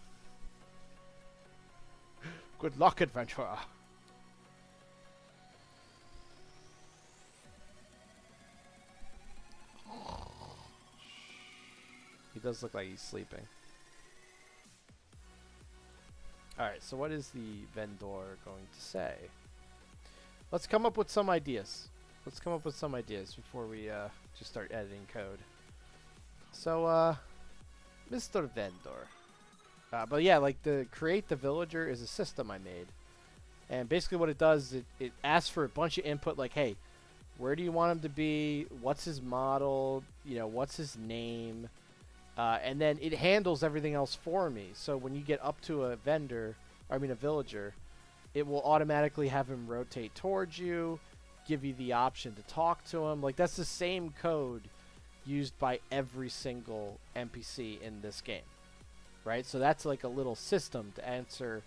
Good luck, adventurer. He does look like he's sleeping. Alright, so what is the vendor going to say? Let's come up with some ideas. Let's come up with some ideas before we just start editing code. So, Mr. Vendor. But yeah, like the Create the Villager is a system I made. And basically what it does, it asks for a bunch of input like, hey, where do you want him to be? What's his model? You know, what's his name? And then it handles everything else for me. So when you get up to a villager, it will automatically have him rotate towards you, give you the option to talk to him. Like, that's the same code used by every single NPC in this game, right? So that's like a little system to answer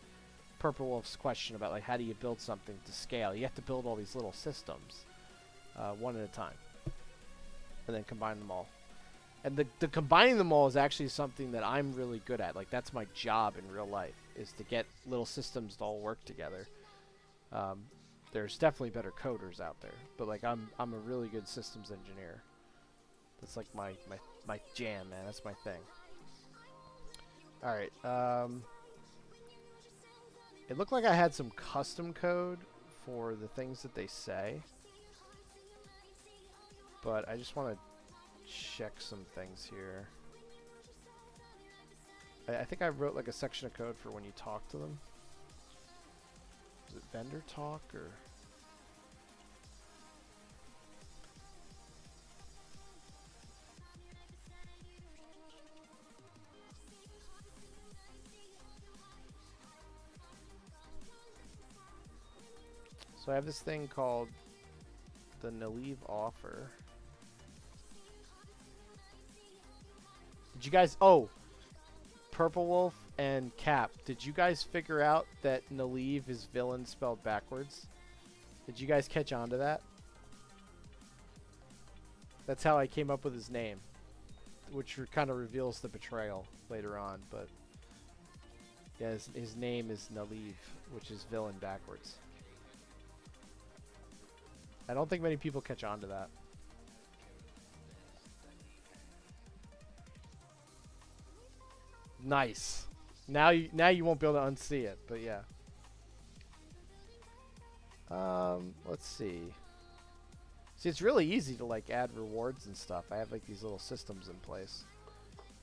Purple Wolf's question about, like, how do you build something to scale? You have to build all these little systems one at a time and then combine them all. And the combining them all is actually something that I'm really good at. Like, that's my job in real life, is to get little systems to all work together. There's definitely better coders out there, but like I'm a really good systems engineer. That's like my jam, man. That's my thing. All right. It looked like I had some custom code for the things that they say, but I just want to check some things here. I think I wrote like a section of code for when you talk to them. Is it vendor talk or? So I have this thing called the Naleev offer. Did you guys, oh, Purple Wolf and Cap, did you guys figure out that Naleev is villain spelled backwards? Did you guys catch on to that? That's how I came up with his name, which kind of reveals the betrayal later on, but yeah, his name is Naleev, which is villain backwards. I don't think many people catch on to that. Nice. Now you won't be able to unsee it, but yeah. Let's see. See, it's really easy to like add rewards and stuff. I have like these little systems in place.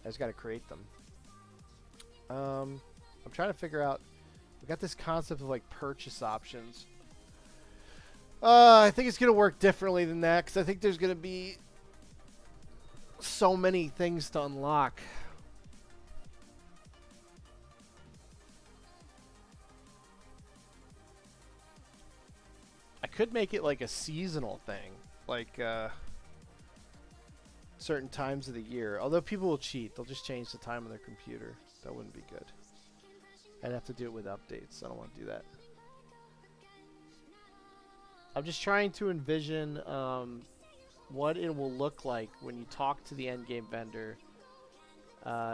I just got to create them. I'm trying to figure out. We got this concept of like purchase options. I think it's gonna work differently than that because I think there's gonna be so many things to unlock. I could make it like a seasonal thing, like certain times of the year. Although people will cheat, they'll just change the time on their computer. That wouldn't be good. I'd have to do it with updates. I don't want to do that. I'm just trying to envision what it will look like when you talk to the endgame vendor.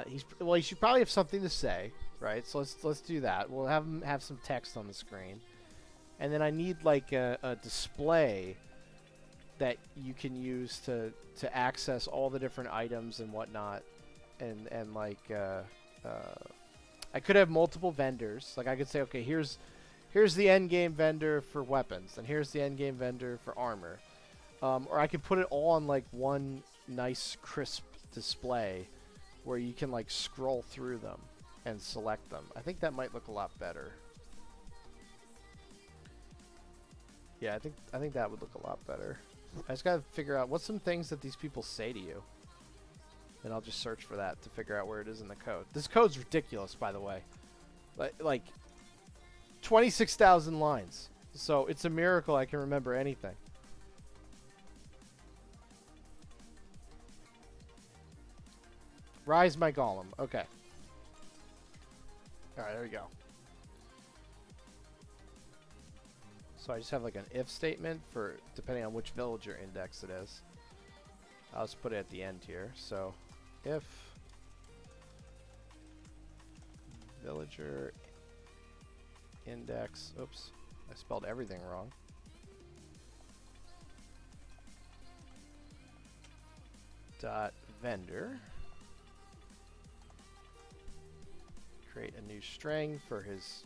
He should probably have something to say, right? So let's do that. We'll have him have some text on the screen, and then I need like a display that you can use to access all the different items and whatnot, and like I could have multiple vendors. Like I could say, okay, here's the end game vendor for weapons, and here's the end game vendor for armor. Or I could put it all on like one nice crisp display where you can like scroll through them and select them. I think that might look a lot better. Yeah, I think that would look a lot better. I just gotta figure out what's some things that these people say to you. And I'll just search for that to figure out where it is in the code. This code's ridiculous, by the way. Like 26,000 lines. So it's a miracle I can remember anything. Rise my golem. Okay. Alright, there we go. So I just have like an if statement for depending on which villager index it is. I'll just put it at the end here. So if villager index, oops, I spelled everything wrong. Dot vendor. Create a new string for his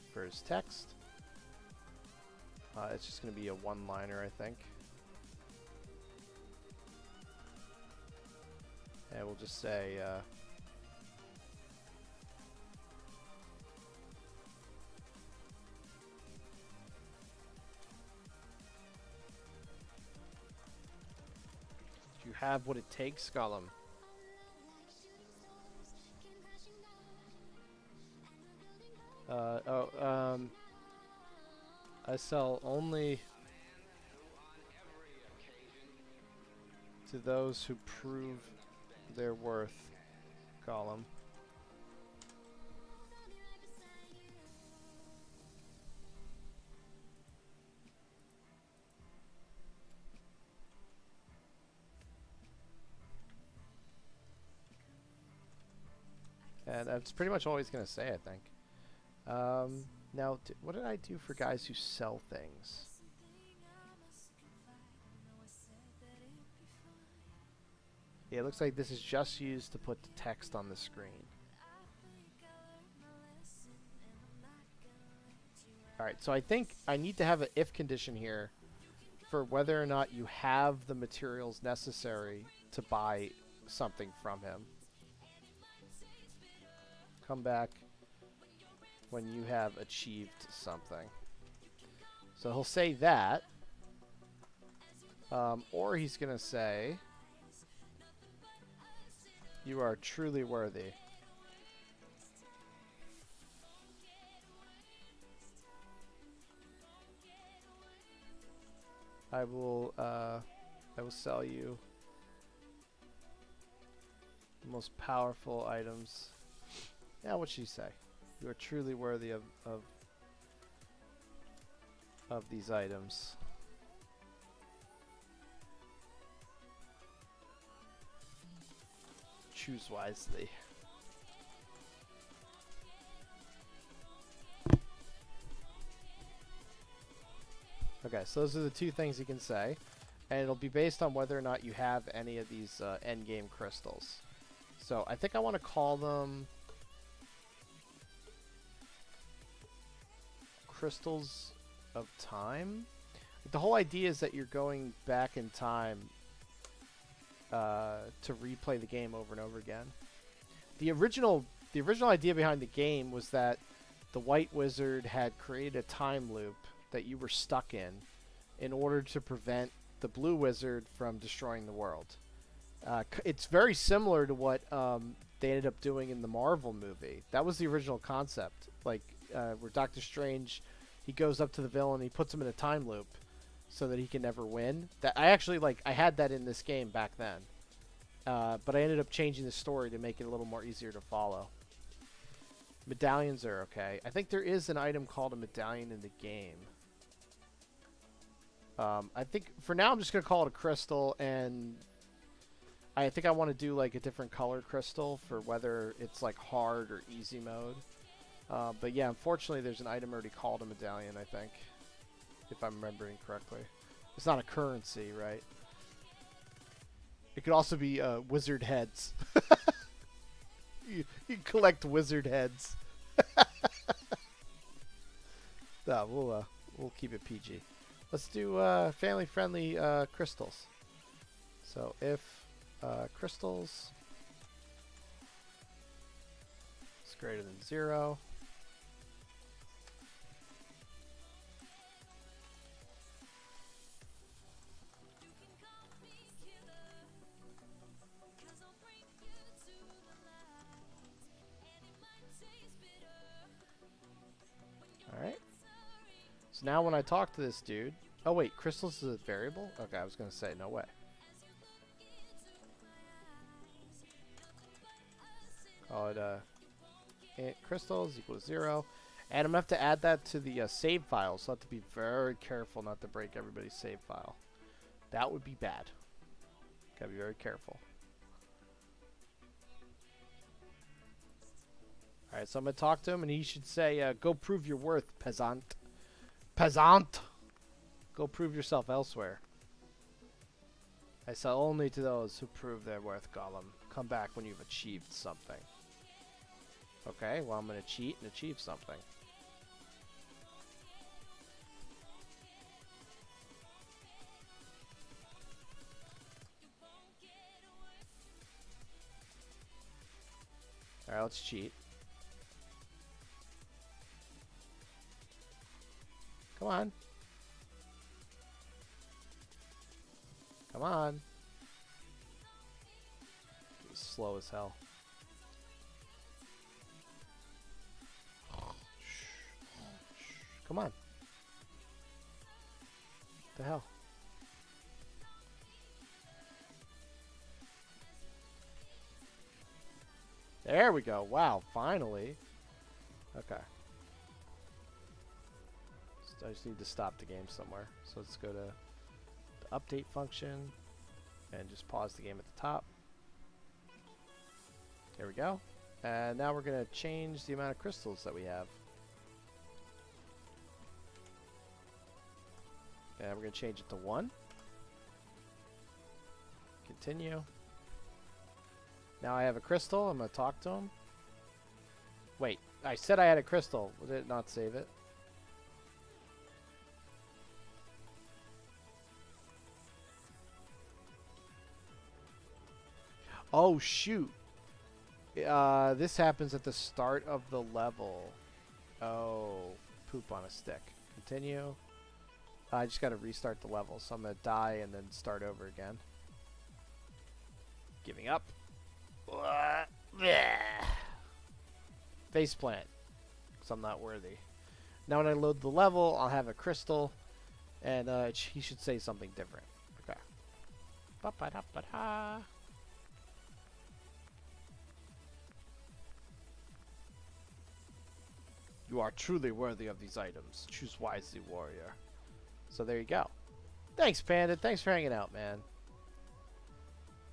text. It's just going to be a one-liner, I think. And we'll just say do you have what it takes, Gollum? I sell only to those who prove their worth, Gollum. And that's pretty much all he's going to say, I think. Now, what did I do for guys who sell things? Yeah, it looks like this is just used to put the text on the screen. Alright, so I think I need to have an if condition here for whether or not you have the materials necessary to buy something from him. Come back when you have achieved something. So he'll say that. Or he's going to say, you are truly worthy. I will sell you the most powerful items. Yeah, what'd she say? You are truly worthy of these items. Choose wisely. Okay, so those are the two things you can say, and it'll be based on whether or not you have any of these endgame crystals. So I think I want to call them crystals of time. The whole idea is that you're going back in time to replay the game over and over again. The original idea behind the game was that the White Wizard had created a time loop that you were stuck in order to prevent the Blue Wizard from destroying the world. It's very similar to what they ended up doing in the Marvel movie. That was the original concept, like where Doctor Strange, he goes up to the villain, he puts him in a time loop so that he can never win. That I actually I had that in this game back then, but I ended up changing the story to make it a little more easier to follow. Medallions are okay. I think there is an item called a medallion in the game. I think for now I'm just gonna call it a crystal, and I think I want to do like a different color crystal for whether it's like hard or easy mode. But yeah, unfortunately there's an item already called a medallion, I think, if I'm remembering correctly. It's not a currency, right? It could also be wizard heads. you collect wizard heads. No, we'll keep it PG. Let's do family-friendly crystals. So if crystals is greater than 0, alright. So now when I talk to this dude... Oh wait, crystals is a variable? Okay, I was going to say, no way. Call it crystals equals 0. And I'm going to have to add that to the save file, so I have to be very careful not to break everybody's save file. That would be bad. Gotta be very careful. Alright, so I'm going to talk to him, and he should say, go prove your worth, peasant. Peasant! Go prove yourself elsewhere. I sell only to those who prove their worth, Gollum. Come back when you've achieved something. Okay, well I'm going to cheat and achieve something. Alright, let's cheat. Come on. Come on. He's slow as hell. Come on. What the hell? There we go. Wow, finally. Okay. So I just need to stop the game somewhere. So let's go to the update function and just pause the game at the top. There we go. And now we're going to change the amount of crystals that we have. And we're going to change it to 1. Continue. Now I have a crystal. I'm going to talk to him. Wait, I said I had a crystal. Did it not save it? Oh, shoot. This happens at the start of the level. Oh, poop on a stick. Continue. I just got to restart the level, so I'm going to die and then start over again. Giving up. Faceplant, because I'm not worthy. Now when I load the level, I'll have a crystal, and he should say something different. Okay. Ba-ba-da-ba-da. You are truly worthy of these items. Choose wisely, warrior. So there you go. Thanks, Panda. Thanks for hanging out, man.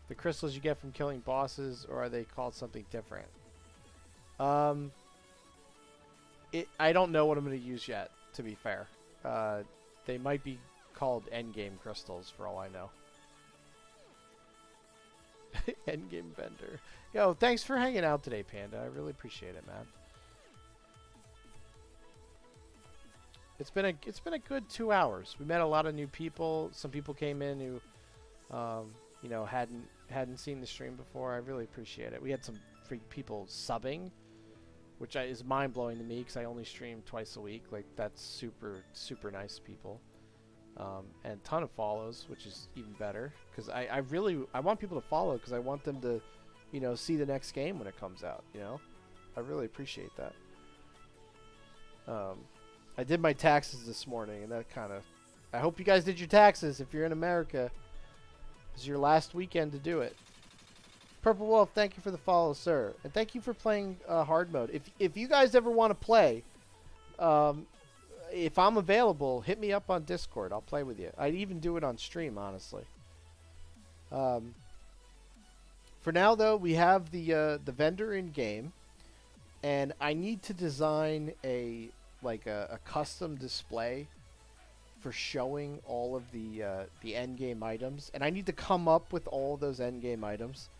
The crystals you get from killing bosses, or are they called something different? I don't know what I'm going to use yet, to be fair. They might be called endgame crystals, for all I know. Endgame vendor. Yo, thanks for hanging out today, Panda. I really appreciate it, man. it's been a good 2 hours. We met a lot of new people. Some people came in who, hadn't seen the stream before. I really appreciate it. We had some free people subbing, which is mind blowing to me because I only stream twice a week. Like that's super nice people. And ton of follows, which is even better because I want people to follow because I want them to, see the next game when it comes out. I really appreciate that. I did my taxes this morning, and that kind of. I hope you guys did your taxes. If you're in America, this is your last weekend to do it. Purple Wolf, thank you for the follow, sir, and thank you for playing hard mode. If you guys ever want to play, if I'm available, hit me up on Discord. I'll play with you. I'd even do it on stream, honestly. For now, though, we have the vendor in game, and I need to design a custom display for showing all of the end game items, and I need to come up with all those end game items.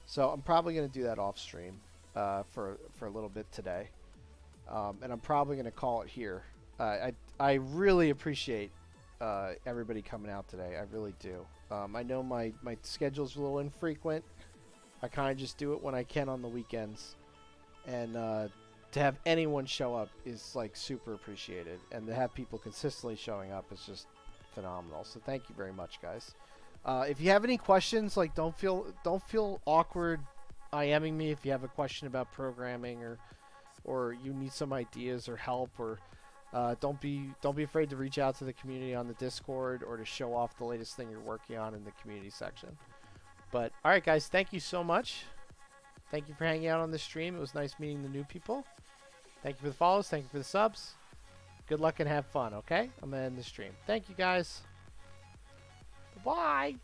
So I'm probably going to do that off stream for a little bit today, and I'm probably going to call it here. I really appreciate everybody coming out today. I really do. I know my schedule's a little infrequent. I kind of just do it when I can on the weekends, and to have anyone show up is like super appreciated, and to have people consistently showing up is just phenomenal. So thank you very much, guys. If you have any questions, like don't feel awkward IMing me if you have a question about programming or you need some ideas or help, or don't be afraid to reach out to the community on the Discord or to show off the latest thing you're working on in the community section. But all right, guys, thank you so much. Thank you for hanging out on the stream. It was nice meeting the new people. Thank you for the follows. Thank you for the subs. Good luck and have fun, okay? I'm going to end the stream. Thank you, guys. Bye.